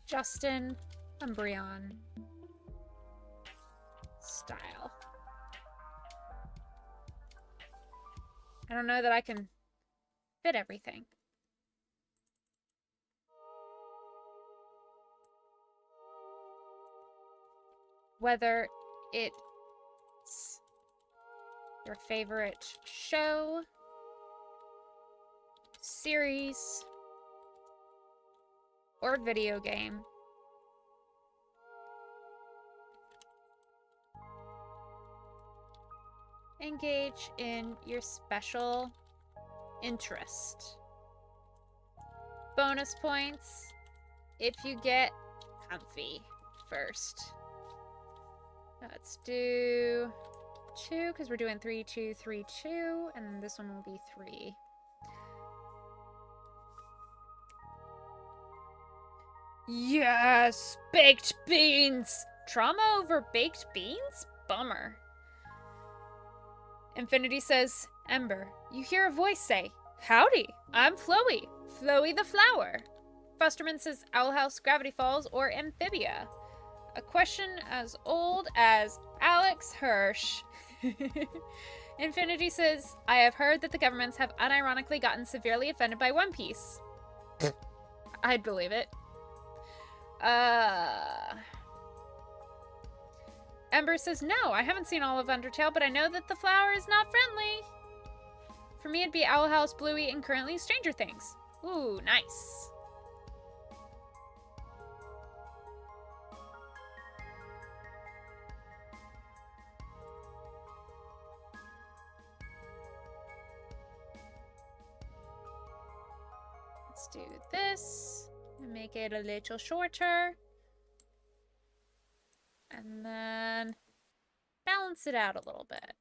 Justin Umbreon. Style. I don't know that I can fit everything. Whether it's your favorite show, series, or video game. Engage in your special interest. Bonus points if you get comfy first. Let's do 2 because we're doing 3, 2, 3, 2, and this one will be 3. Yes! Baked beans! Trauma over baked beans? Bummer. Infinity says, Ember, you hear a voice say, howdy, I'm Flowey, Flowey the Flower. Fosterman says, Owl House, Gravity Falls, or Amphibia. A question as old as Alex Hirsch. Infinity says, I have heard that the governments have unironically gotten severely offended by One Piece. I'd believe it. Ember says, no, I haven't seen all of Undertale, but I know that the flower is not friendly. For me, it'd be Owl House, Bluey, and currently Stranger Things. Ooh, nice. Let's do this and make it a little shorter. And then balance it out a little bit.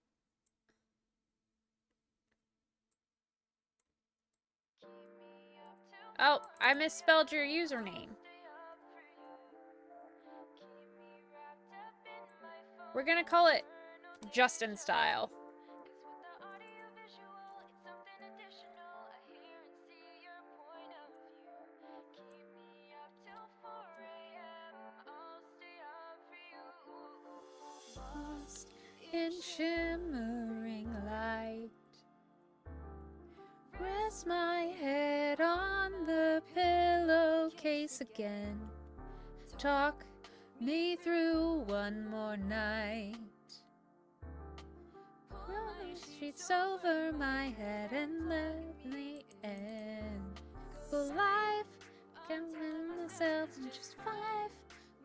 Oh, I misspelled your username. We're gonna call it Justin Style. Lost in shimmering light, rest my head on the pillowcase again. Talk me through one more night. Roll the streets over my head and let me end. Go life, can win myself in just 5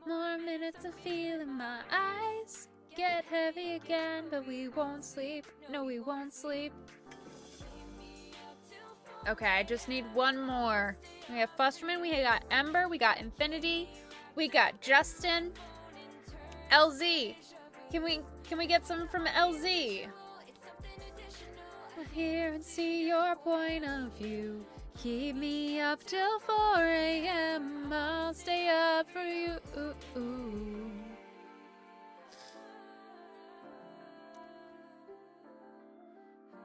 more minutes of feeling my eyes get heavy again, but we won't sleep. No, we won't sleep. Okay, I just need one more. We have Fusterman, we got Ember, we got Infinity, we got Justin. LZ. Can we get some from LZ? I hear and see your point of view. Keep me up till 4 a.m. I'll stay up for you.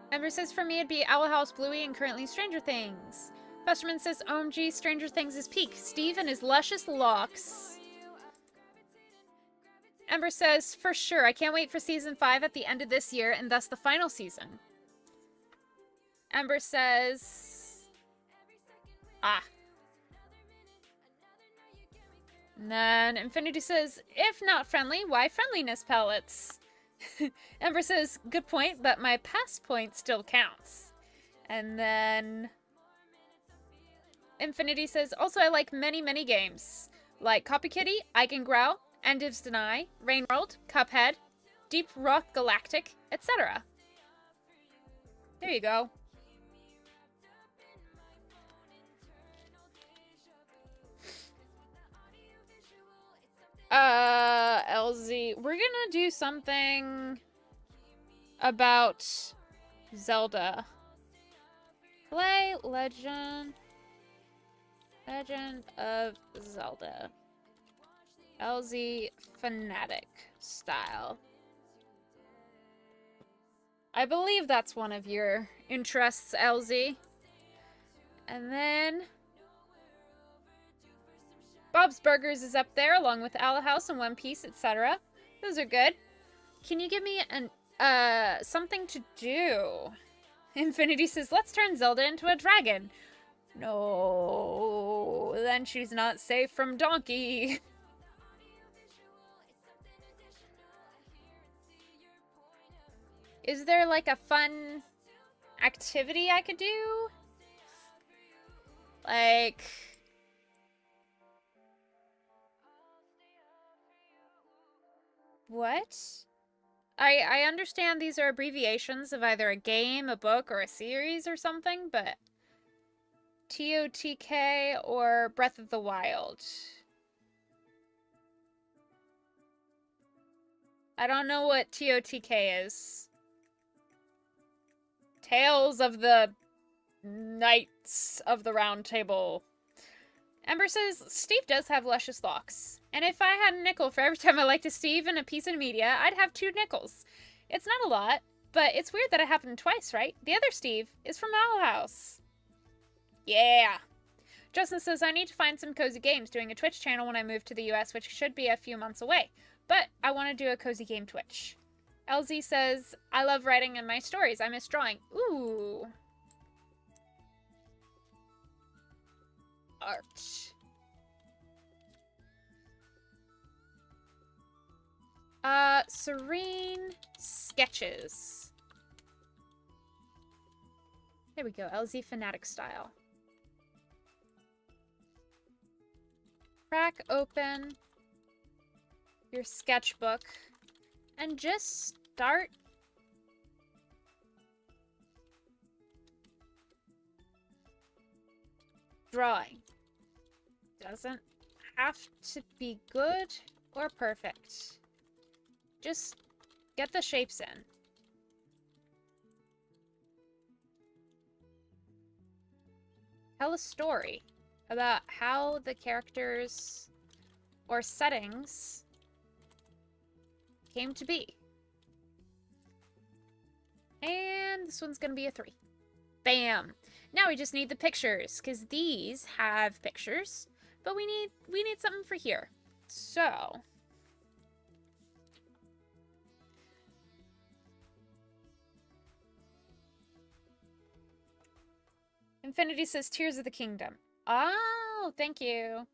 Ember says for me it'd be Owl House, Bluey, and currently Stranger Things. Festerman says OMG, Stranger Things is peak. Steve and his luscious locks. Ember says, for sure, I can't wait for season 5 at the end of this year and thus the final season. Ember says... Ah. And then Infinity says, if not friendly, why friendliness pellets? Ember says, good point, but my pass point still counts. And then Infinity says, also I like many, many games. Like Copy Kitty, I Can Growl, Endiv's Deny, Rain World, Cuphead, Deep Rock Galactic, etc. There you go. LZ, we're gonna do something about Zelda. Play Legend of Zelda. LZ Fanatic style. I believe that's one of your interests, LZ. And then Bob's Burgers is up there, along with Owl House and One Piece, etc. Those are good. Can you give me an something to do? Infinity says, let's turn Zelda into a dragon. No, then she's not safe from Donkey. Is there like a fun activity I could do? Like... What? I understand these are abbreviations of either a game, a book, or a series or something, but TOTK or Breath of the Wild. I don't know what TOTK is. Tales of the Knights of the Round Table. Ember says, Steve does have luscious locks. And if I had a nickel for every time I liked a Steve and a piece of media, I'd have 2 nickels. It's not a lot, but it's weird that it happened twice, right? The other Steve is from Owl House. Yeah. Justin says, I need to find some cozy games doing a Twitch channel when I move to the US, which should be a few months away. But I want to do a cozy game Twitch. LZ says, I love writing in my stories. I miss drawing. Ooh. Art. Serene Sketches. There we go, LZ Fanatic style. Crack open your sketchbook and just start drawing. Doesn't have to be good or perfect. Just get the shapes in. Tell a story about how the characters or settings came to be. And this one's gonna be a 3. Bam! Now we just need the pictures, because these have pictures, but we need something for here. So Infinity says Tears of the Kingdom. Oh, thank you.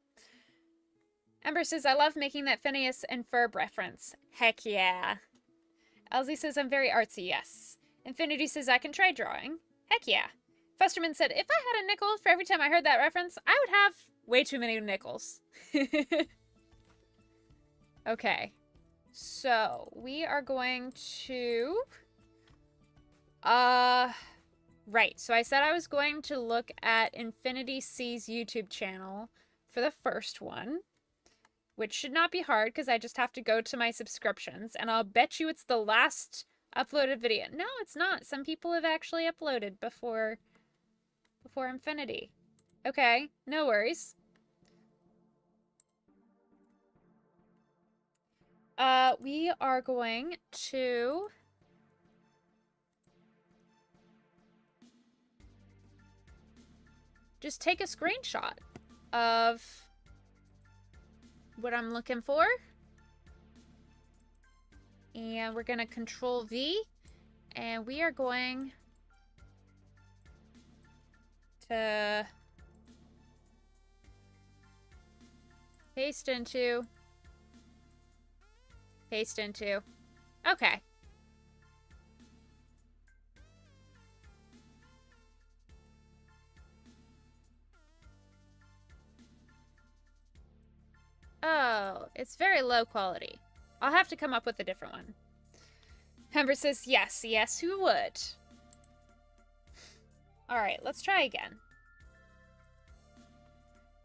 Ember says, I love making that Phineas and Ferb reference. Heck yeah. Elsie says, I'm very artsy, yes. Infinity says, I can try drawing. Heck yeah. Fusterman said, if I had a nickel for every time I heard that reference, I would have way too many nickels. Okay. So, we are going to... Right, so I said I was going to look at Infinity C's YouTube channel for the first one, which should not be hard because I just have to go to my subscriptions, and I'll bet you it's the last uploaded video. No, it's not. Some people have actually uploaded before Infinity. Okay, no worries. We are going to... just take a screenshot of what I'm looking for. And we're going to Control V. And we are going to paste into. Okay. Oh, it's very low quality. I'll have to come up with a different one. Humber says, yes, who would? Alright, let's try again.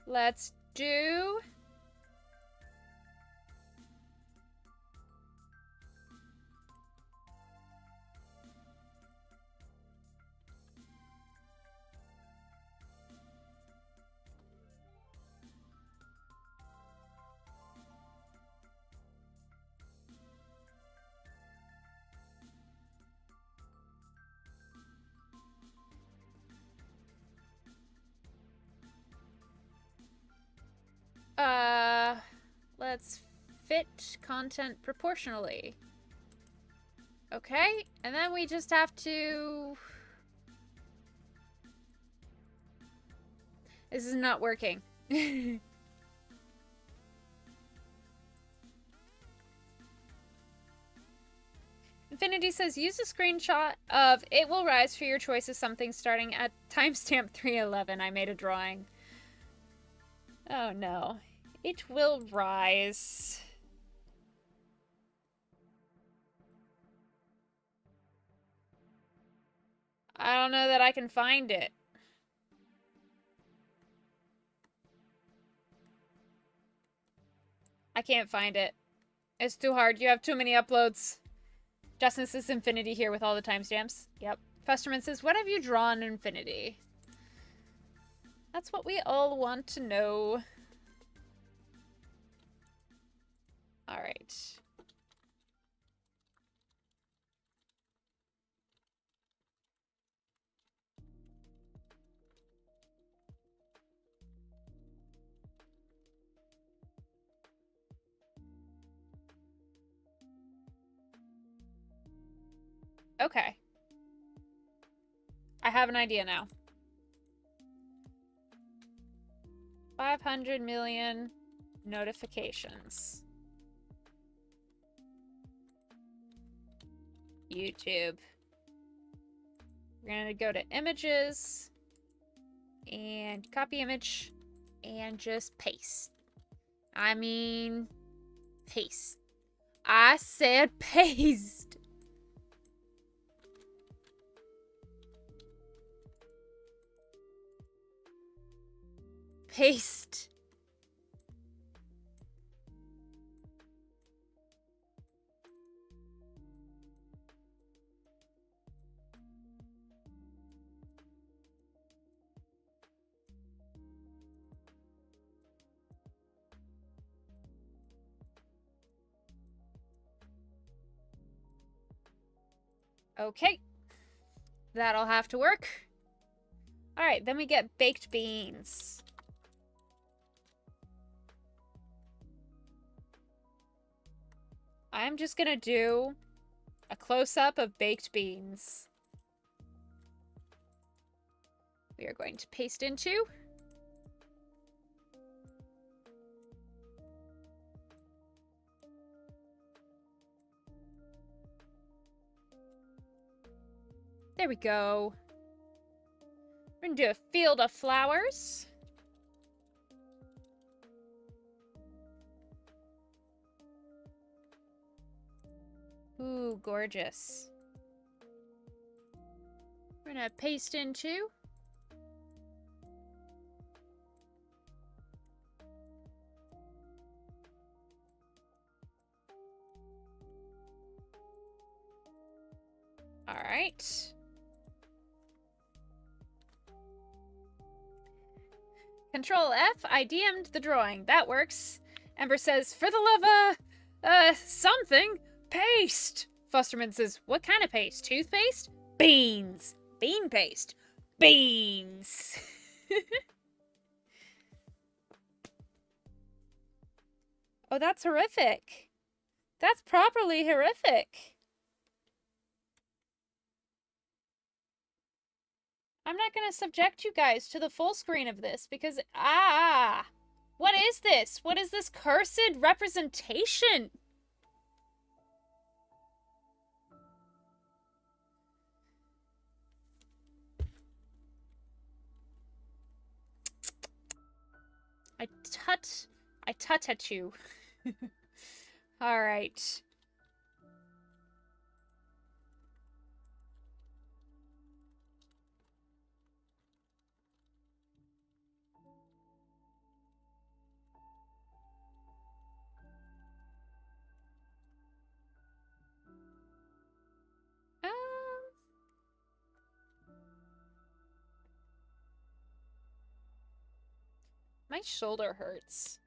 Let's do... let's fit content proportionally. Okay, and then we just have to... This is not working. Infinity says, use a screenshot of It Will Rise for your choice of something starting at timestamp 311. I made a drawing. Oh no. It will rise. I don't know that I can find it. I can't find it. It's too hard. You have too many uploads. Justin says Infinity here with all the timestamps. Yep. Fusterman says, what have you drawn, Infinity? That's what we all want to know. Alright. Okay. I have an idea now. 500 million notifications. YouTube. We're gonna go to images and copy image and just paste. I mean, paste. I said paste. Paste. Okay. That'll have to work. Alright, then we get baked beans. I'm just gonna do a close-up of baked beans. We are going to paste into. There we go. We're gonna do a field of flowers. Ooh, gorgeous. We're gonna paste into. All right. Control F, I DM'd the drawing. That works. Ember says, for the love of, something, paste. Fosterman says, what kind of paste? Toothpaste? Beans. Bean paste. Beans. Oh, that's horrific. That's properly horrific. I'm not going to subject you guys to the full screen of this because, what is this? What is this cursed representation? I tut at you. All right. My shoulder hurts.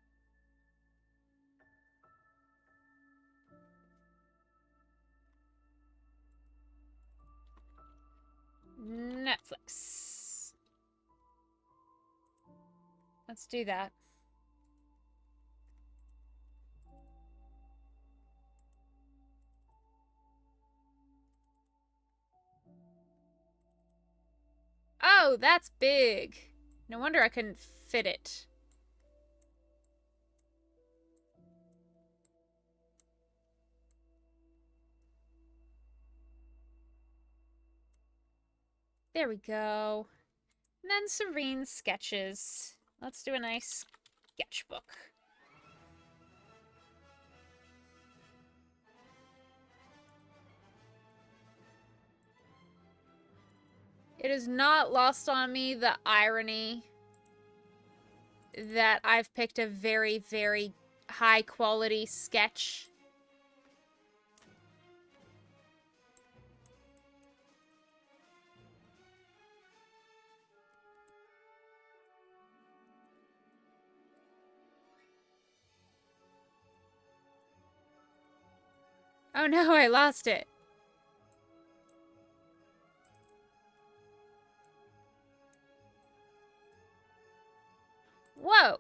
Netflix. Let's do that. Oh, that's big. No wonder I couldn't fit it. There we go. And then Serene's sketches. Let's do a nice sketchbook. It is not lost on me the irony that I've picked a very, very high quality sketch. Oh no, I lost it. Whoa.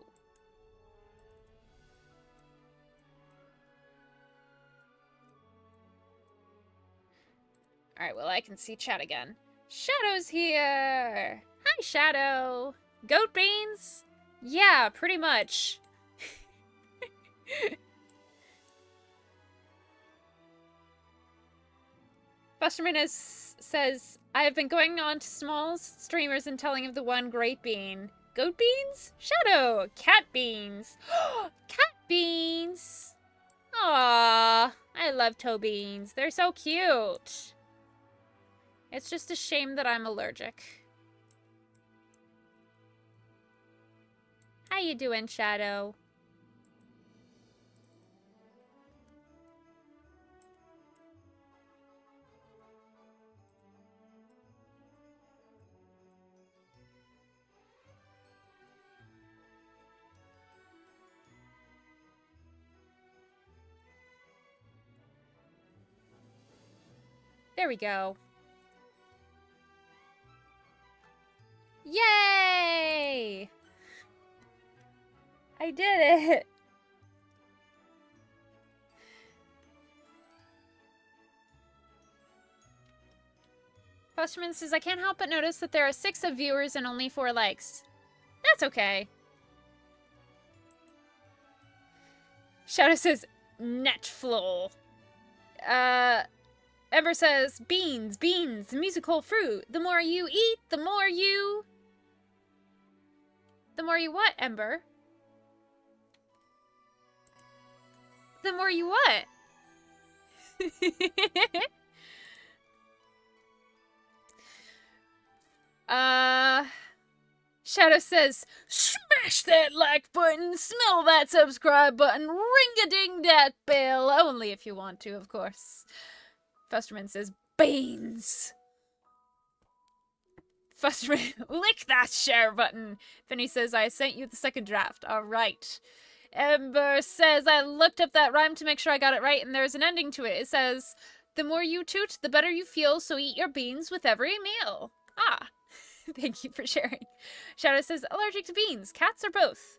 Alright, well, I can see chat again. Shadow's here! Hi, Shadow! Goat beans? Yeah, pretty much. Busterman says, I have been going on to small streamers and telling of the one great bean. Goat beans? Shadow! Cat beans! Cat beans! Aww, I love toe beans. They're so cute. It's just a shame that I'm allergic. How you doing, Shadow? There we go. Yay! I did it! Fosterman says, I can't help but notice that there are 6 of viewers and only 4 likes. That's okay. Shadow says, Netflow. Ember says, beans, beans, musical fruit. The more you eat, the more you... The more you what, Ember? The more you what? Shadow says, smash that like button, smell that subscribe button, ring-a-ding that bell. Only if you want to, of course. Fusterman says, beans. Fusterman, lick that share button. Finny says, I sent you the second draft. All right. Ember says, I looked up that rhyme to make sure I got it right, and there's an ending to it. It says, the more you toot, the better you feel, so eat your beans with every meal. Ah, thank you for sharing. Shadow says, allergic to beans, cats or both?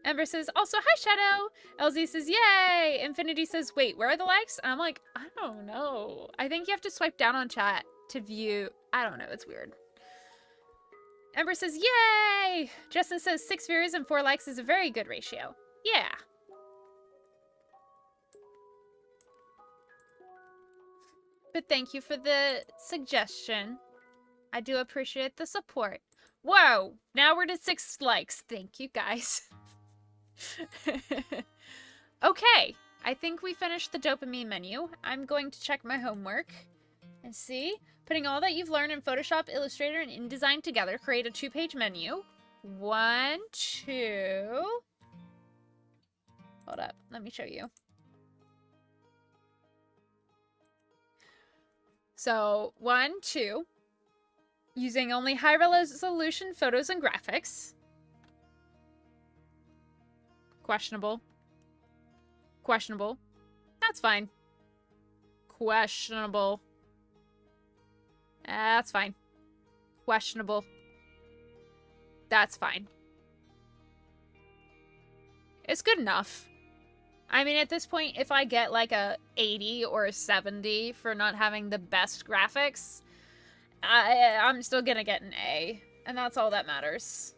Ember says, also, hi, Shadow. LZ says, yay. Infinity says, wait, where are the likes? And I'm like, I don't know. I think you have to swipe down on chat to view. I don't know. It's weird. Ember says, yay. Justin says, 6 viewers and 4 likes is a very good ratio. Yeah. But thank you for the suggestion. I do appreciate the support. Whoa. Now we're to 6 likes. Thank you, guys. Okay, I think we finished the dopamine menu. I'm going to check my homework and see. Putting all that you've learned in Photoshop, Illustrator, and InDesign together, create a 2-page menu. 1, 2. Hold up, let me show you. So, 1, 2. Using only high-resolution photos and graphics. Questionable. Questionable. That's fine. Questionable. That's fine. Questionable. That's fine. It's good enough. I mean, at this point, if I get like a 80 or a 70 for not having the best graphics, I'm still gonna get an A. And that's all that matters.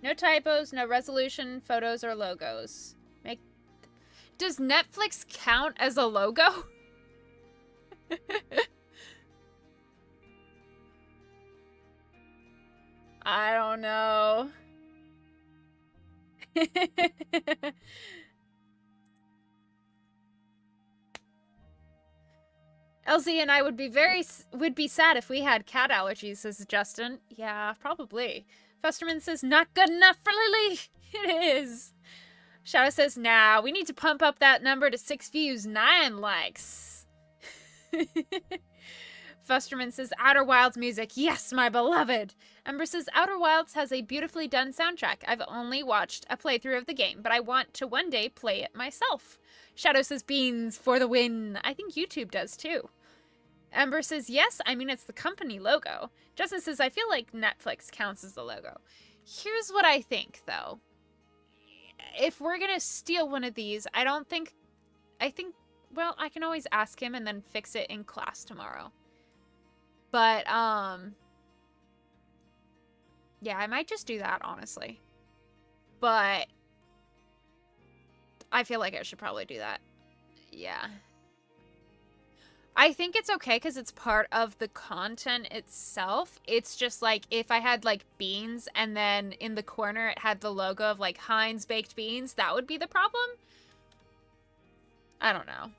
No typos, no resolution, photos, or logos. Does Netflix count as a logo? I don't know. LZ and I would be sad if we had cat allergies, says Justin. Yeah, probably. Fusterman says, not good enough for Lily. It is. Shadow says, nah, we need to pump up that number to 6 views, 9 likes. Fusterman says, Outer Wilds music. Yes, my beloved. Ember says, Outer Wilds has a beautifully done soundtrack. I've only watched a playthrough of the game, but I want to one day play it myself. Shadow says, beans for the win. I think YouTube does too. Ember says, yes, I mean, it's the company logo. Justin says, I feel like Netflix counts as the logo. Here's what I think, though. If we're gonna steal one of these, I think, well, I can always ask him and then fix it in class tomorrow. But, Yeah, I might just do that, honestly. But I feel like I should probably do that. Yeah. I think it's okay because it's part of the content itself. It's just like if I had like beans and then in the corner it had the logo of like Heinz baked beans, that would be the problem. I don't know.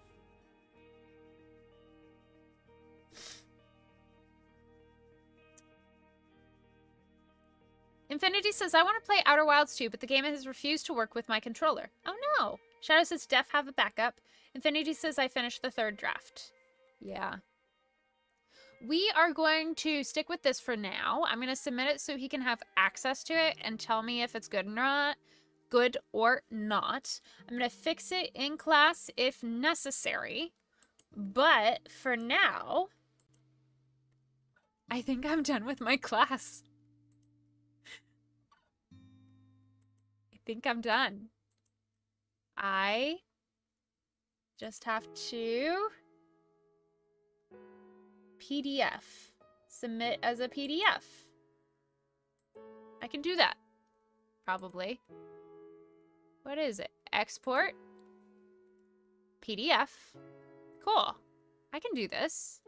Infinity says, I want to play Outer Wilds 2, but the game has refused to work with my controller. Oh no. Shadow says, Def, have a backup. Infinity says, I finished the 3rd draft. Yeah. We are going to stick with this for now. I'm going to submit it so he can have access to it and tell me if it's good or not. I'm going to fix it in class if necessary. But for now, I think I'm done with my class. I think I'm done. I just have to PDF. Submit as a PDF. I can do that. Probably. What is it? Export. PDF. Cool. I can do this.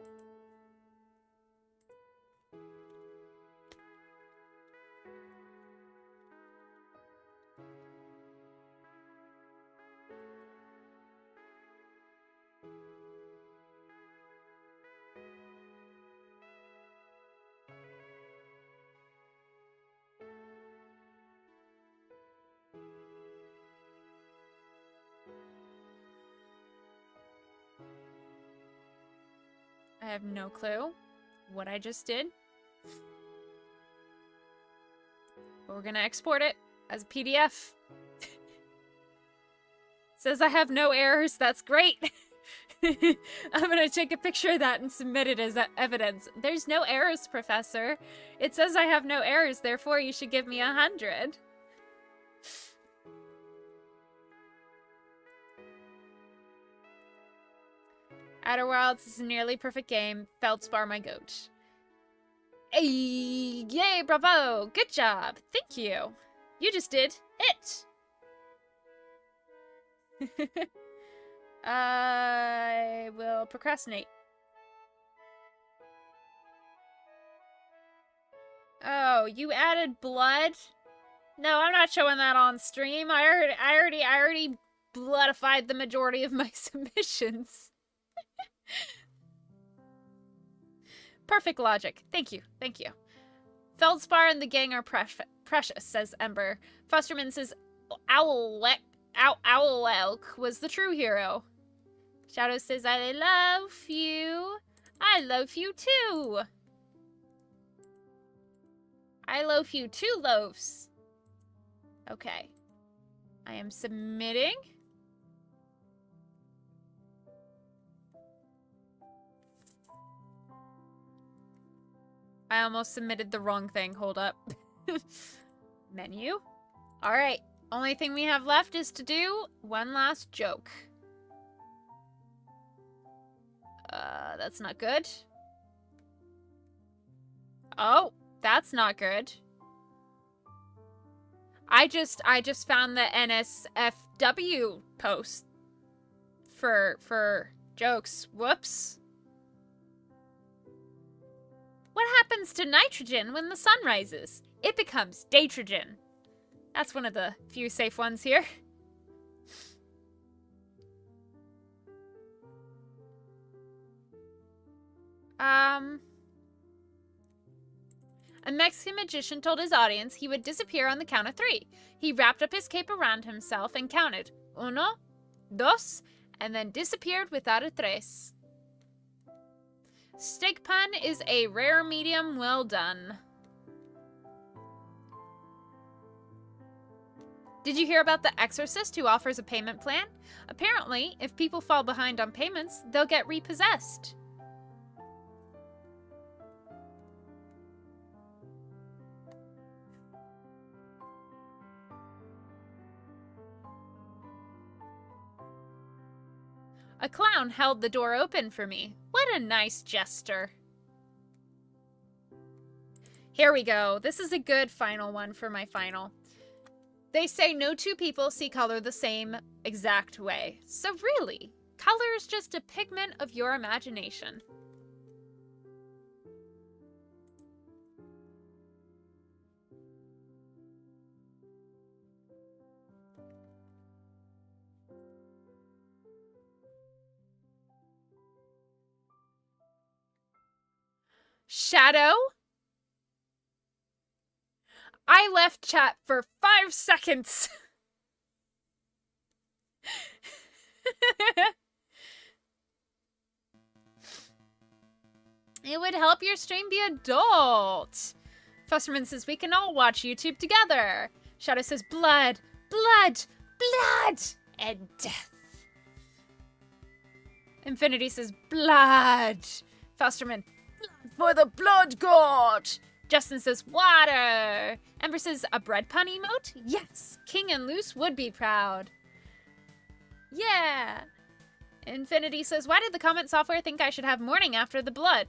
I have no clue what I just did. But we're gonna export it as a PDF. Says I have no errors, that's great. I'm gonna take a picture of that and submit it as evidence. There's no errors, Professor. It says I have no errors, therefore you should give me 100. Outer Wilds is a nearly perfect game. Feldspar my goat. Hey, yay, bravo! Good job! Thank you! You just did it! I will procrastinate. Oh, you added blood? No, I'm not showing that on stream. I already bloodified the majority of my submissions. Perfect logic. Thank you. Thank you. Feldspar and the gang are precious, says Ember. Fosterman says Owl Elk was the true hero. Shadow says, I love you. I love you too. I love you too, loaves. Okay. I am submitting. I almost submitted the wrong thing. Hold up. Menu. All right. Only thing we have left is to do one last joke. That's not good. Oh, that's not good. I just found the NSFW post for jokes. Whoops. What happens to nitrogen when the sun rises? It becomes daytrogen. That's one of the few safe ones here. A Mexican magician told his audience he would disappear on the count of 3. He wrapped up his cape around himself and counted 1, 2, and then disappeared without a trace. Steak pun is a rare medium well done. Did you hear about the exorcist who offers a payment plan? Apparently, if people fall behind on payments, they'll get repossessed. A clown held the door open for me. What a nice gesture. Here we go. This is a good final one for my final. They say no two people see color the same exact way. So really, color is just a pigment of your imagination. Shadow? I left chat for 5 seconds. It would help your stream be adult. Fusterman says we can all watch YouTube together. Shadow says blood, blood, blood, and death. Infinity says blood. Fusterman, for the blood god. Justin says water. Ember says a bread pun emote? Yes. King and Loose would be proud. Yeah. Infinity says, why did the comment software think I should have morning after the blood?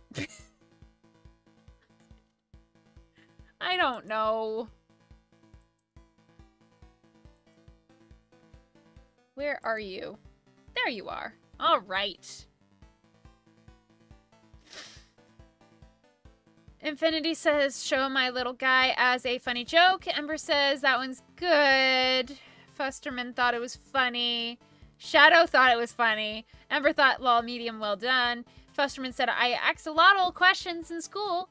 I don't know. Where are you? There you are. All right. Infinity says, show my little guy as a funny joke. Ember says, that one's good. Fusterman thought it was funny. Shadow thought it was funny. Ember thought, lol, medium, well done. Fusterman said, I asked a lot of questions in school.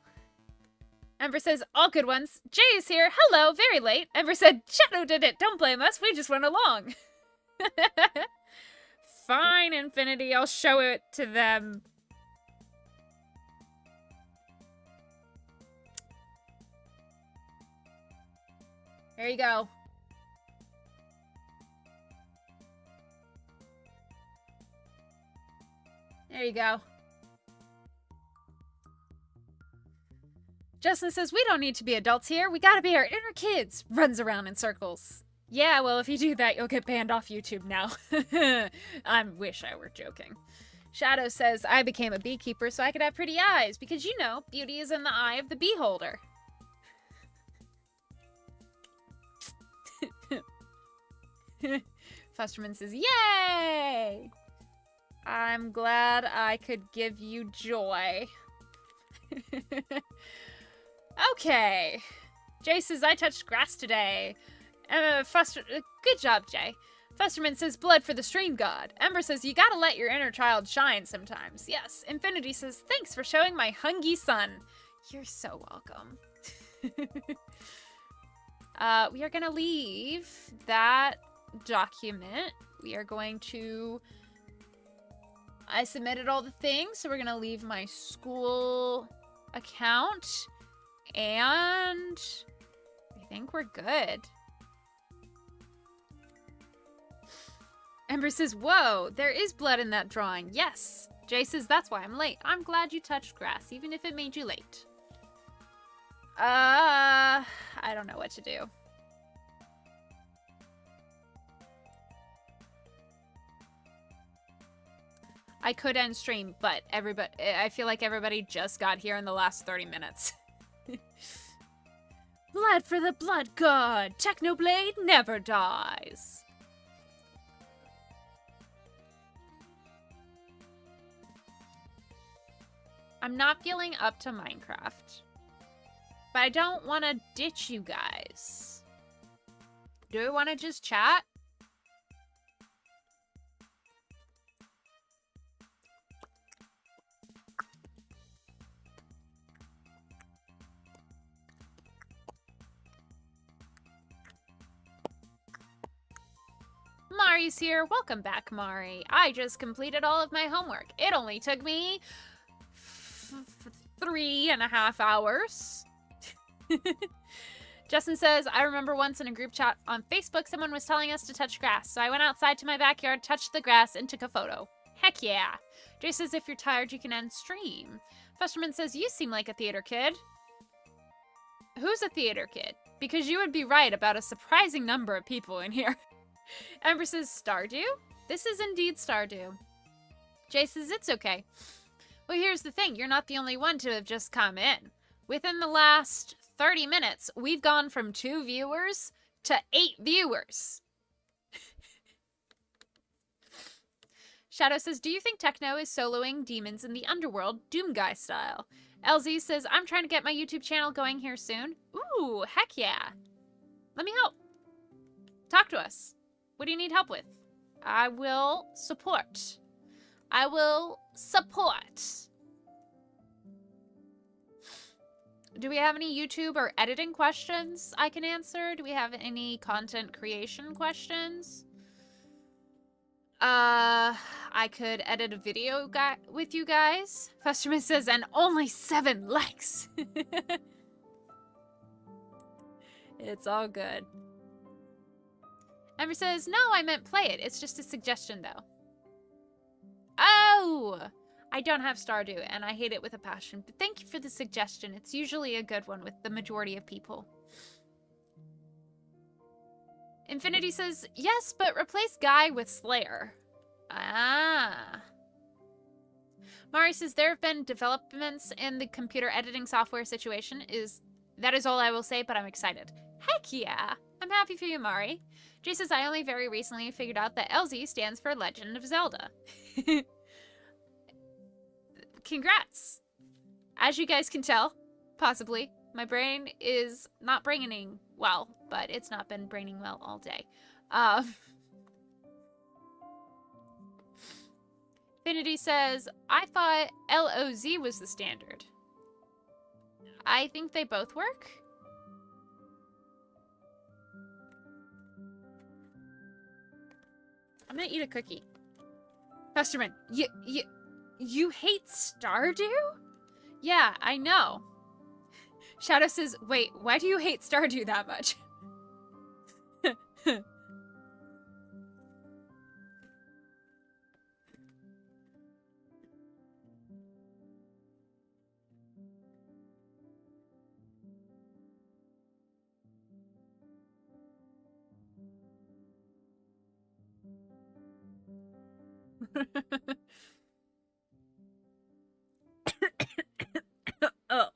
Ember says, all good ones. Jay is here. Hello, very late. Ember said, Shadow did it. Don't blame us. We just went along. Fine, Infinity. I'll show it to them. There you go. There you go. Justin says, we don't need to be adults here. We gotta be our inner kids. Runs around in circles. Yeah, well, if you do that, you'll get banned off YouTube now. I wish I were joking. Shadow says, I became a beekeeper so I could have pretty eyes because, you know, beauty is in the eye of the beeholder. Fusterman says, yay! I'm glad I could give you joy. Okay. Jay says, I touched grass today. Good job, Jay. Fusterman says, blood for the stream god. Ember says, you gotta let your inner child shine sometimes. Yes. Infinity says, thanks for showing my hungry son. You're so welcome. We are gonna leave that document. We are going to... I submitted all the things, so we're gonna leave my school account, and I think we're good. Ember says, whoa, there is blood in that drawing. Yes. Jay says, that's why I'm late. I'm glad you touched grass, even if it made you late. I don't know what to do. I could end stream, but I feel like everybody just got here in the last 30 minutes. Blood for the blood god! Technoblade never dies! I'm not feeling up to Minecraft. But I don't want to ditch you guys. Do I want to just chat? Mari's here. Welcome back, Mari. I just completed all of my homework. It only took me 3.5 hours. Justin says, I remember once in a group chat on Facebook, someone was telling us to touch grass. So I went outside to my backyard, touched the grass, and took a photo. Heck yeah. Jay says, if you're tired, you can end stream. Fusterman says, you seem like a theater kid. Who's a theater kid? Because you would be right about a surprising number of people in here. Ember says, Stardew? This is indeed Stardew. Jay says, it's okay. Well, here's the thing. You're not the only one to have just come in. Within the last 30 minutes, we've gone from 2 viewers to 8 viewers. Shadow says, do you think Techno is soloing demons in the underworld, Doom Guy style? LZ says, I'm trying to get my YouTube channel going here soon. Ooh, heck yeah. Let me help. Talk to us. What do you need help with? I will support. I will support. Do we have any YouTube or editing questions I can answer? Do we have any content creation questions? I could edit a video with you guys. Festerman says, and only 7 likes. It's all good. Ember says, no, I meant play it. It's just a suggestion, though. Oh! I don't have Stardew, and I hate it with a passion, but thank you for the suggestion. It's usually a good one with the majority of people. Infinity says, yes, but replace Guy with Slayer. Ah. Mari says, there have been developments in the computer editing software situation. That is all I will say, but I'm excited. Heck yeah. I'm happy for you, Mari. Jay says, I only very recently figured out that LZ stands for Legend of Zelda. Congrats. As you guys can tell, possibly, my brain is not braining well, but it's not been braining well all day. Infinity says, I thought LOZ was the standard. I think they both work. I'm gonna eat a cookie. Festerman, you hate Stardew? Yeah, I know. Shadow says, wait, why do you hate Stardew that much? Oh.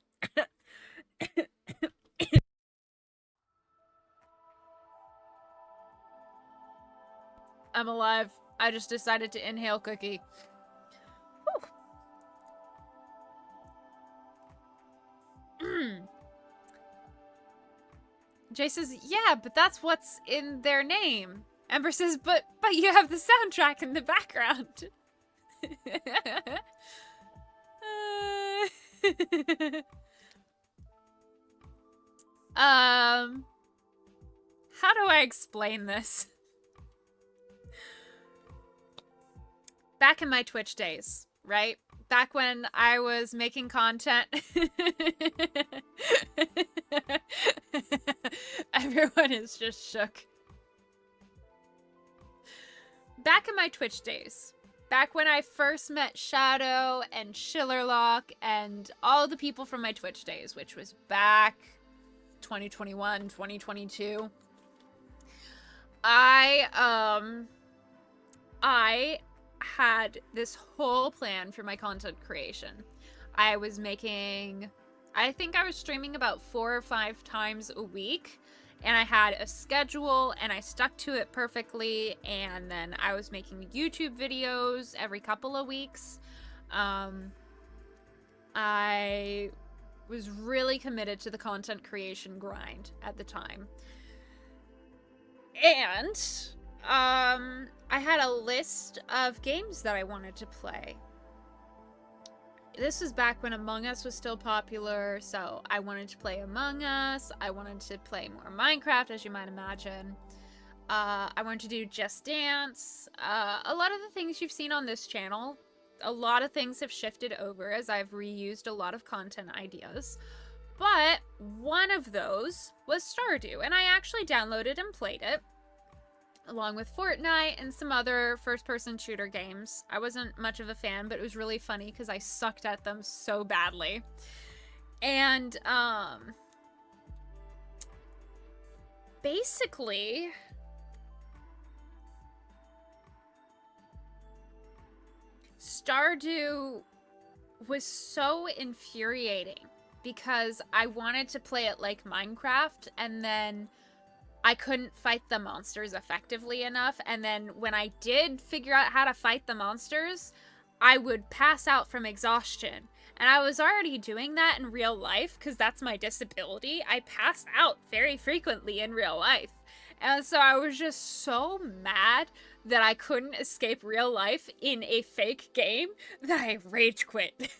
I'm alive. I just decided to inhale cookie. Jay says, yeah, but that's what's in their name. Ember says, but you have the soundtrack in the background. How do I explain this? Back in my Twitch days, right? Back when I was making content. Everyone is just shook. Back in my Twitch days, back when I first met Shadow and Schillerlock and all the people from my Twitch days, which was back 2021, 2022, I had this whole plan for my content creation. I was making, I think I was streaming about 4 or 5 times a week, and I had a schedule and I stuck to it perfectly, and then I was making YouTube videos every couple of weeks. I was really committed to the content creation grind at the time. And I had a list of games that I wanted to play. This was back when Among Us was still popular, so I wanted to play Among Us. I wanted to play more Minecraft, as you might imagine. I wanted to do Just Dance. A lot of the things you've seen on this channel, a lot of things have shifted over as I've reused a lot of content ideas. But one of those was Stardew, and I actually downloaded and played it, along with Fortnite and some other first-person shooter games. I wasn't much of a fan, but it was really funny because I sucked at them so badly. And, basically, Stardew was so infuriating because I wanted to play it like Minecraft, and then I couldn't fight the monsters effectively enough, and then when I did figure out how to fight the monsters, I would pass out from exhaustion. And I was already doing that in real life because that's my disability. I pass out very frequently in real life. And so I was just so mad that I couldn't escape real life in a fake game that I rage quit.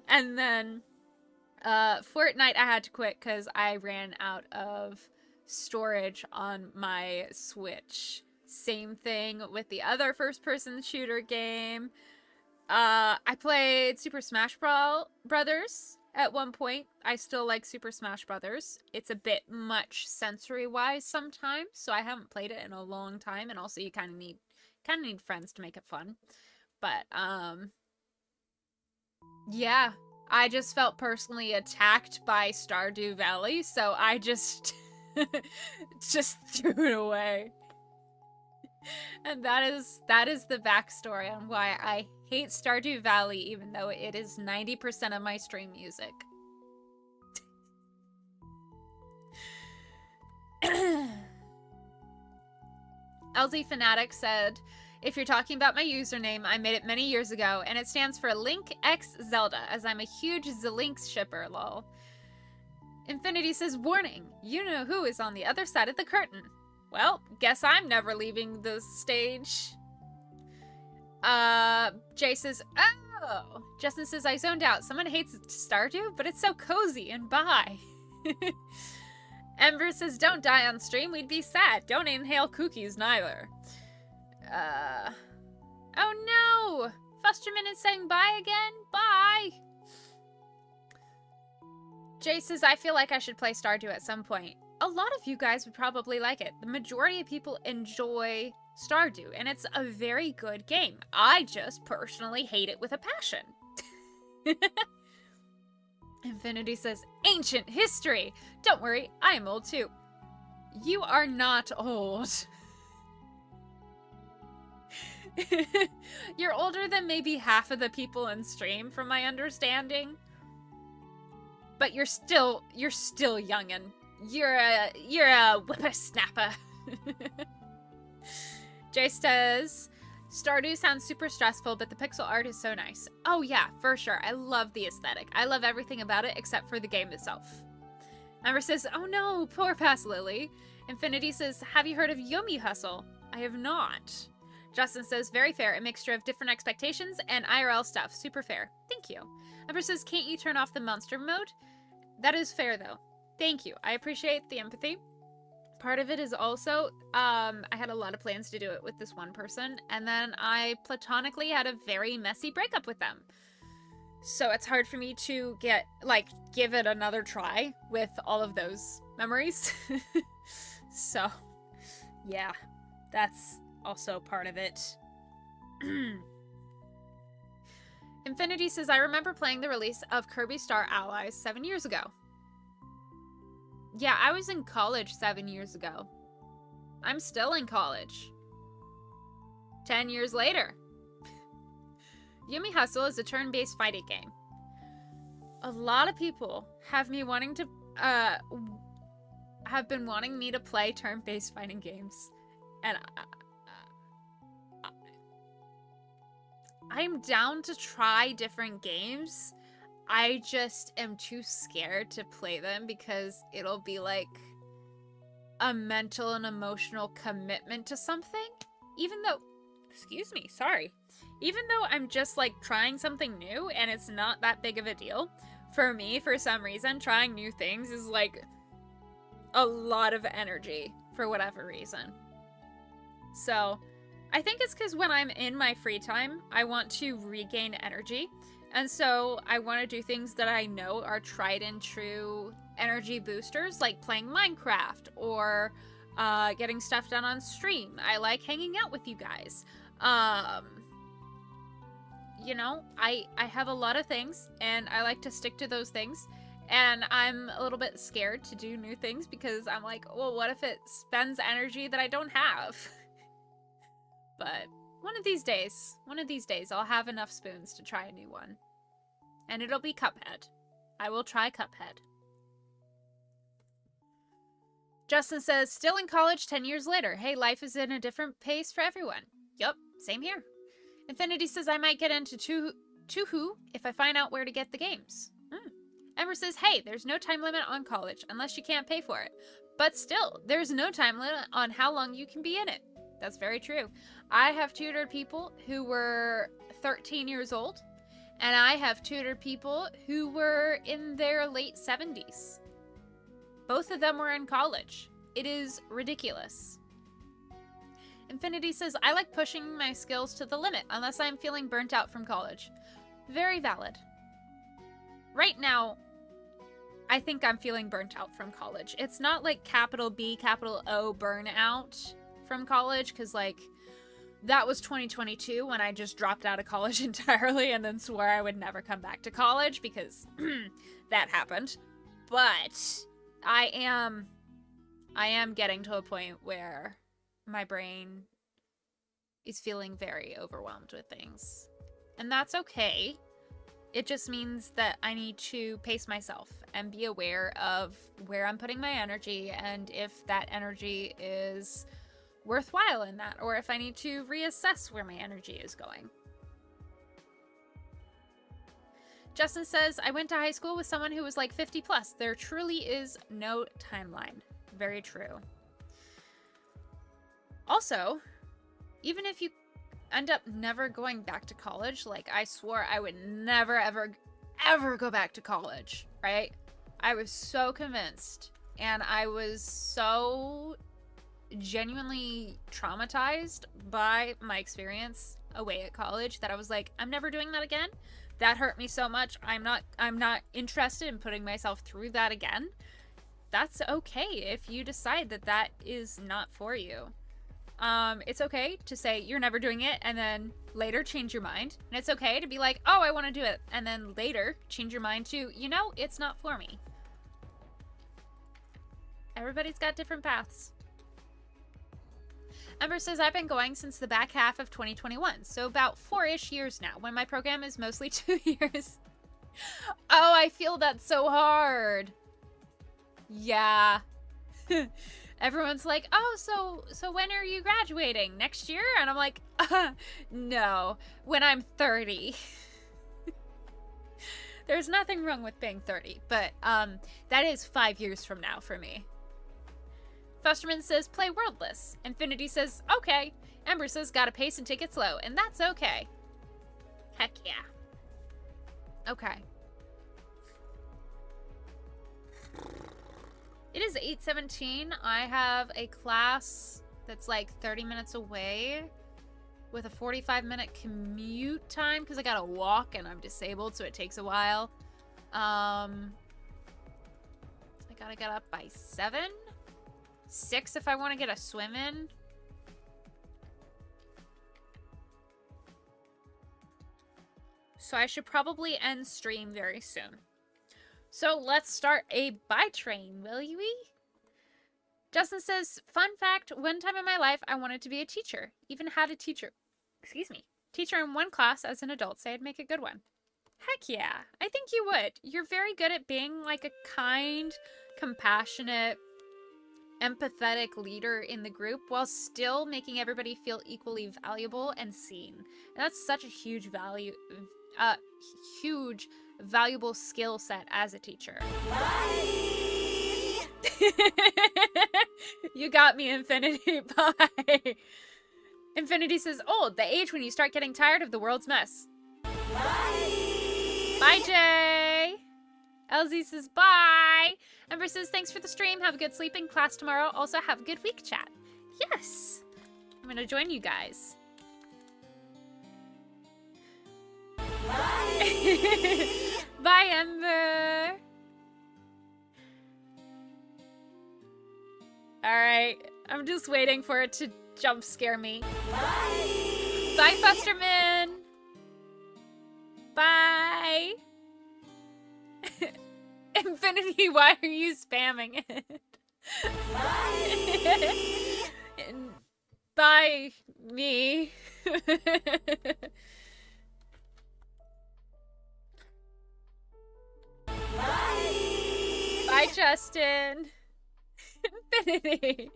And then Fortnite I had to quit because I ran out of storage on my Switch. Same thing with the other first-person shooter game. I played Super Smash Brothers at one point. I still like Super Smash Brothers. It's a bit much sensory-wise sometimes, so I haven't played it in a long time, and also you kind of need friends to make it fun. But yeah, I just felt personally attacked by Stardew Valley, so I just just threw it away. And that is the backstory on why I hate Stardew Valley, even though it is 90% of my stream music. LZ Fanatic said, if you're talking about my username, I made it many years ago, and it stands for Link X Zelda, as I'm a huge Zelinks shipper, lol. Infinity says, warning, you know who is on the other side of the curtain. Well, guess I'm never leaving the stage. Jay says, oh. Justin says, I zoned out. Someone hates Stardew, but it's so cozy and bye. Ember says, don't die on stream. We'd be sad. Don't inhale cookies neither. Oh no. Fosterman is saying bye again. Bye. Jay says, I feel like I should play Stardew at some point. A lot of you guys would probably like it. The majority of people enjoy Stardew, and it's a very good game. I just personally hate it with a passion. Infinity says, ancient history! Don't worry, I am old too. You are not old. You're older than maybe half of the people in stream, from my understanding. But you're still youngin'. You're a whippersnapper. Jay says, Stardew sounds super stressful, but the pixel art is so nice. Oh yeah, for sure. I love the aesthetic. I love everything about it except for the game itself. Amber says, oh no, poor past Lily. Infinity says, have you heard of Yumi Hustle? I have not. Justin says, very fair. A mixture of different expectations and IRL stuff. Super fair. Thank you. Amber says, can't you turn off the monster mode? That is fair though. Thank you. I appreciate the empathy. Part of it is also, I had a lot of plans to do it with this one person, and then I platonically had a very messy breakup with them. So it's hard for me to give it another try with all of those memories. So, yeah, that's also part of it. Infinity says, I remember playing the release of Kirby Star Allies 7 years ago. Yeah, I was in college 7 years ago. I'm still in college. 10 years later. Yumi Hustle is a turn-based fighting game. A lot of people have been wanting me to play turn-based fighting games. And I'm down to try different games. I just am too scared to play them because it'll be like a mental and emotional commitment to something. Even though, even though I'm just like trying something new and it's not that big of a deal. For me, for some reason, trying new things is like a lot of energy for whatever reason. So I think it's because when I'm in my free time, I want to regain energy. And so I want to do things that I know are tried and true energy boosters, like playing Minecraft or getting stuff done on stream. I like hanging out with you guys. You know, I have a lot of things and I like to stick to those things. And I'm a little bit scared to do new things because I'm like, well, what if it spends energy that I don't have? But one of these days, I'll have enough spoons to try a new one. And it'll be Cuphead. I will try Cuphead. Justin says, still in college 10 years later. Hey, life is in a different pace for everyone. Yup, same here. Infinity says, I might get into Tuhu if I find out where to get the games. Ember says, hey, there's no time limit on college unless you can't pay for it. But still, there's no time limit on how long you can be in it. That's very true. I have tutored people who were 13 years old, and I have tutored people who were in their late 70s. Both of them were in college. It is ridiculous. Infinity says, I like pushing my skills to the limit unless I'm feeling burnt out from college. Very valid. Right now, I think I'm feeling burnt out from college. It's not like capital B, capital O burnout from college, because like that was 2022 when I just dropped out of college entirely and then swore I would never come back to college because that happened. But I am getting to a point where my brain is feeling very overwhelmed with things. And that's okay. It just means that I need to pace myself and be aware of where I'm putting my energy and if that energy is worthwhile in that, or if I need to reassess where my energy is going. Justin says, I went to high school with someone who was like 50 plus. There truly is no timeline. Very true. Also, even if you end up never going back to college, like I swore I would never, ever, ever go back to college, right? I was so convinced, and I was so genuinely traumatized by my experience away at college that I was like, I'm never doing that again. That hurt me so much. I'm not interested in putting myself through that again. That's okay if you decide that that is not for you. It's okay to say you're never doing it and then later change your mind. And it's okay to be like, oh, I want to do it. And then later change your mind to, you know, it's not for me. Everybody's got different paths. Ember says, I've been going since the back half of 2021, so about 4-ish years now, when my program is mostly 2 years. Oh, I feel that so hard. Yeah. Everyone's like, oh, so when are you graduating? Next year? And I'm like, no, when I'm 30. There's nothing wrong with being 30, but that is 5 years from now for me. Fusterman says, play Worldless. Infinity says, okay. Ember says, gotta pace and take it slow, and that's okay. Heck yeah. Okay. It is 8:17. I have a class that's like 30 minutes away with a 45-minute commute time because I gotta walk and I'm disabled, so it takes a while. I gotta get up by 7? 6 if I want to get a swim in. So I should probably end stream very soon. So let's start a buy train, will you? Justin says, fun fact, one time in my life I wanted to be a teacher. Even had a teacher in one class as an adult say I'd make a good one. Heck yeah, I think you would. You're very good at being like a kind, compassionate, empathetic leader in the group while still making everybody feel equally valuable and seen. And that's such a huge valuable skill set as a teacher. Bye. You got me, Infinity. Bye. Infinity says, old, the age when you start getting tired of the world's mess. Bye. Bye, Jay. LZ says, bye. Ember says, thanks for the stream. Have a good sleep in class tomorrow. Also, have a good week, chat. Yes. I'm going to join you guys. Bye. Bye, Ember. All right. I'm just waiting for it to jump scare me. Bye. Bye, Fusterman. Bye. Infinity, why are you spamming it? Bye. Bye, me. Bye. Bye, Justin. Infinity.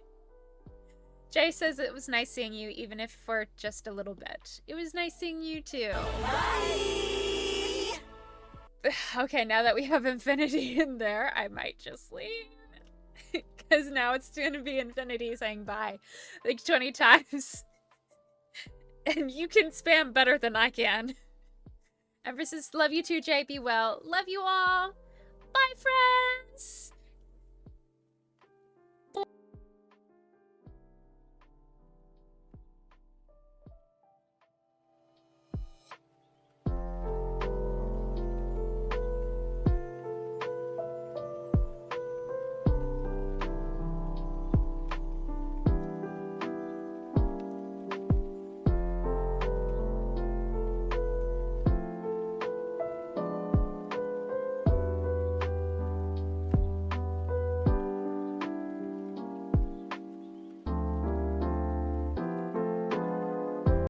Jay says it was nice seeing you, even if for just a little bit. It was nice seeing you too. Bye. Okay, now that we have Infinity in there, I might just leave. Because now it's going to be Infinity saying bye like 20 times. And you can spam better than I can. Ember says, love you too, Jay. Be well. Love you all. Bye, friends.